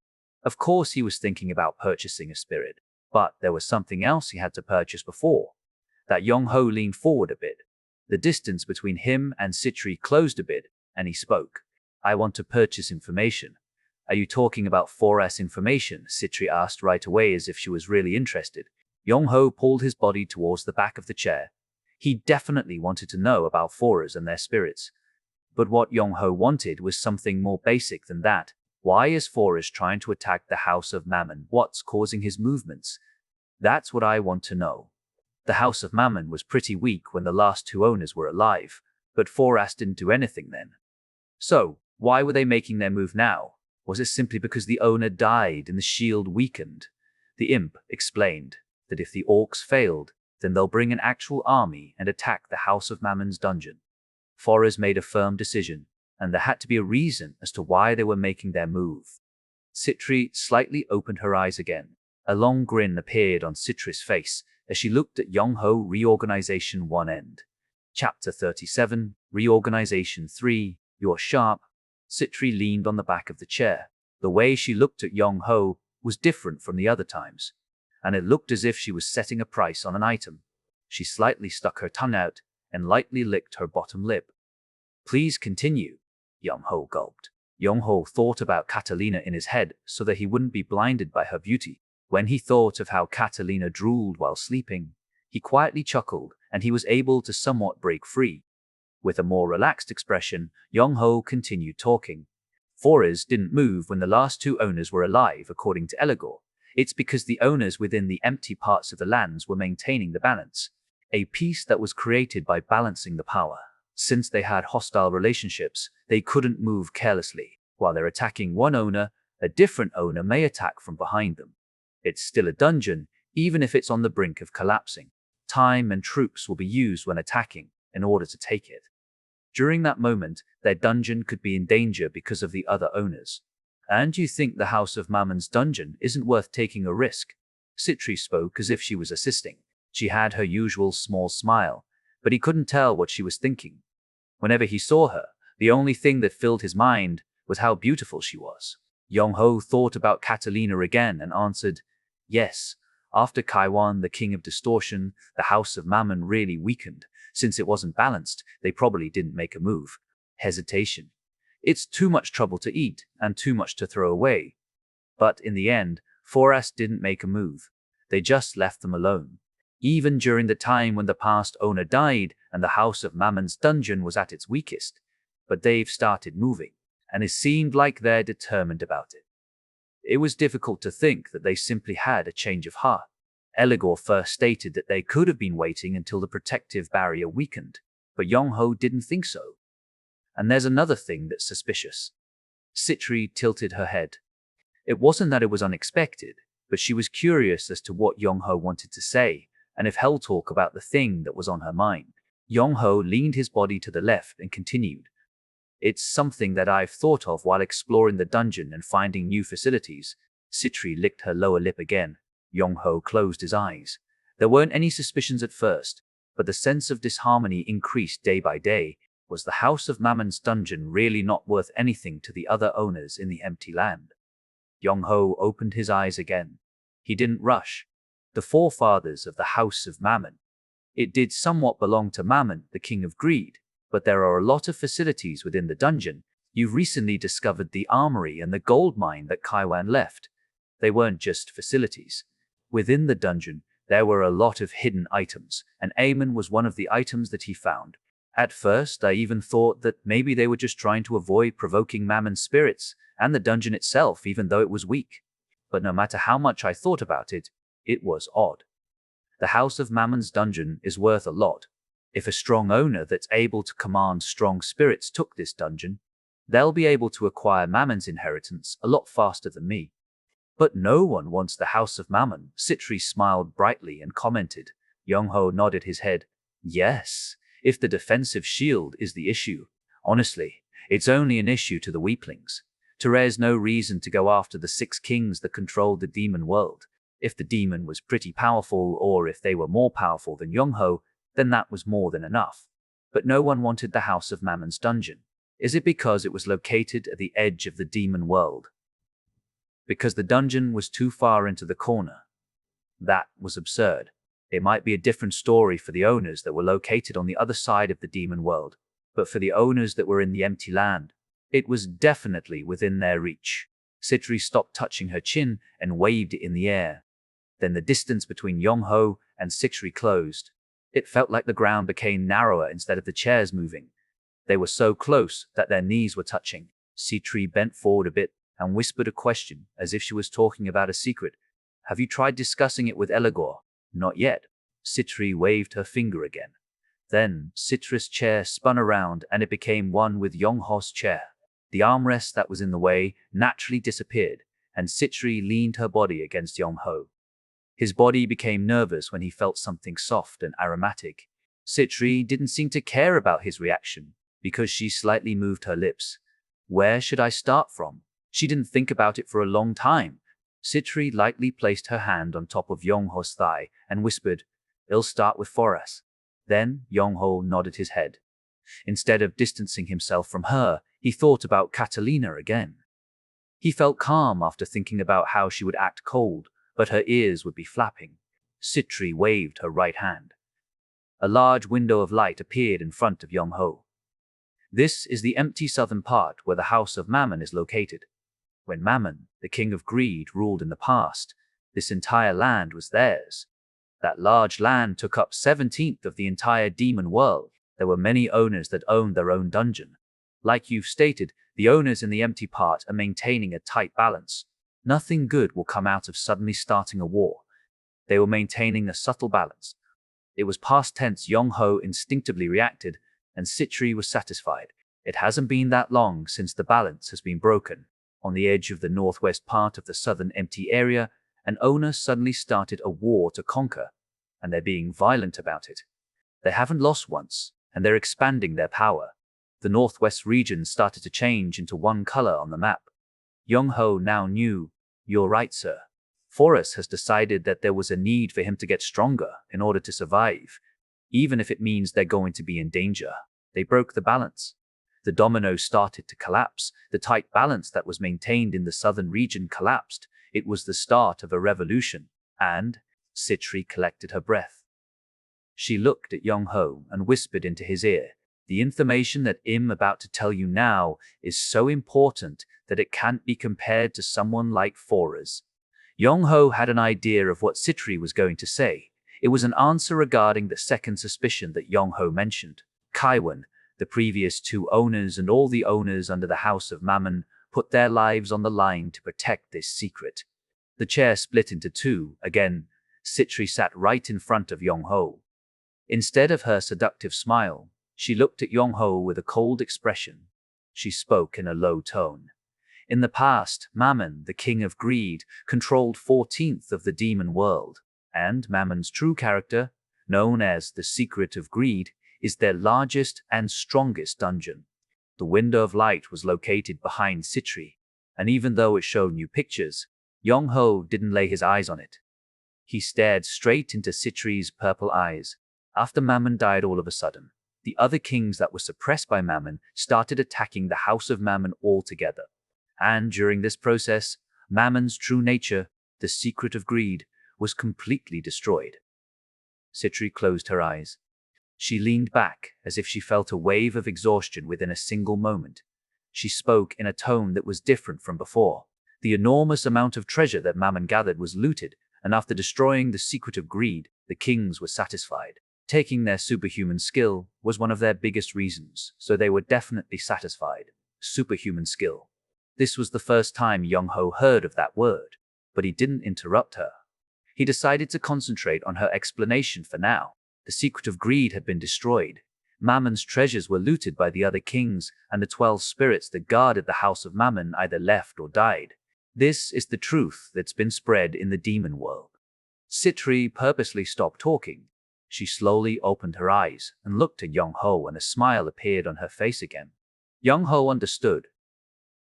Of course he was thinking about purchasing a spirit, but there was something else he had to purchase before. That Yongho leaned forward a bit. The distance between him and Citri closed a bit, and he spoke. I want to purchase information. Are you talking about 4S information? Citri asked right away as if she was really interested. Yongho pulled his body towards the back of the chair. He definitely wanted to know about 4S and their spirits. But what Yongho wanted was something more basic than that. Why is 4S trying to attack the House of Mammon? What's causing his movements? That's what I want to know. The House of Mammon was pretty weak when the last 2 owners were alive, but 4S didn't do anything then. So, why were they making their move now? Was it simply because the owner died and the shield weakened? The imp explained that if the orcs failed, then they'll bring an actual army and attack the House of Mammon's dungeon. 4S made a firm decision, and there had to be a reason as to why they were making their move. Citri slightly opened her eyes again. A long grin appeared on Citri's face as she looked at Yongho. Reorganization 1 end. Chapter 37, Reorganization 3, You're sharp. Citri leaned on the back of the chair. The way she looked at Yongho was different from the other times, and it looked as if she was setting a price on an item. She slightly stuck her tongue out and lightly licked her bottom lip. Please continue. Yongho gulped. Yongho thought about Catalina in his head so that he wouldn't be blinded by her beauty. When he thought of how Catalina drooled while sleeping, he quietly chuckled and he was able to somewhat break free. With a more relaxed expression, Yongho continued talking. 4S didn't move when the last 2 owners were alive, according to Eligor. It's because the owners within the empty parts of the lands were maintaining the balance, a peace that was created by balancing the power. Since they had hostile relationships, they couldn't move carelessly. While they're attacking one owner, a different owner may attack from behind them. It's still a dungeon, even if it's on the brink of collapsing. Time and troops will be used when attacking in order to take it. During that moment, their dungeon could be in danger because of the other owners. And you think the House of Mammon's dungeon isn't worth taking a risk? Citri spoke as if she was assisting. She had her usual small smile, but he couldn't tell what she was thinking. Whenever he saw her, the only thing that filled his mind was how beautiful she was. Yongho thought about Catalina again and answered, yes. After Kaiwan, the king of distortion, the House of Mammon really weakened. Since it wasn't balanced, they probably didn't make a move. hesitation. It's too much trouble to eat and too much to throw away. But in the end, Forrest didn't make a move. They just left them alone. Even during the time when the past owner died and the House of Mammon's dungeon was at its weakest. But they've started moving, and it seemed like they're determined about it. It was difficult to think that they simply had a change of heart. Eligor first stated that they could have been waiting until the protective barrier weakened, but Yong-ho didn't think so. And there's another thing that's suspicious. Citri tilted her head. It wasn't that it was unexpected, but she was curious as to what Yong-ho wanted to say, and if he'll talk about the thing that was on her mind. Yong-ho leaned his body to the left and continued. It's something that I've thought of while exploring the dungeon and finding new facilities. Citri licked her lower lip again. Yong-ho closed his eyes. There weren't any suspicions at first, but the sense of disharmony increased day by day. Was the House of Mammon's dungeon really not worth anything to the other owners in the empty land? Yong-ho opened his eyes again. He didn't rush. The forefathers of the House of Mammon. It did somewhat belong to Mammon, the king of greed, but there are a lot of facilities within the dungeon. You've recently discovered the armory and the gold mine that Chwiryong left. They weren't just facilities. Within the dungeon, there were a lot of hidden items, and Aemon was one of the items that he found. At first, I even thought that maybe they were just trying to avoid provoking Mammon's spirits and the dungeon itself, even though it was weak. But no matter how much I thought about it, it was odd. The House of Mammon's dungeon is worth a lot. If a strong owner that's able to command strong spirits took this dungeon, they'll be able to acquire Mammon's inheritance a lot faster than me. But no one wants the House of Mammon. Citri smiled brightly and commented. Yong-ho nodded his head. Yes, if the defensive shield is the issue. Honestly, it's only an issue to the weaklings. There's no reason to go after the 6 kings that controlled the demon world. If the demon was pretty powerful, or if they were more powerful than Yong-ho, then that was more than enough. But no one wanted the House of Mammon's dungeon. Is it because it was located at the edge of the demon world? Because the dungeon was too far into the corner? That was absurd. It might be a different story for the owners that were located on the other side of the demon world, but for the owners that were in the empty land, it was definitely within their reach. Citri stopped touching her chin and waved it in the air. Then the distance between Yong-ho and Citri closed. It felt like the ground became narrower instead of the chairs moving. They were so close that their knees were touching. Citri bent forward a bit and whispered a question, as if she was talking about a secret. Have you tried discussing it with Eligor? Not yet. Citri waved her finger again. Then Citri's chair spun around and it became one with Yong-ho's chair. The armrest that was in the way naturally disappeared, and Citri leaned her body against Yong-ho. His body became nervous when he felt something soft and aromatic. Citri didn't seem to care about his reaction, because she slightly moved her lips. Where should I start from? She didn't think about it for a long time. Citri lightly placed her hand on top of Yong-ho's thigh and whispered, "I'll start with Forrest." Then Yong-ho nodded his head. Instead of distancing himself from her, he thought about Catalina again. He felt calm after thinking about how she would act cold, but her ears would be flapping. Citri waved her right hand. A large window of light appeared in front of Yong-ho. This is the empty southern part where the House of Mammon is located. When Mammon, the king of greed, ruled in the past, this entire land was theirs. That large land took up 1/17 of the entire demon world. There were many owners that owned their own dungeon. Like you've stated, the owners in the empty part are maintaining a tight balance. Nothing good will come out of suddenly starting a war. They were maintaining a subtle balance. It was past tense. Yong-ho instinctively reacted, and Citri was satisfied. It hasn't been that long since the balance has been broken. On the edge of the northwest part of the southern empty area, an owner suddenly started a war to conquer, and they're being violent about it. They haven't lost once, and they're expanding their power. The northwest region started to change into one color on the map. Yong-ho now knew. You're right, sir. Forrest has decided that there was a need for him to get stronger in order to survive, even if it means they're going to be in danger. They broke the balance. The dominoes started to collapse. The tight balance that was maintained in the southern region collapsed. It was the start of a revolution, and Citri collected her breath. She looked at Yong-ho and whispered into his ear, The information that I'm about to tell you now is so important that it can't be compared to someone like Forers. Yong-ho had an idea of what Sitri was going to say. It was an answer regarding the second suspicion that Yong-ho mentioned. Kaiwan, the previous two owners and all the owners under the House of Mammon put their lives on the line to protect this secret. The chair split into two. Again, Sitri sat right in front of Yong-ho. Instead of her seductive smile, she looked at Yong-ho with a cold expression. She spoke in a low tone. In the past, Mammon, the king of greed, controlled 14th of the demon world, and Mammon's true character, known as the Secret of Greed, is their largest and strongest dungeon. The window of light was located behind Sitri, and even though it showed new pictures, Yong-ho didn't lay his eyes on it. He stared straight into Sitri's purple eyes. After Mammon died all of a sudden, the other kings that were suppressed by Mammon started attacking the House of Mammon altogether. And during this process, Mammon's true nature, the secret of greed, was completely destroyed. Sitri closed her eyes. She leaned back as if she felt a wave of exhaustion within a single moment. She spoke in a tone that was different from before. The enormous amount of treasure that Mammon gathered was looted, and after destroying the secret of greed, the kings were satisfied. Taking their superhuman skill was one of their biggest reasons, so they were definitely satisfied. Superhuman skill. This was the first time Yong-ho heard of that word, but he didn't interrupt her. He decided to concentrate on her explanation for now. The secret of greed had been destroyed. Mammon's treasures were looted by the other kings, and the 12 spirits that guarded the House of Mammon either left or died. This is the truth that's been spread in the demon world. Sitri purposely stopped talking. She slowly opened her eyes and looked at Yong-ho, and a smile appeared on her face again. Yong-ho understood.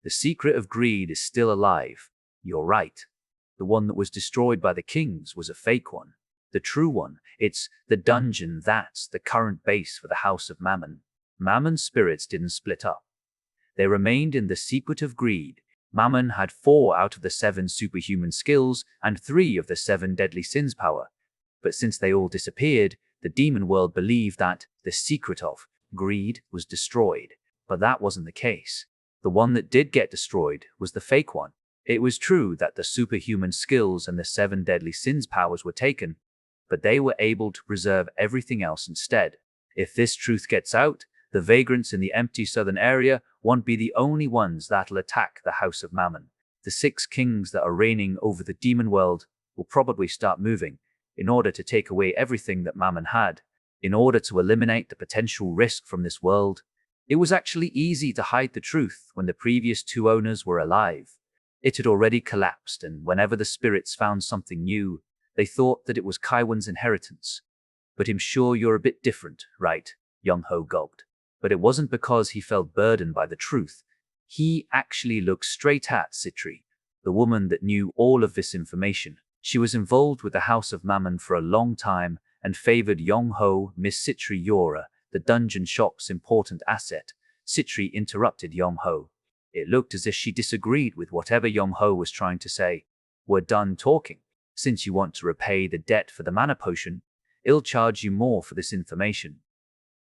The secret of greed is still alive. You're right. The one that was destroyed by the kings was a fake one. The true one, it's the dungeon that's the current base for the House of Mammon. Mammon's spirits didn't split up. They remained in the secret of greed. Mammon had 4 out of the 7 superhuman skills and 3 of the 7 deadly sins power. But since they all disappeared, the demon world believed that the secret of greed was destroyed. But that wasn't the case. The one that did get destroyed was the fake one. It was true that the superhuman skills and the 7 deadly sins powers were taken, but they were able to preserve everything else instead. If this truth gets out, the vagrants in the empty southern area won't be the only ones that'll attack the House of Mammon. The 6 kings that are reigning over the demon world will probably start moving in order to take away everything that Mammon had. In order to eliminate the potential risk from this world, it was actually easy to hide the truth when the previous 2 owners were alive. It had already collapsed, and whenever the spirits found something new, they thought that it was Kaiwan's inheritance. But I'm sure you're a bit different, right? Yong-ho gulped. But it wasn't because he felt burdened by the truth. He actually looked straight at Sitri, the woman that knew all of this information. She was involved with the House of Mammon for a long time and favored Yong-ho. Miss Sitri Yora, the dungeon shop's important asset. Sitri interrupted Yong-ho. It looked as if she disagreed with whatever Yong-ho was trying to say. We're done talking. Since you want to repay the debt for the mana potion, I'll charge you more for this information.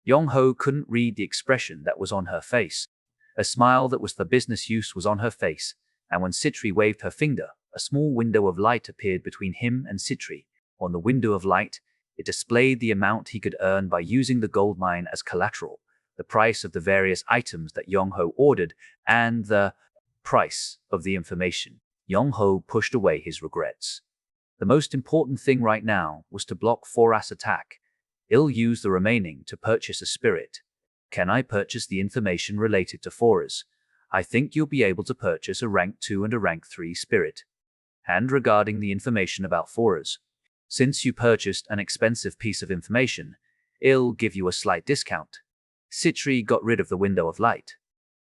Yong-ho couldn't read the expression that was on her face. A smile that was for business use was on her face, and when Sitri waved her finger, a small window of light appeared between him and Sitri. On the window of light, it displayed the amount he could earn by using the gold mine as collateral, the price of the various items that Yong-ho ordered, and the price of the information. Yong-ho pushed away his regrets. The most important thing right now was to block Foras' attack. I'll use the remaining to purchase a spirit. Can I purchase the information related to Foras? I think you'll be able to purchase a rank 2 and a rank 3 spirit. And regarding the information about Foras, since you purchased an expensive piece of information, I'll give you a slight discount. Sitri got rid of the window of light.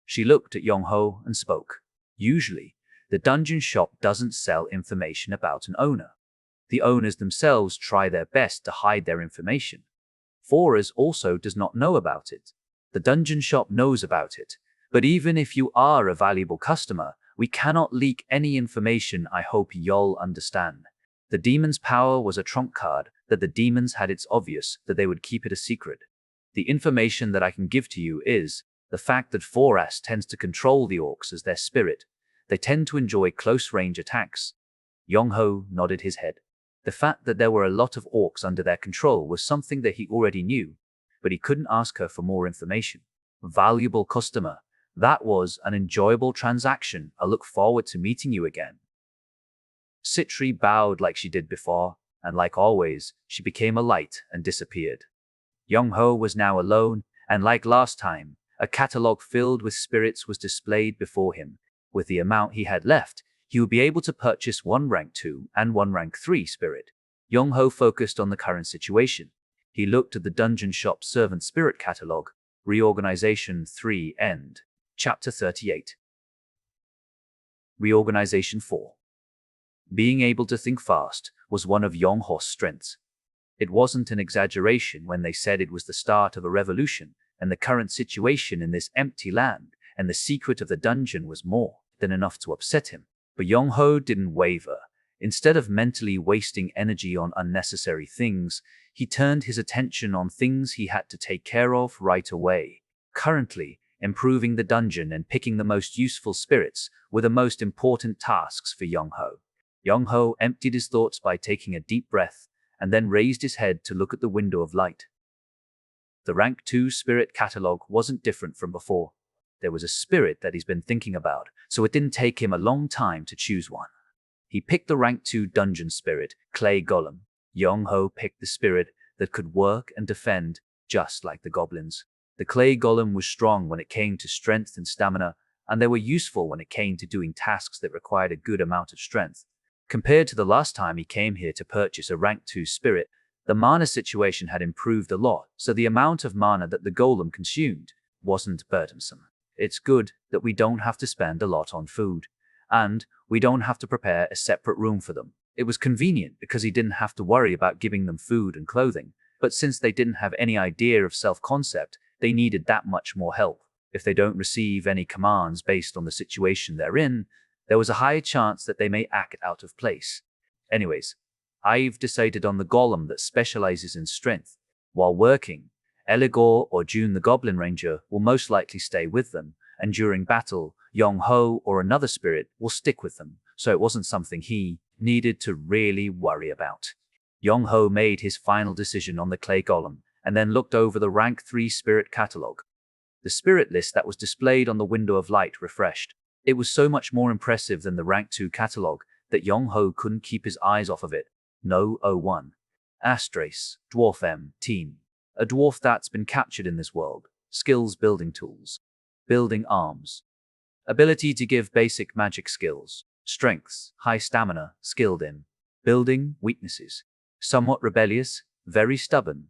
She looked at Yong-ho and spoke. Usually, the dungeon shop doesn't sell information about an owner. The owners themselves try their best to hide their information. Foras also does not know about it. The dungeon shop knows about it. But even if you are a valuable customer, we cannot leak any information. I hope you'll understand. The demon's power was a trump card that the demons had. It's obvious that they would keep it a secret. The information that I can give to you is the fact that 4S tends to control the orcs as their spirit. They tend to enjoy close-range attacks. Yong-ho nodded his head. The fact that there were a lot of orcs under their control was something that he already knew, but he couldn't ask her for more information. Valuable customer. That was an enjoyable transaction. I look forward to meeting you again. Citri bowed like she did before, and like always, she became a light and disappeared. Yong-ho was now alone, and like last time, a catalogue filled with spirits was displayed before him. With the amount he had left, he would be able to purchase one rank 2 and one rank 3 spirit. Yong-ho focused on the current situation. He looked at the dungeon shop servant spirit catalogue. Reorganization 3 End. Chapter 38. Reorganization 4. Being able to think fast was one of Yong-ho's strengths. It wasn't an exaggeration when they said it was the start of a revolution, and the current situation in this empty land and the secret of the dungeon was more than enough to upset him. But Yong-ho didn't waver. Instead of mentally wasting energy on unnecessary things, he turned his attention on things he had to take care of right away. Currently, improving the dungeon and picking the most useful spirits were the most important tasks for Yong-ho. Yong-ho emptied his thoughts by taking a deep breath and then raised his head to look at the window of light. The rank 2 spirit catalogue wasn't different from before. There was a spirit that he's been thinking about, so it didn't take him a long time to choose one. He picked the rank 2 dungeon spirit, Clay Golem. Yong-ho picked the spirit that could work and defend, just like the goblins. The Clay Golem was strong when it came to strength and stamina, and they were useful when it came to doing tasks that required a good amount of strength. Compared to the last time he came here to purchase a rank 2 spirit, the mana situation had improved a lot, so the amount of mana that the golem consumed wasn't burdensome. It's good that we don't have to spend a lot on food, and we don't have to prepare a separate room for them. It was convenient because he didn't have to worry about giving them food and clothing, but since they didn't have any idea of self-concept, they needed that much more help. If they don't receive any commands based on the situation they're in, there was a higher chance that they may act out of place. Anyways, I've decided on the golem that specializes in strength. While working, Eligor or June the Goblin Ranger will most likely stay with them, and during battle, Yong-ho or another spirit will stick with them, so it wasn't something he needed to really worry about. Yong-ho made his final decision on the clay golem, and then looked over the rank 3 spirit catalogue. The spirit list that was displayed on the window of light refreshed. It was so much more impressive than the rank 2 catalogue that Yong-ho couldn't keep his eyes off of it. No 01. Astrace, Dwarf M, Teen. A dwarf that's been captured in this world. Skills building tools. Building arms. Ability to give basic magic skills. Strengths, high stamina, skilled in. Building, weaknesses. Somewhat rebellious, very stubborn.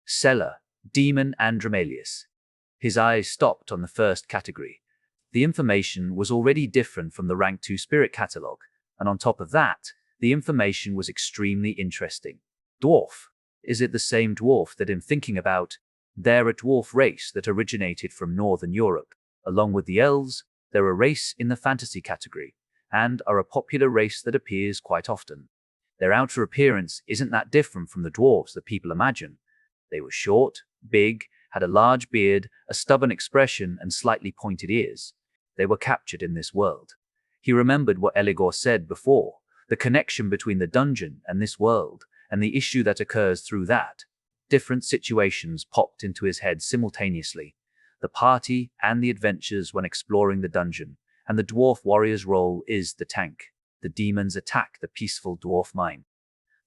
Seller, Demon Andromalius. His eyes stopped on the first category. The information was already different from the rank 2 spirit catalogue, and on top of that, the information was extremely interesting. Dwarf. Is it the same dwarf that I'm thinking about? They're a dwarf race that originated from Northern Europe. Along with the elves, they're a race in the fantasy category, and are a popular race that appears quite often. Their outer appearance isn't that different from the dwarves that people imagine. They were short, big, had a large beard, a stubborn expression, and slightly pointed ears. They were captured in this world. He remembered what Eligor said before, the connection between the dungeon and this world, and the issue that occurs through that. Different situations popped into his head simultaneously. The party and the adventures when exploring the dungeon, and the dwarf warrior's role is the tank. The demons attack the peaceful dwarf mine.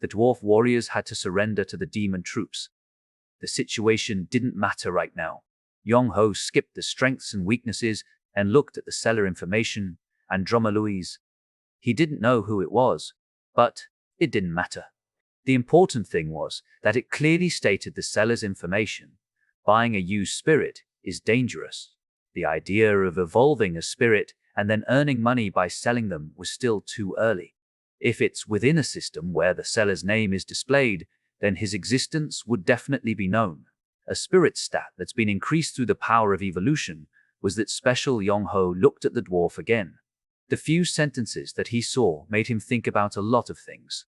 The dwarf warriors had to surrender to the demon troops. The situation didn't matter right now. Yong-ho skipped the strengths and weaknesses and looked at the seller information, Androma Louise. He didn't know who it was, but it didn't matter. The important thing was that it clearly stated the seller's information. Buying a used spirit is dangerous. The idea of evolving a spirit and then earning money by selling them was still too early. If it's within a system where the seller's name is displayed, then his existence would definitely be known. A spirit stat that's been increased through the power of evolution was that special. Yong-ho looked at the dwarf again. The few sentences that he saw made him think about a lot of things.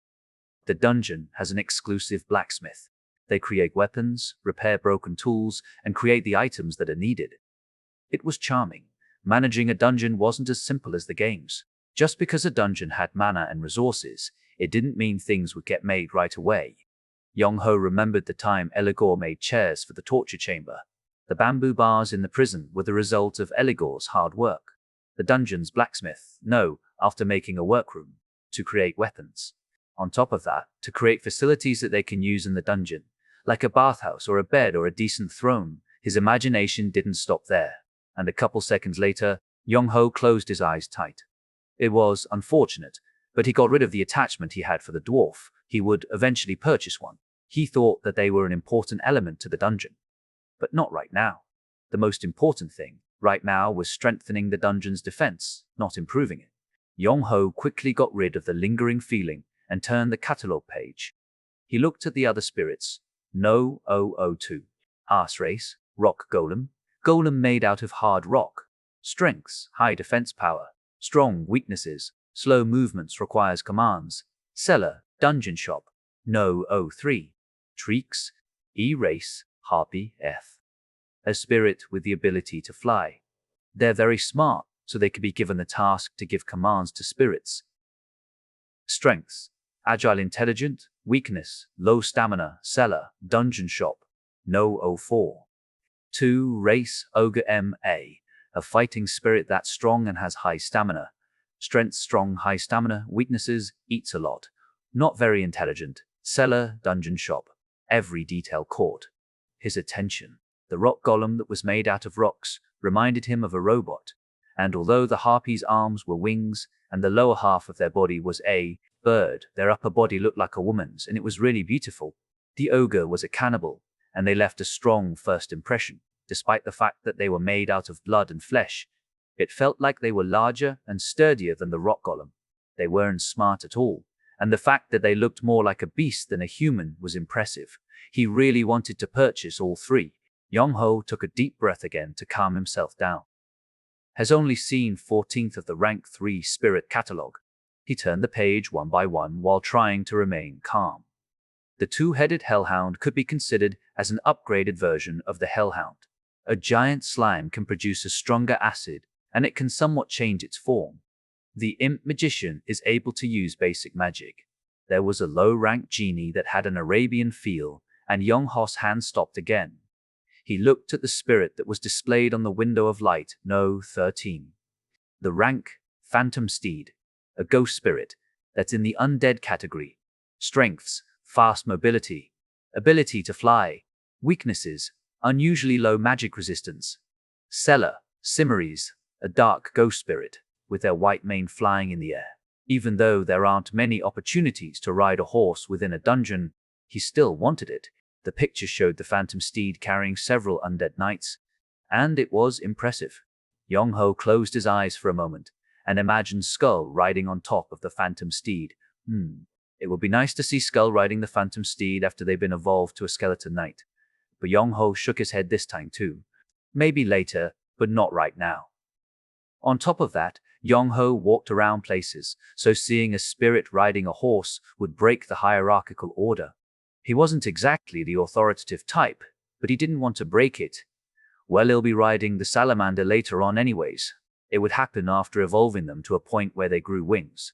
The dungeon has an exclusive blacksmith. They create weapons, repair broken tools, and create the items that are needed. It was charming. Managing a dungeon wasn't as simple as the games. Just because a dungeon had mana and resources, it didn't mean things would get made right away. Yong-ho remembered the time Eligor made chairs for the torture chamber. The bamboo bars in the prison were the result of Eligor's hard work. The dungeon's blacksmith, after making a workroom, to create weapons. On top of that, to create facilities that they can use in the dungeon, like a bathhouse or a bed or a decent throne. His imagination didn't stop there, and a couple seconds later, Yong-ho closed his eyes tight. It was unfortunate, but he got rid of the attachment he had for the dwarf. He would eventually purchase one. He thought that they were an important element to the dungeon. But not right now. The most important thing right now was strengthening the dungeon's defense, not improving it. Yong-ho quickly got rid of the lingering feeling and turned the catalogue page. He looked at the other spirits. No 002. Arse race, rock golem. Golem made out of hard rock. Strengths, high defense power. Strong weaknesses, slow movements requires commands. Cellar, dungeon shop. No 03. Treeks, E-race, harpy, F. A spirit with the ability to fly. They're very smart, so they could be given the task to give commands to spirits. Strengths, agile intelligent, weakness, low stamina, cellar, dungeon shop. No 04. 2. Race, ogre M.A. A fighting spirit that's strong and has high stamina. Strengths, strong, high stamina. Weaknesses, eats a lot. Not very intelligent. Cellar, dungeon shop. Every detail caught his attention. The rock golem that was made out of rocks reminded him of a robot, and although the harpy's arms were wings and the lower half of their body was a bird, their upper body looked like a woman's, and it was really beautiful. The ogre was a cannibal, and they left a strong first impression. Despite the fact that they were made out of blood and flesh, it felt like they were larger and sturdier than the rock golem. They weren't smart at all, and the fact that they looked more like a beast than a human was impressive. He really wanted to purchase all three. Yong-ho took a deep breath again to calm himself down. Has only seen 14th of the rank 3 spirit catalogue. He turned the page one by one while trying to remain calm. The two-headed hellhound could be considered as an upgraded version of the hellhound. A giant slime can produce a stronger acid, and it can somewhat change its form. The imp magician is able to use basic magic. There was a low-rank genie that had an Arabian feel, and Yong-ho's hand stopped again. He looked at the spirit that was displayed on the window of light, No. 13. The rank, Phantom Steed, a ghost spirit that's in the undead category. Strengths, fast mobility, ability to fly. Weaknesses, unusually low magic resistance. Cellar, Simmeries, a dark ghost spirit, with their white mane flying in the air. Even though there aren't many opportunities to ride a horse within a dungeon, he still wanted it. The picture showed the Phantom Steed carrying several undead knights, and it was impressive. Yong-ho closed his eyes for a moment and imagined Skull riding on top of the Phantom Steed. It would be nice to see Skull riding the Phantom Steed after they've been evolved to a skeleton knight. But Yong-ho shook his head this time too. Maybe later, but not right now. On top of that, Yong-ho walked around places, so seeing a spirit riding a horse would break the hierarchical order. He wasn't exactly the authoritative type, but he didn't want to break it. Well, he'll be riding the salamander later on anyways. It would happen after evolving them to a point where they grew wings.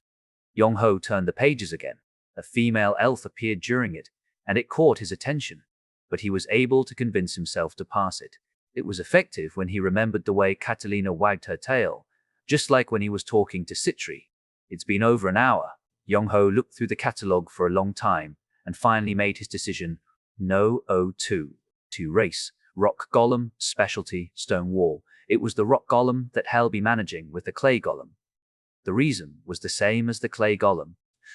Yong-ho turned the pages again. A female elf appeared during it, and it caught his attention, but he was able to convince himself to pass it. It was effective when he remembered the way Catalina wagged her tail, just like when he was talking to Citri. It's been over an hour. Yong-ho looked through the catalogue for a long time, and finally made his decision. No 02. 2 race, rock golem, specialty, stone wall. It was the rock golem that he'll be managing with the clay golem. The reason was the same as the clay golem.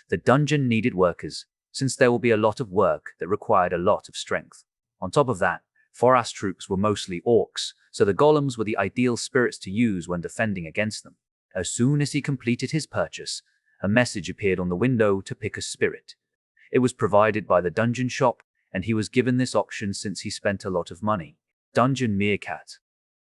The dungeon needed workers, since there will be a lot of work that required a lot of strength. On top of that, Forest troops were mostly orcs, so the golems were the ideal spirits to use when defending against them. As soon as he completed his purchase, a message appeared on the window to pick a spirit. It was provided by the dungeon shop, and he was given this option since he spent a lot of money. Dungeon Meerkat.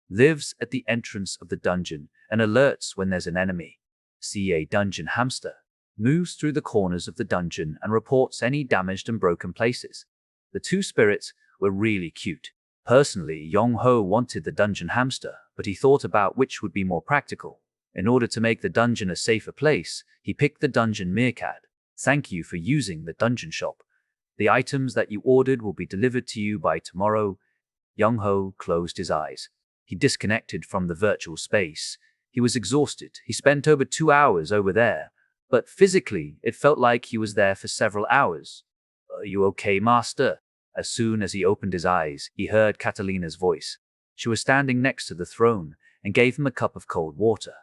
Lives at the entrance of the dungeon and alerts when there's an enemy. CA Dungeon Hamster. Moves through the corners of the dungeon and reports any damaged and broken places. The two spirits were really cute. Personally, Yong-ho wanted the dungeon hamster, but he thought about which would be more practical. In order to make the dungeon a safer place, he picked the dungeon meerkat. Thank you for using the dungeon shop. The items that you ordered will be delivered to you by tomorrow. Yong-ho closed his eyes. He disconnected from the virtual space. He was exhausted. He spent over 2 hours over there, but physically, it felt like he was there for several hours. Are you okay, master? As soon as he opened his eyes, he heard Catalina's voice. She was standing next to the throne and gave him a cup of cold water.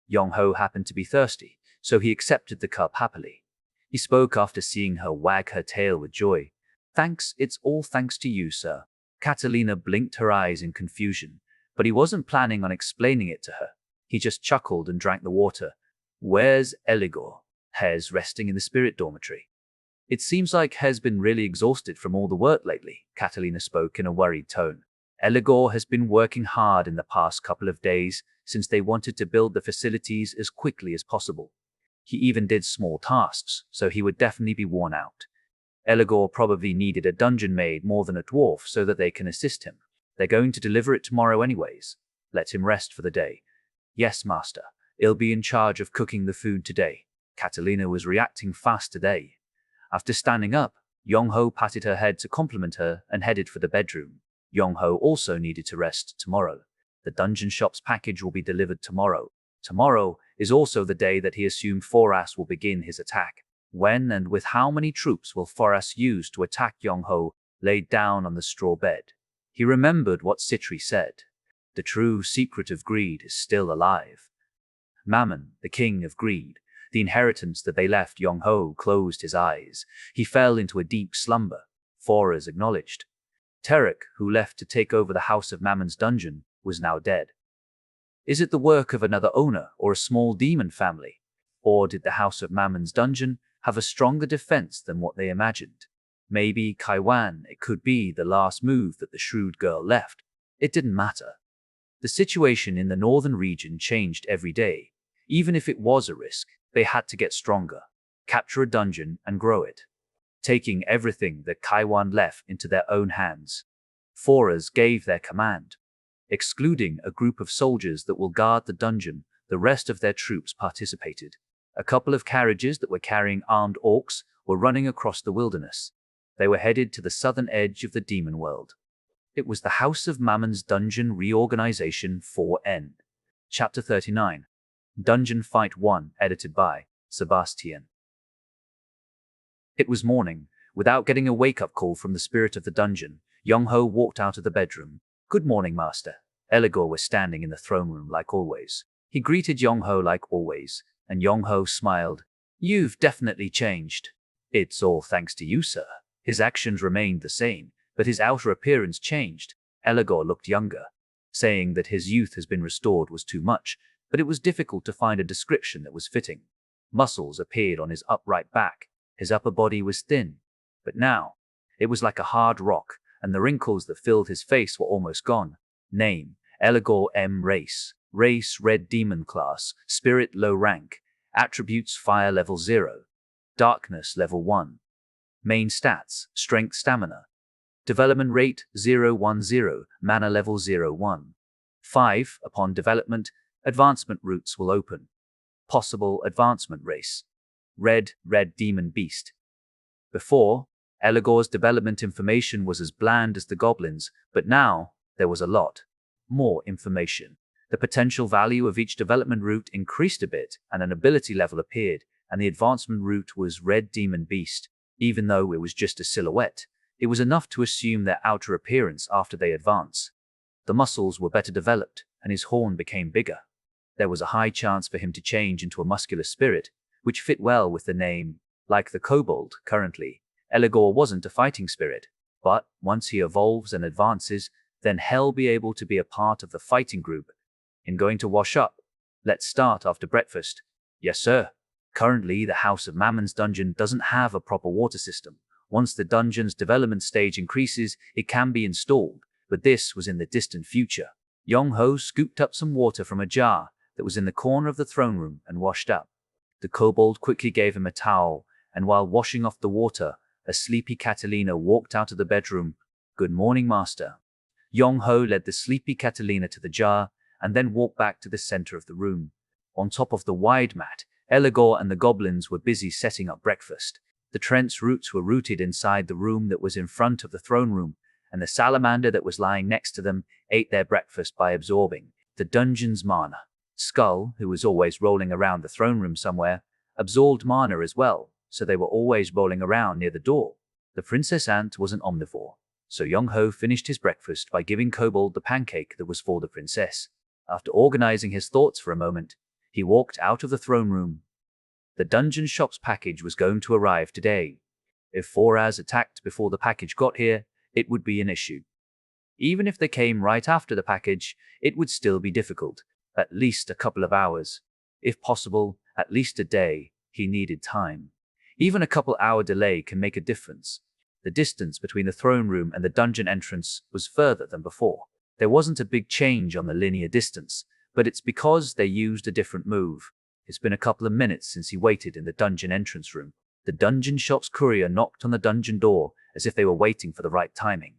Yong-ho happened to be thirsty, so he accepted the cup happily. He spoke after seeing her wag her tail with joy. Thanks, it's all thanks to you, sir. Catalina blinked her eyes in confusion, but he wasn't planning on explaining it to her. He just chuckled and drank the water. Where's Eligor? Hez resting in the spirit dormitory. It seems like Hez been really exhausted from all the work lately, Catalina spoke in a worried tone. Eligor has been working hard in the past couple of days since they wanted to build the facilities as quickly as possible. He even did small tasks, so he would definitely be worn out. Eligor probably needed a dungeon maid more than a dwarf so that they can assist him. They're going to deliver it tomorrow anyways. Let him rest for the day. Yes, master. I'll be in charge of cooking the food today. Catalina was reacting fast today. After standing up, Yong-ho patted her head to compliment her and headed for the bedroom. Yong-ho also needed to rest tomorrow. The dungeon shop's package will be delivered tomorrow. Tomorrow is also the day that he assumed Foras will begin his attack. When and with how many troops will Foras use to attack Yong-ho laid down on the straw bed? He remembered what Citri said. The true secret of greed is still alive. Mammon, the king of greed, the inheritance that they left. Yong-ho closed his eyes. He fell into a deep slumber. Foras acknowledged. Terek, who left to take over the House of Mammon's dungeon, was now dead. Is it the work of another owner or a small demon family? Or did the House of Mammon's dungeon have a stronger defense than what they imagined? Maybe Kaiwan, it could be the last move that the shrewd girl left. It didn't matter. The situation in the northern region changed every day. Even if it was a risk, they had to get stronger, capture a dungeon and grow it, taking everything that Kaiwan left into their own hands. Foras gave their command. Excluding a group of soldiers that will guard the dungeon, the rest of their troops participated. A couple of carriages that were carrying armed orcs were running across the wilderness. They were headed to the southern edge of the demon world. It was the House of Mammon's Dungeon Reorganization 4N. Chapter 39. Dungeon Fight 1, edited by Sebastian. It was morning. Without getting a wake-up call from the spirit of the dungeon, Yong-ho walked out of the bedroom. Good morning, master. Eligor was standing in the throne room like always. He greeted Yong-ho like always, and Yong-ho smiled. You've definitely changed. It's all thanks to you, sir. His actions remained the same, but his outer appearance changed. Eligor looked younger. Saying that his youth has been restored was too much, but it was difficult to find a description that was fitting. Muscles appeared on his upright back. His upper body was thin. But now, it was like a hard rock, and the wrinkles that filled his face were almost gone. Name, Eligor M. Race. Race, Red Demon Class. Spirit, Low Rank. Attributes, Fire Level 0. Darkness Level 1. Main stats, Strength, Stamina. Development rate, 010. Mana Level 01. 5. Upon development, advancement routes will open. Possible advancement race. Red Demon Beast. Before, Eligor's development information was as bland as the goblins, but now there was a lot more information. The potential value of each development route increased a bit, and an ability level appeared, and the advancement route was Red Demon Beast. Even though it was just a silhouette, it was enough to assume their outer appearance after they advance. The muscles were better developed, and his horn became bigger. There was a high chance for him to change into a muscular spirit, which fit well with the name. Like the kobold, currently, Eligor wasn't a fighting spirit, but once he evolves and advances, then he'll be able to be a part of the fighting group. In going to wash up? Let's start after breakfast. Yes, sir. Currently, the House of Mammon's dungeon doesn't have a proper water system. Once the dungeon's development stage increases, it can be installed, but this was in the distant future. Yong-ho scooped up some water from a jar that was in the corner of the throne room and washed up. The kobold quickly gave him a towel, and while washing off the water, A sleepy Catalina walked out of the bedroom. "Good morning, master." Yong-ho led the sleepy Catalina to the jar and then walked back to the center of the room. On top of the wide mat, Eligor and the goblins were busy setting up breakfast. The Trent's roots were rooted inside the room that was in front of the throne room, and the salamander that was lying next to them ate their breakfast by absorbing the dungeon's mana. Skull, who was always rolling around the throne room somewhere, absorbed mana as well, so they were always rolling around near the door. The princess ant was an omnivore, so Yong-ho finished his breakfast by giving Kobold the pancake that was for the princess. After organizing his thoughts for a moment, he walked out of the throne room. The dungeon shop's package was going to arrive today. If 4 hours attacked before the package got here, it would be an issue. Even if they came right after the package, it would still be difficult. At least a couple of hours. If possible, at least a day. He needed time. Even a couple-hour delay can make a difference. The distance between the throne room and the dungeon entrance was further than before. There wasn't a big change on the linear distance, but it's because they used a different move. It's been a couple of minutes since he waited in the dungeon entrance room. The dungeon shop's courier knocked on the dungeon door as if they were waiting for the right timing.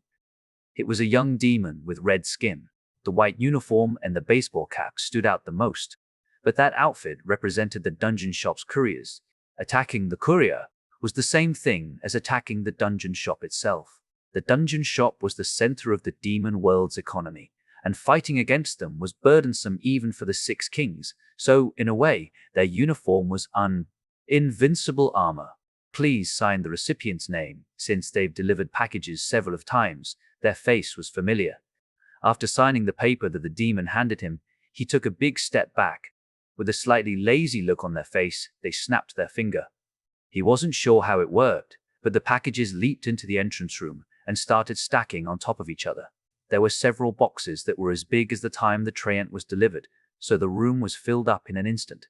It was a young demon with red skin. The white uniform and the baseball cap stood out the most, but that outfit represented the dungeon shop's couriers. Attacking the courier was the same thing as attacking the dungeon shop itself. The dungeon shop was the center of the demon world's economy, and fighting against them was burdensome even for the 6 kings, so, in a way, their uniform was invincible armor. Please sign the recipient's name. Since they've delivered packages several of times, their face was familiar. After signing the paper that the demon handed him, he took a big step back. With a slightly lazy look on their face, they snapped their finger. He wasn't sure how it worked, but the packages leaped into the entrance room and started stacking on top of each other. There were several boxes that were as big as the time the Treant was delivered, so the room was filled up in an instant.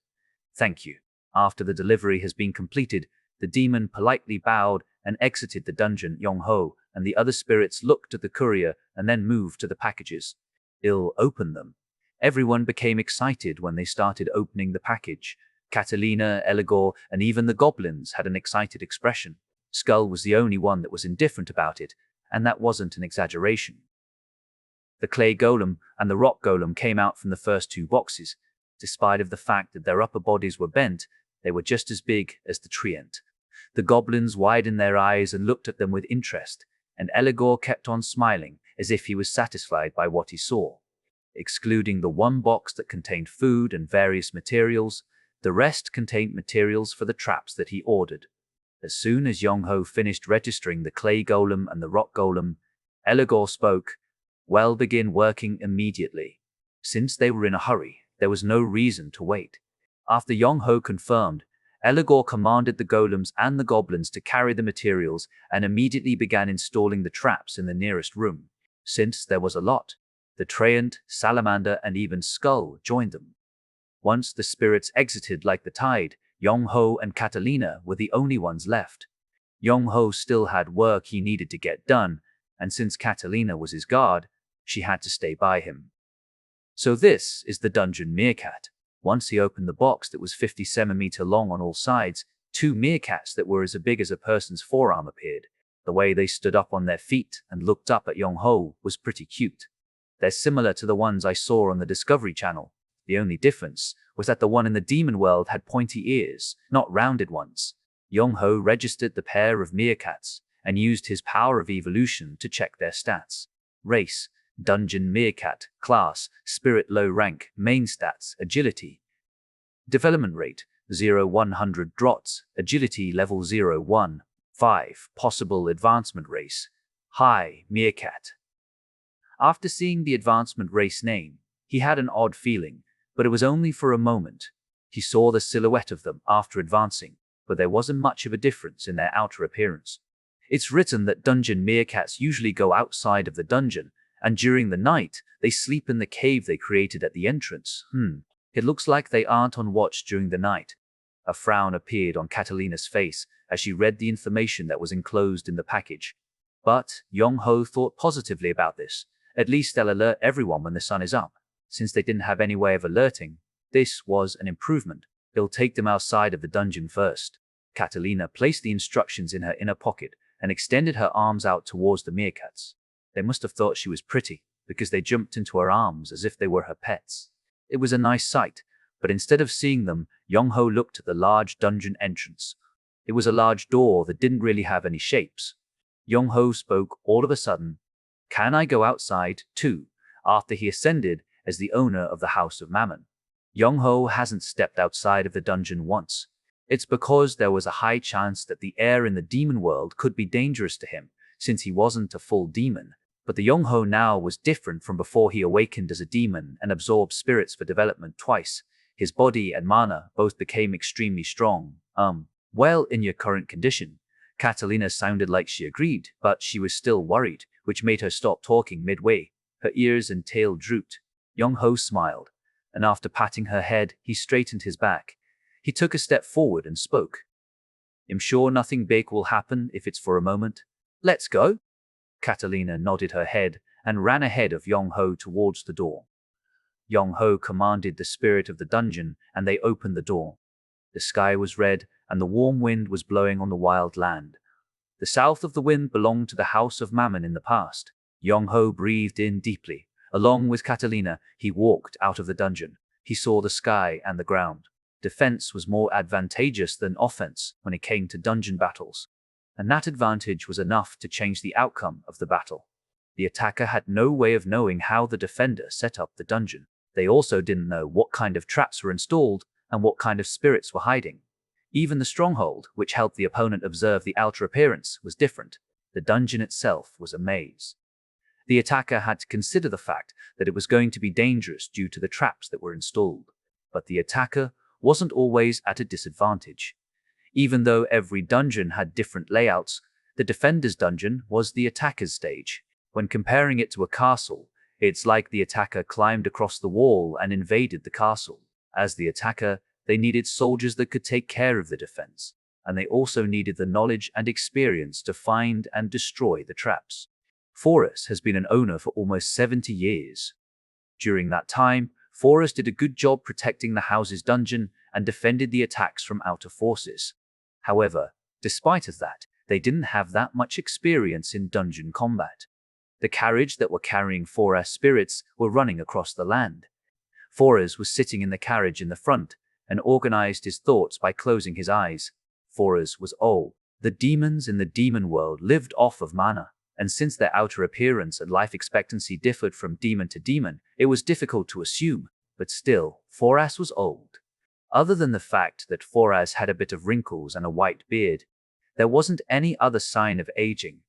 "Thank you." After the delivery has been completed, the demon politely bowed and exited the dungeon. Yong-ho and the other spirits looked at the courier and then moved to the packages. "I'll open them." Everyone became excited when they started opening the package. Catalina, Eligor, and even the goblins had an excited expression. Skull was the only one that was indifferent about it, and that wasn't an exaggeration. The clay golem and the rock golem came out from the first 2 boxes. Despite of the fact that their upper bodies were bent, they were just as big as the Treant. The goblins widened their eyes and looked at them with interest, and Eligor kept on smiling as if he was satisfied by what he saw. Excluding the 1 box that contained food and various materials, the rest contained materials for the traps that he ordered. As soon as Yong-ho finished registering the clay golem and the rock golem, Eligor spoke. "Well, begin working immediately." Since they were in a hurry, there was no reason to wait. After Yong-ho confirmed, Eligor commanded the golems and the goblins to carry the materials and immediately began installing the traps in the nearest room. Since there was a lot, the Treant, Salamander, and even Skull joined them. Once the spirits exited like the tide, Yong-ho and Catalina were the only ones left. Yong-ho still had work he needed to get done, and since Catalina was his guard, she had to stay by him. So this is the dungeon meerkat. Once he opened the box that was 50 centimeters long on all sides, 2 meerkats that were as big as a person's forearm appeared. The way they stood up on their feet and looked up at Yong-ho was pretty cute. They're similar to the ones I saw on the Discovery Channel. The only difference was that the one in the demon world had pointy ears, not rounded ones. Yong-ho registered the pair of meerkats and used his power of evolution to check their stats. Race: Dungeon Meerkat. Class: Spirit. Low rank. Main stats: Agility. Development rate: 0-100 drots. Agility level 0-1. 5. Possible advancement race: High Meerkat. After seeing the advancement race name, he had an odd feeling, but it was only for a moment. He saw the silhouette of them after advancing, but there wasn't much of a difference in their outer appearance. It's written that dungeon meerkats usually go outside of the dungeon, and during the night, they sleep in the cave they created at the entrance. It looks like they aren't on watch during the night. A frown appeared on Catalina's face as she read the information that was enclosed in the package. But Yong-ho thought positively about this. At least they'll alert everyone when the sun is up. Since they didn't have any way of alerting, this was an improvement. He'll take them outside of the dungeon first. Catalina placed the instructions in her inner pocket and extended her arms out towards the meerkats. They must have thought she was pretty, because they jumped into her arms as if they were her pets. It was a nice sight, but instead of seeing them, Yong-ho looked at the large dungeon entrance. It was a large door that didn't really have any shapes. Yong-ho spoke all of a sudden. "Can I go outside, too?" after he ascended as the owner of the House of Mammon. Yong-ho hasn't stepped outside of the dungeon once. It's because there was a high chance that the air in the demon world could be dangerous to him, since he wasn't a full demon. But the Yong-ho now was different from before he awakened as a demon and absorbed spirits for development twice. His body and mana both became extremely strong. Well, in your current condition. Catalina sounded like she agreed, but she was still worried, which made her stop talking midway. Her ears and tail drooped. Yong-ho smiled, and after patting her head, he straightened his back. He took a step forward and spoke. "I'm sure nothing big will happen if it's for a moment. Let's go?" Catalina nodded her head and ran ahead of Yong-ho towards the door. Yong-ho commanded the spirit of the dungeon, and they opened the door. The sky was red, and the warm wind was blowing on the wild land. The south of the wind belonged to the House of Mammon in the past. Yong-ho breathed in deeply. Along with Catalina, he walked out of the dungeon. He saw the sky and the ground. Defense was more advantageous than offense when it came to dungeon battles, and that advantage was enough to change the outcome of the battle. The attacker had no way of knowing how the defender set up the dungeon. They also didn't know what kind of traps were installed and what kind of spirits were hiding. Even the stronghold, which helped the opponent observe the outer appearance, was different. The dungeon itself was a maze. The attacker had to consider the fact that it was going to be dangerous due to the traps that were installed. But the attacker wasn't always at a disadvantage. Even though every dungeon had different layouts, the defender's dungeon was the attacker's stage. When comparing it to a castle, it's like the attacker climbed across the wall and invaded the castle. As the attacker, they needed soldiers that could take care of the defense, and they also needed the knowledge and experience to find and destroy the traps. Forrest has been an owner for almost 70 years. During that time, Forrest did a good job protecting the house's dungeon and defended the attacks from outer forces. However, despite of that, they didn't have that much experience in dungeon combat. The carriage that were carrying Forrest's spirits were running across the land. Forrest was sitting in the carriage in the front and organized his thoughts by closing his eyes. Forrest was old. The demons in the demon world lived off of mana, and since their outer appearance and life expectancy differed from demon to demon, it was difficult to assume, but still, Forrest was old. Other than the fact that Forrest had a bit of wrinkles and a white beard, there wasn't any other sign of aging.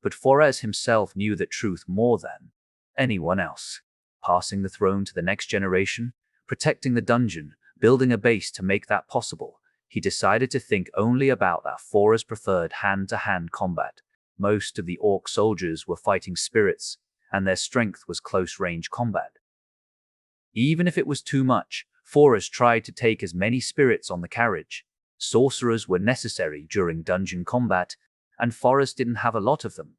But Forrest himself knew the truth more than anyone else. Passing the throne to the next generation, protecting the dungeon, building a base to make that possible, he decided to think only about that. Forrest preferred hand-to-hand combat. Most of the orc soldiers were fighting spirits, and their strength was close-range combat. Even if it was too much, Forrest tried to take as many spirits on the carriage. Sorcerers were necessary during dungeon combat, and Forrest didn't have a lot of them.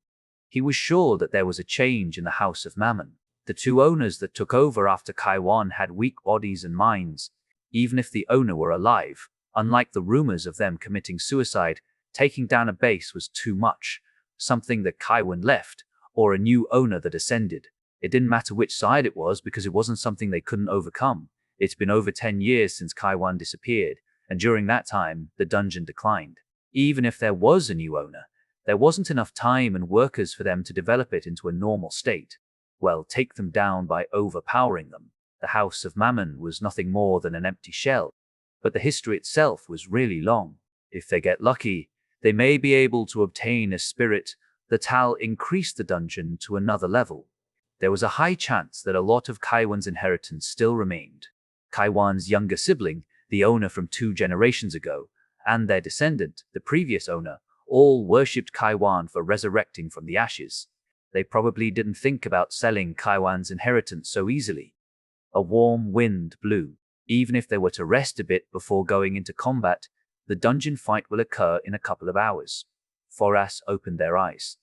He was sure that there was a change in the House of Mammon. The two owners that took over after Chwiryong had weak bodies and minds. Even if the owner were alive, unlike the rumors of them committing suicide, taking down a base was too much. Something that Chwiryong left, or a new owner that ascended. It didn't matter which side it was because it wasn't something they couldn't overcome. It's been over 10 years since Chwiryong disappeared, and during that time, the dungeon declined. Even if there was a new owner, there wasn't enough time and workers for them to develop it into a normal state. Well, take them down by overpowering them. The House of Mammon was nothing more than an empty shell, but the history itself was really long. If they get lucky, they may be able to obtain a spirit that'll increase the dungeon to another level. There was a high chance that a lot of Chwiryong's inheritance still remained. Chwiryong's younger sibling, the owner from 2 generations ago, and their descendant, the previous owner, all worshipped Chwiryong for resurrecting from the ashes. They probably didn't think about selling Chwiryong's inheritance so easily. A warm wind blew. Even if they were to rest a bit before going into combat, the dungeon fight will occur in a couple of hours. Forrest opened their eyes.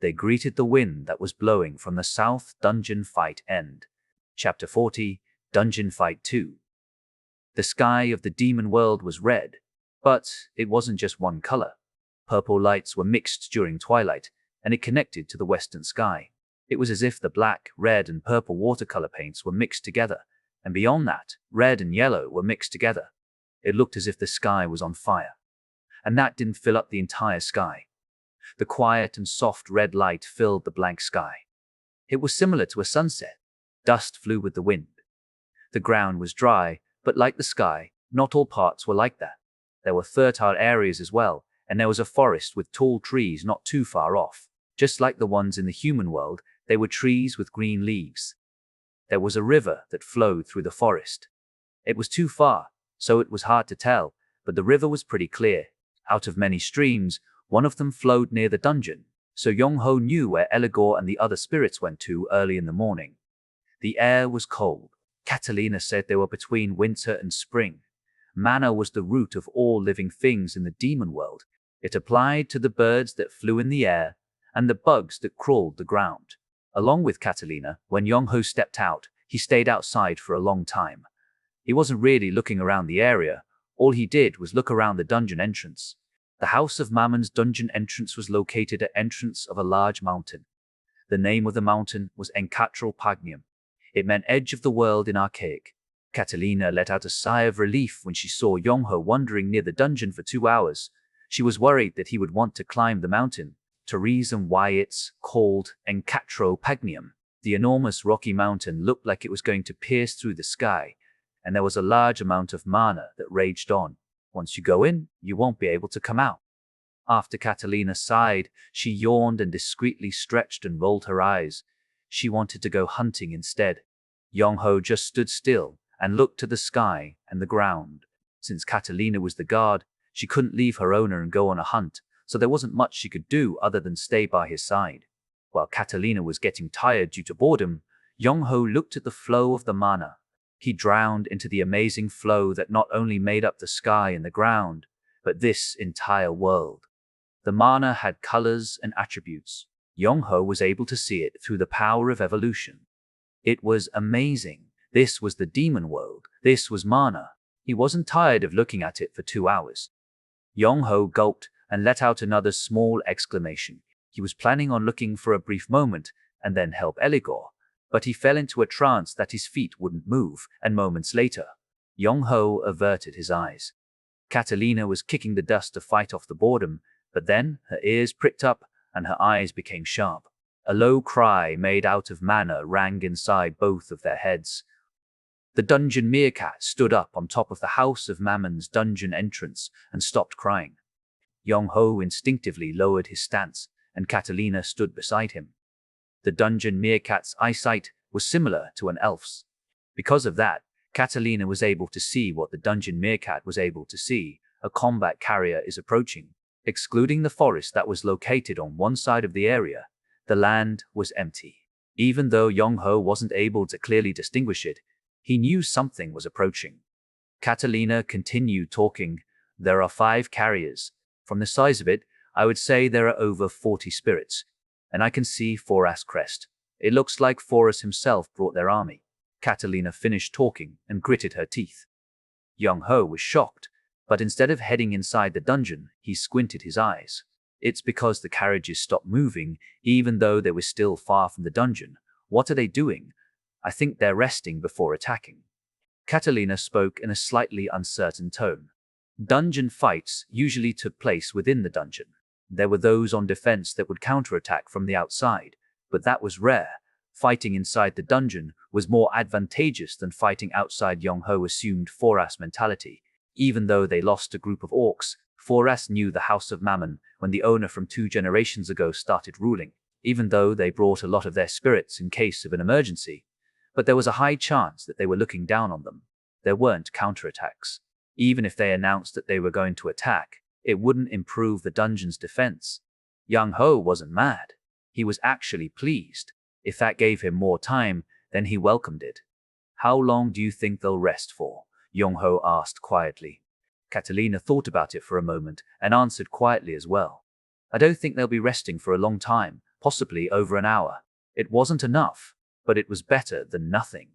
They greeted the wind that was blowing from the south. Dungeon fight end. Chapter 40, Dungeon Fight 2. The sky of the demon world was red, but it wasn't just one color. Purple lights were mixed during twilight, and it connected to the western sky. It was as if the black, red, and purple watercolor paints were mixed together, and beyond that, red and yellow were mixed together. It looked as if the sky was on fire. And that didn't fill up the entire sky. The quiet and soft red light filled the blank sky. It was similar to a sunset. Dust flew with the wind. The ground was dry, but like the sky, not all parts were like that. There were fertile areas as well, and there was a forest with tall trees not too far off. Just like the ones in the human world, they were trees with green leaves. There was a river that flowed through the forest. It was too far, so it was hard to tell, but the river was pretty clear. Out of many streams, one of them flowed near the dungeon, so Yong-ho knew where Eligor and the other spirits went to early in the morning. The air was cold. Catalina said they were between winter and spring. Mana was the root of all living things in the demon world. It applied to the birds that flew in the air and the bugs that crawled the ground. Along with Catalina, when Yong-ho stepped out, he stayed outside for a long time. He wasn't really looking around the area. All he did was look around the dungeon entrance. The House of Mammon's dungeon entrance was located at the entrance of a large mountain. The name of the mountain was Encatral Pagnium. It meant edge of the world in archaic. Catalina let out a sigh of relief when she saw Yong-ho wandering near the dungeon for 2 hours. She was worried that he would want to climb the mountain, to reason why it's called Encatral Pagnium. The enormous rocky mountain looked like it was going to pierce through the sky, and there was a large amount of mana that raged on. Once you go in, you won't be able to come out. After Catalina sighed, she yawned and discreetly stretched and rolled her eyes. She wanted to go hunting instead. Yong-ho just stood still and looked to the sky and the ground. Since Catalina was the guard, she couldn't leave her owner and go on a hunt, so there wasn't much she could do other than stay by his side. While Catalina was getting tired due to boredom, Yong-ho looked at the flow of the mana. He drowned into the amazing flow that not only made up the sky and the ground, but this entire world. The mana had colors and attributes. Yong-ho was able to see it through the power of evolution. It was amazing. This was the demon world. This was mana. He wasn't tired of looking at it for 2 hours. Yong-ho gulped and let out another small exclamation. He was planning on looking for a brief moment and then help Eligor, but he fell into a trance that his feet wouldn't move, and moments later, Yong-ho averted his eyes. Catalina was kicking the dust to fight off the boredom, but then her ears pricked up and her eyes became sharp. A low cry made out of mana rang inside both of their heads. The dungeon meerkat stood up on top of the House of Mammon's dungeon entrance and stopped crying. Yong-ho instinctively lowered his stance, and Catalina stood beside him. The dungeon meerkat's eyesight was similar to an elf's. Because of that, Catalina was able to see what the dungeon meerkat was able to see. A combat carrier is approaching. Excluding the forest that was located on one side of the area, the land was empty. Even though Yong-ho wasn't able to clearly distinguish it, he knew something was approaching. Catalina continued talking. There are 5 carriers. From the size of it, I would say there are over 40 spirits. And I can see Foras' crest. It looks like Foras himself brought their army. Catalina finished talking and gritted her teeth. Yong-ho was shocked, but instead of heading inside the dungeon, he squinted his eyes. It's because the carriages stopped moving, even though they were still far from the dungeon. What are they doing? I think they're resting before attacking. Catalina spoke in a slightly uncertain tone. Dungeon fights usually took place within the dungeon. There were those on defense that would counterattack from the outside, but that was rare. Fighting inside the dungeon was more advantageous than fighting outside. Yong-ho assumed Foras mentality. Even though they lost a group of orcs, Foras knew the House of Mammon when the owner from 2 generations ago started ruling, even though they brought a lot of their spirits in case of an emergency. But there was a high chance that they were looking down on them. There weren't counterattacks. Even if they announced that they were going to attack, it wouldn't improve the dungeon's defense. Yong-ho wasn't mad. He was actually pleased. If that gave him more time, then he welcomed it. How long do you think they'll rest for? Yong-ho asked quietly. Catalina thought about it for a moment and answered quietly as well. I don't think they'll be resting for a long time, possibly over an hour. It wasn't enough, but it was better than nothing.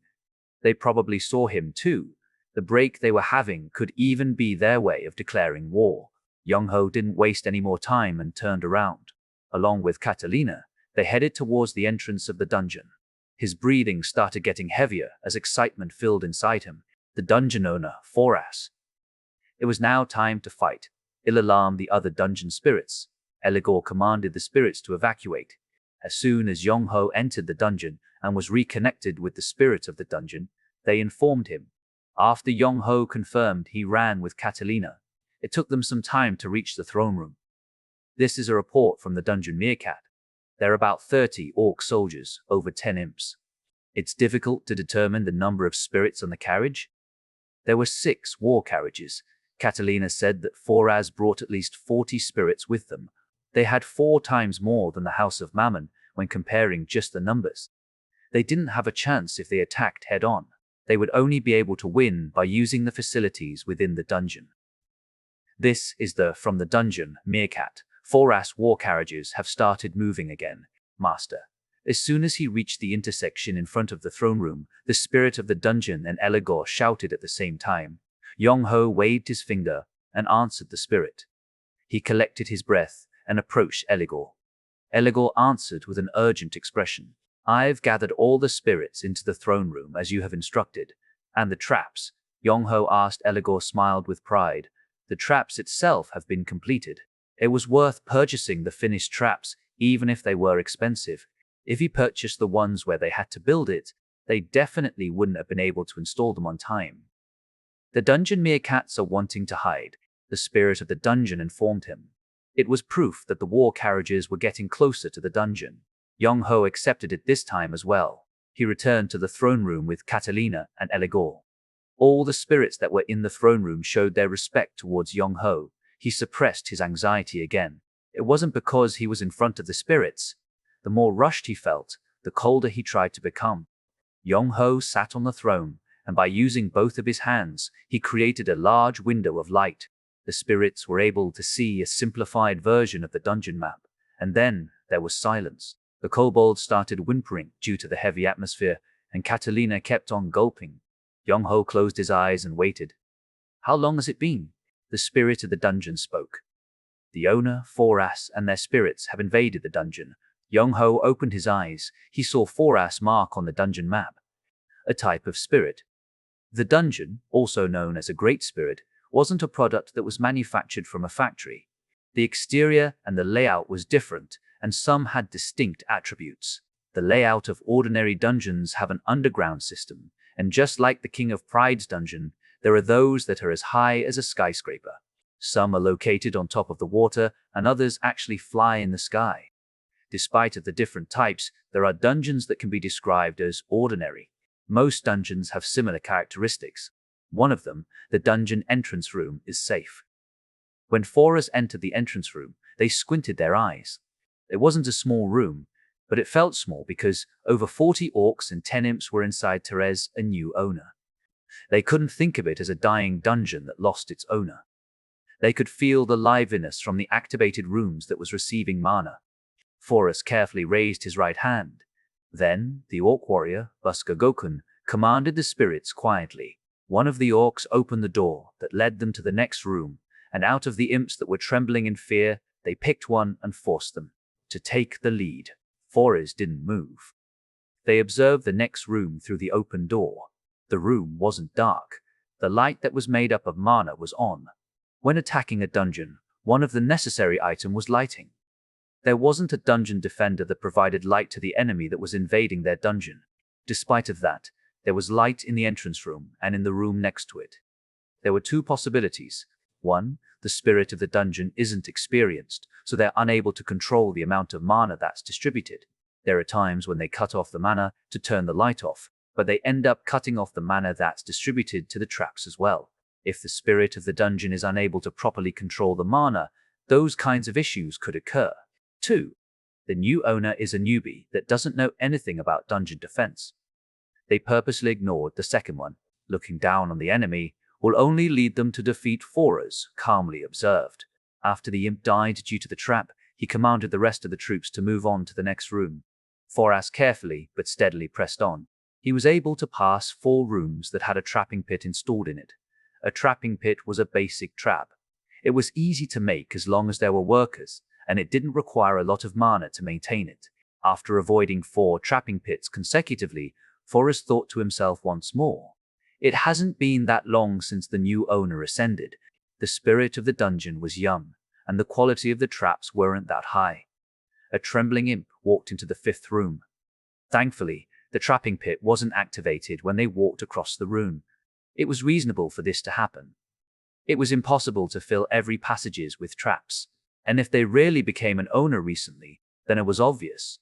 They probably saw him too. The break they were having could even be their way of declaring war. Young-ho didn't waste any more time and turned around. Along with Catalina, they headed towards the entrance of the dungeon. His breathing started getting heavier as excitement filled inside him. The dungeon owner, Foras. It was now time to fight. It alarmed the other dungeon spirits. Eligor commanded the spirits to evacuate. As soon as Young-ho entered the dungeon and was reconnected with the spirit of the dungeon, they informed him. After Young-ho confirmed, he ran with Catalina. It took them some time to reach the throne room. This is a report from the dungeon meerkat. There are about 30 orc soldiers, over 10 imps. It's difficult to determine the number of spirits on the carriage. There were 6 war carriages. Catalina said that Foras brought at least 40 spirits with them. They had 4 times more than the House of Mammon when comparing just the numbers. They didn't have a chance if they attacked head-on. They would only be able to win by using the facilities within the dungeon. This is from the dungeon meerkat. Foras war carriages have started moving again, Master. As soon as he reached the intersection in front of the throne room, the spirit of the dungeon and Eligor shouted at the same time. Young-ho waved his finger and answered the spirit. He collected his breath and approached Eligor. Eligor answered with an urgent expression. I've gathered all the spirits into the throne room as you have instructed. And the traps? Young-ho asked. Eligor smiled with pride. The traps itself have been completed. It was worth purchasing the finished traps, even if they were expensive. If he purchased the ones where they had to build it, they definitely wouldn't have been able to install them on time. The dungeon meerkats are wanting to hide, the spirit of the dungeon informed him. It was proof that the war carriages were getting closer to the dungeon. Young-ho accepted it this time as well. He returned to the throne room with Catalina and Eligor. All the spirits that were in the throne room showed their respect towards Young-ho. He suppressed his anxiety again. It wasn't because he was in front of the spirits. The more rushed he felt, the colder he tried to become. Young-ho sat on the throne, and by using both of his hands, he created a large window of light. The spirits were able to see a simplified version of the dungeon map, and then there was silence. The kobold started whimpering due to the heavy atmosphere, and Catalina kept on gulping. Young-ho closed his eyes and waited. How long has it been? The spirit of the dungeon spoke. The owner, Foras, and their spirits have invaded the dungeon. Young-ho opened his eyes. He saw Foras mark on the dungeon map. A type of spirit. The dungeon, also known as a great spirit, wasn't a product that was manufactured from a factory. The exterior and the layout was different, and some had distinct attributes. The layout of ordinary dungeons have an underground system, and just like the King of Pride's dungeon, there are those that are as high as a skyscraper. Some are located on top of the water, and others actually fly in the sky. Despite of the different types, there are dungeons that can be described as ordinary. Most dungeons have similar characteristics. One of them, the dungeon entrance room, is safe. When Foras entered the entrance room, they squinted their eyes. It wasn't a small room, but it felt small because over 40 orcs and 10 imps were inside Therese, a new owner. They couldn't think of it as a dying dungeon that lost its owner. They could feel the liveliness from the activated rooms that was receiving mana. Foras carefully raised his right hand. Then, the orc warrior, Busker Gokun, commanded the spirits quietly. One of the orcs opened the door that led them to the next room, and out of the imps that were trembling in fear, they picked one and forced them to take the lead. Foras didn't move. They observed the next room through the open door. The room wasn't dark. The light that was made up of mana was on. When attacking a dungeon, one of the necessary items was lighting. There wasn't a dungeon defender that provided light to the enemy that was invading their dungeon. Despite of that, there was light in the entrance room and in the room next to it. There were 2 possibilities. 1, the spirit of the dungeon isn't experienced, so they're unable to control the amount of mana that's distributed. There are times when they cut off the mana to turn the light off, but they end up cutting off the mana that's distributed to the traps as well. If the spirit of the dungeon is unable to properly control the mana, those kinds of issues could occur. 2. The new owner is a newbie that doesn't know anything about dungeon defense. They purposely ignored the second one. Looking down on the enemy will only lead them to defeat. Foras calmly observed. After the imp died due to the trap, he commanded the rest of the troops to move on to the next room. Foras carefully but steadily pressed on. He was able to pass 4 rooms that had a trapping pit installed in it. A trapping pit was a basic trap. It was easy to make as long as there were workers, and it didn't require a lot of mana to maintain it. After avoiding 4 trapping pits consecutively, Forrest thought to himself once more. It hasn't been that long since the new owner ascended. The spirit of the dungeon was young, and the quality of the traps weren't that high. A trembling imp walked into the 5th room. Thankfully, the trapping pit wasn't activated when they walked across the room. It was reasonable for this to happen. It was impossible to fill every passages with traps, and if they really became an owner recently, then it was obvious.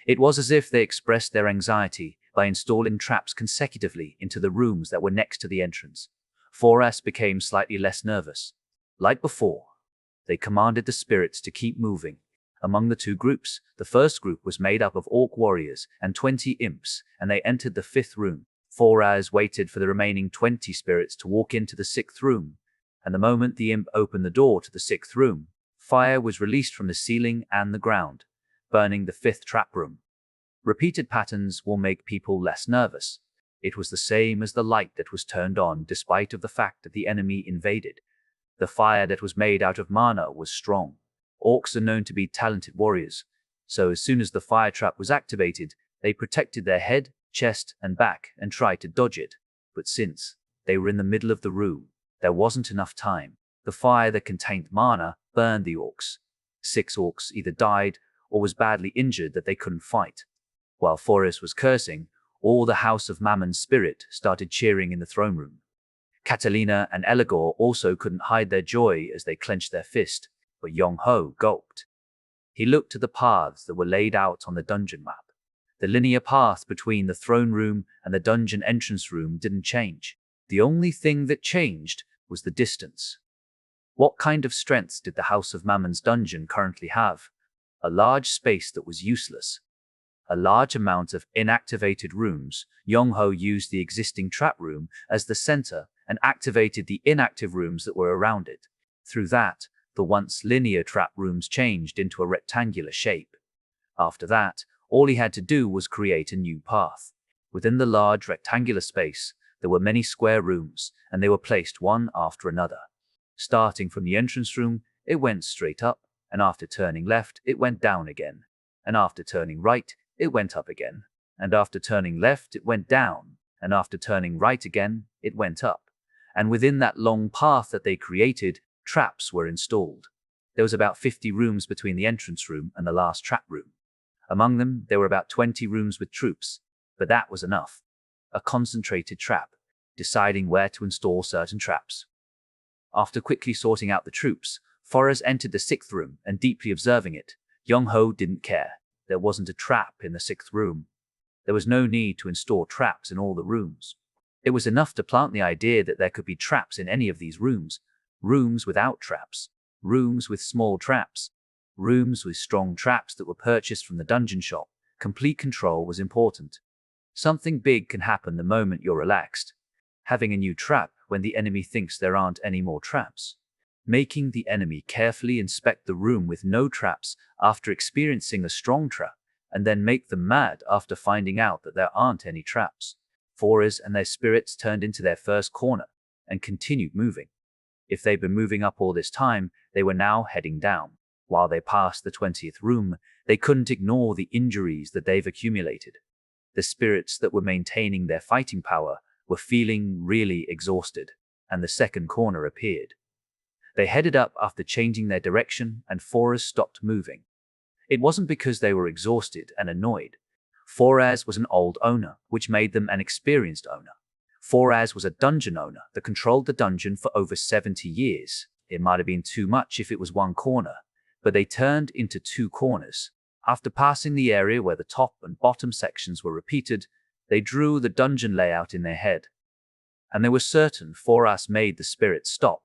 It was as if they expressed their anxiety by installing traps consecutively into the rooms that were next to the entrance. Forrest became slightly less nervous. Like before, they commanded the spirits to keep moving. Among the 2 groups, the first group was made up of orc warriors and 20 imps, and they entered the 5th room. Forrest waited for the remaining 20 spirits to walk into the 6th room, and the moment the imp opened the door to the 6th room, fire was released from the ceiling and the ground, burning the 5th trap room. Repeated patterns will make people less nervous. It was the same as the light that was turned on despite of the fact that the enemy invaded. The fire that was made out of mana was strong. Orcs are known to be talented warriors, so as soon as the fire trap was activated, they protected their head, chest, and back and tried to dodge it. But since they were in the middle of the room, there wasn't enough time. The fire that contained mana burned the orcs. 6 orcs either died or was badly injured that they couldn't fight. While Forrest was cursing, all the House of Mammon's spirit started cheering in the throne room. Catalina and Eligor also couldn't hide their joy as they clenched their fist, but Yong-ho gulped. He looked at the paths that were laid out on the dungeon map. The linear path between the throne room and the dungeon entrance room didn't change. The only thing that changed was the distance. What kind of strength did the House of Mammon's dungeon currently have? A large space that was useless. A large amount of inactivated rooms. Yong-ho used the existing trap room as the center and activated the inactive rooms that were around it. Through that, the once linear trap rooms changed into a rectangular shape. After that, all he had to do was create a new path. Within the large rectangular space, there were many square rooms, and they were placed one after another. Starting from the entrance room, it went straight up, and after turning left, it went down again. And after turning right, it went up again. And after turning left, it went down. And after turning right again, it went up. And within that long path that they created, traps were installed. There was about 50 rooms between the entrance room and the last trap room. Among them, there were about 20 rooms with troops, but that was enough. A concentrated trap, deciding where to install certain traps. After quickly sorting out the troops, Forrest entered the 6th room and deeply observing it. Yong-ho didn't care. There wasn't a trap in the 6th room. There was no need to install traps in all the rooms. It was enough to plant the idea that there could be traps in any of these rooms. Rooms without traps. Rooms with small traps. Rooms with strong traps that were purchased from the dungeon shop. Complete control was important. Something big can happen the moment you're relaxed. Having a new trap when the enemy thinks there aren't any more traps. Making the enemy carefully inspect the room with no traps after experiencing a strong trap, and then make them mad after finding out that there aren't any traps. Forrest and their spirits turned into their first corner and continued moving. If they'd been moving up all this time, they were now heading down. While they passed the 20th room, they couldn't ignore the injuries that they've accumulated. The spirits that were maintaining their fighting power were feeling really exhausted, and the second corner appeared. They headed up after changing their direction, and Forrest stopped moving. It wasn't because they were exhausted and annoyed. Forrest was an old owner, which made them an experienced owner. Forrest was a dungeon owner that controlled the dungeon for over 70 years. It might have been too much if it was one corner, but they turned into 2 corners. After passing the area where the top and bottom sections were repeated, they drew the dungeon layout in their head. And they were certain Forrest made the spirits stop.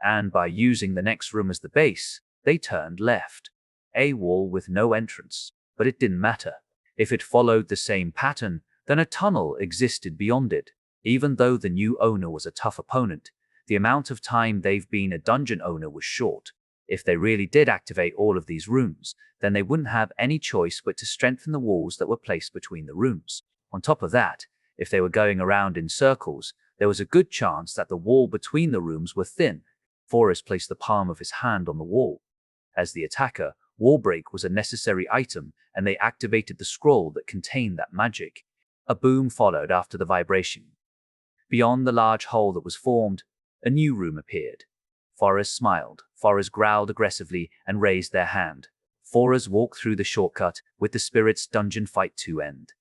And by using the next room as the base, they turned left. A wall with no entrance, but it didn't matter. If it followed the same pattern, then a tunnel existed beyond it. Even though the new owner was a tough opponent, the amount of time they've been a dungeon owner was short. If they really did activate all of these rooms, then they wouldn't have any choice but to strengthen the walls that were placed between the rooms. On top of that, if they were going around in circles, there was a good chance that the wall between the rooms were thin. Forrest placed the palm of his hand on the wall. As the attacker, wall break was a necessary item, and they activated the scroll that contained that magic. A boom followed after the vibration. Beyond the large hole that was formed, a new room appeared. Forrest smiled. Forrest growled aggressively and raised their hand. Forrest walked through the shortcut with the spirit's dungeon fight to end.